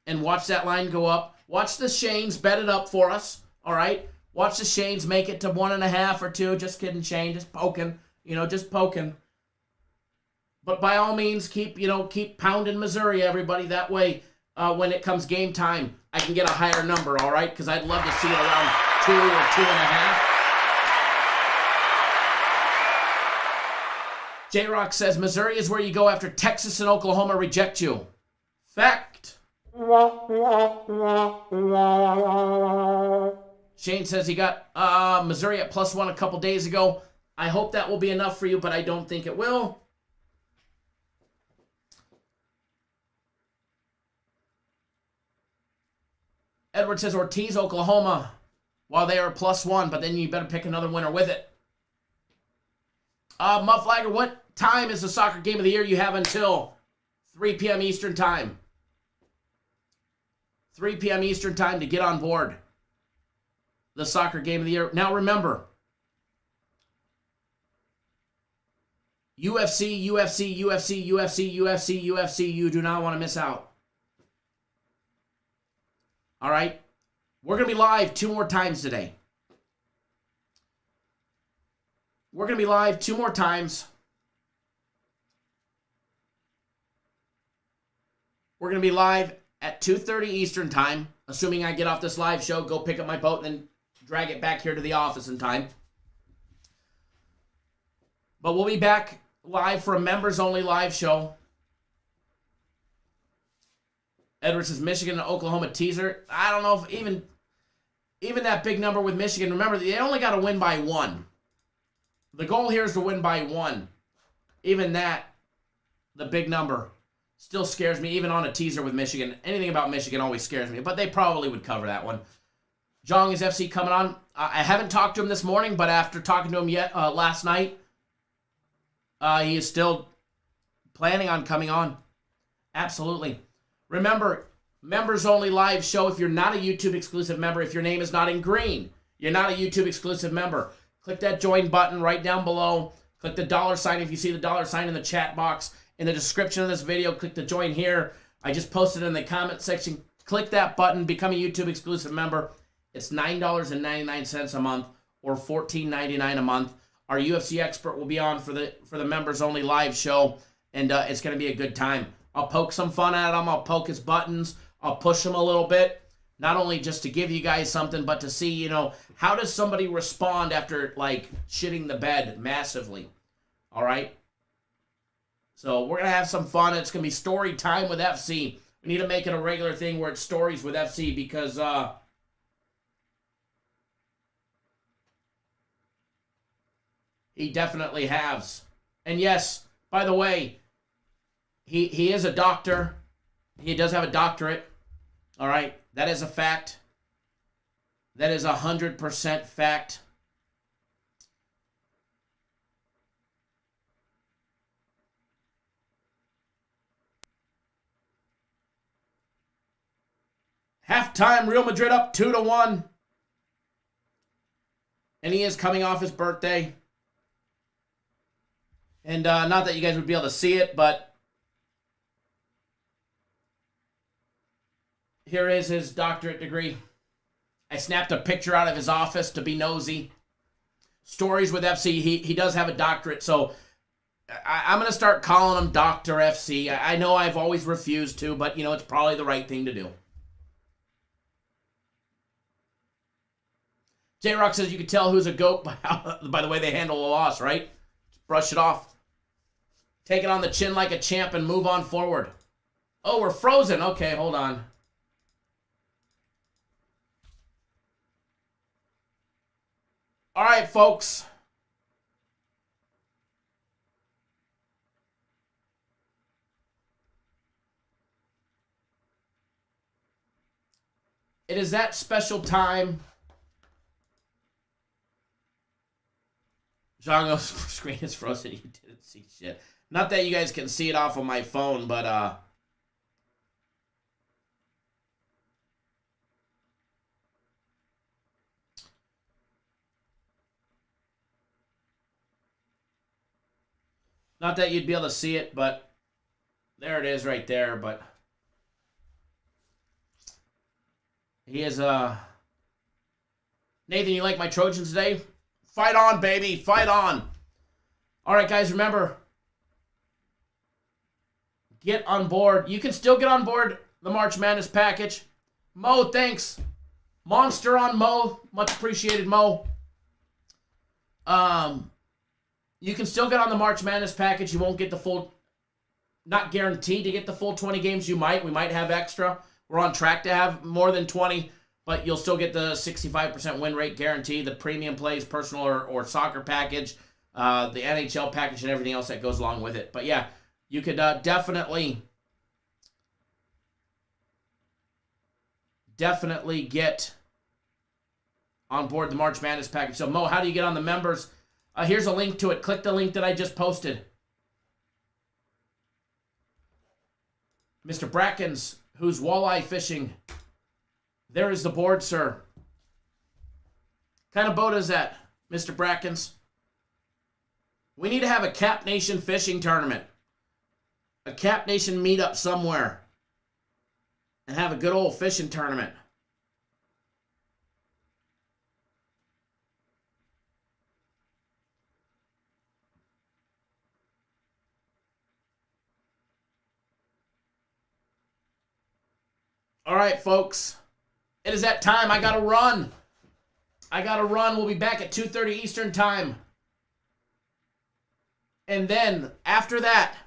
and watch that line go up. Watch the Shanes bet it up for us, all right? Watch the Shanes make it to 1.5 or 2. Just kidding, Shane. Just poking. Just poking. But by all means, keep pounding Missouri, everybody. That way, when it comes game time, I can get a higher number, all right? Because I'd love to see it around 2 or 2.5. J-Rock says, Missouri is where you go after Texas and Oklahoma reject you. Fact. Shane says he got Missouri at +1 a couple days ago. I hope that will be enough for you, but I don't think it will. Edward says Ortiz, Oklahoma, while they are +1, but then you better pick another winner with it. Mufflagger, what time is the soccer game of the year? You have until 3 p.m. Eastern time. 3 p.m. Eastern time to get on board the soccer game of the year. Now remember, UFC, UFC, UFC, UFC, UFC, UFC, you do not want to miss out. All right? We're going to be live 2 more times today. We're going to be live 2 more times. We're going to be live at 2:30 Eastern time, assuming I get off this live show, go pick up my boat, and then drag it back here to the office in time. But we'll be back live for a members-only live show. Edwards says Michigan and Oklahoma teaser. I don't know if even that big number with Michigan. Remember, they only got to win by 1. The goal here is to win by 1. Even that, the big number, still scares me, even on a teaser with Michigan. Anything about Michigan always scares me, but they probably would cover that one. Zhang is FC coming on. I haven't talked to him this morning, but after talking to him last night, he is still planning on coming on. Absolutely. Remember, members-only live show. If you're not a YouTube exclusive member, if your name is not in green, you're not a YouTube exclusive member. Click that join button right down below. Click the $sign if you see the $sign in the chat box. In the description of this video, click the join here. I just posted it in the comment section. Click that button, become a YouTube exclusive member. It's $9.99 a month or $14.99 a month. Our UFC expert will be on for the members only live show, and it's going to be a good time. I'll poke some fun at him. I'll poke his buttons. I'll push him a little bit. Not only just to give you guys something, but to see, how does somebody respond after, shitting the bed massively? All right? So we're going to have some fun. It's going to be story time with FC. We need to make it a regular thing where it's stories with FC because he definitely has. And yes, by the way, he is a doctor. He does have a doctorate. All right? That is a fact. That is 100% fact. Halftime, Real Madrid up 2-1. And he is coming off his birthday. And not that you guys would be able to see it, but here is his doctorate degree. I snapped a picture out of his office to be nosy. Stories with FC. He does have a doctorate, so I'm going to start calling him Dr. FC. I know I've always refused to, but, it's probably the right thing to do. J-Rock says you can tell who's a GOAT by the way they handle a loss, right? Just brush it off. Take it on the chin like a champ and move on forward. Oh, we're frozen. Okay, hold on. All right, folks. It is that special time. Django's screen is frozen. You didn't see shit. Not that you guys can see it off of my phone, but not that you'd be able to see it, but there it is right there, but he is Nathan, you like my Trojans today? Fight on, baby. Fight on. All right, guys, remember, get on board. You can still get on board the March Madness package. Mo, thanks. Monster on Mo. Much appreciated, Mo. You can still get on the March Madness package. You won't get the full, not guaranteed to get the full 20 games. You might. We might have extra. We're on track to have more than 20, but you'll still get the 65% win rate guarantee, the premium plays, personal or soccer package, the NHL package, and everything else that goes along with it. But yeah, you could definitely get on board the March Madness package. So Mo, how do you get on the members? Here's a link to it. Click the link that I just posted. Mr. Brackens, who's walleye fishing. There is the board, sir. What kind of boat is that, Mr. Brackens? We need to have a Cap Nation fishing tournament. A Cap Nation meetup somewhere. And have a good old fishing tournament. All right, folks. It is that time. I got to run. We'll be back at 2:30 Eastern time. And then, after that,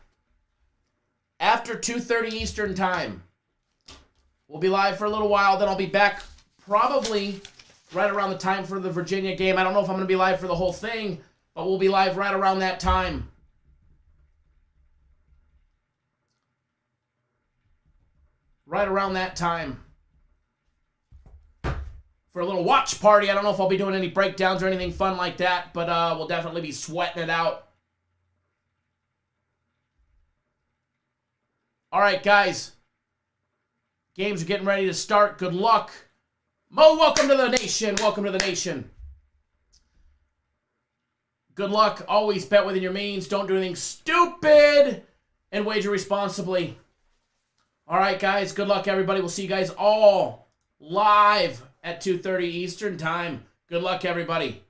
after 2:30 Eastern time, we'll be live for a little while. Then I'll be back probably right around the time for the Virginia game. I don't know if I'm going to be live for the whole thing, but we'll be live right around that time. Right around that time. For a little watch party. I don't know if I'll be doing any breakdowns or anything fun like that, but we'll definitely be sweating it out. All right, guys. Games are getting ready to start. Good luck. Mo, welcome to the nation. Welcome to the nation. Good luck. Always bet within your means. Don't do anything stupid. And wager responsibly. All right, guys. Good luck, everybody. We'll see you guys all live at 2:30 Eastern time. Good luck, everybody.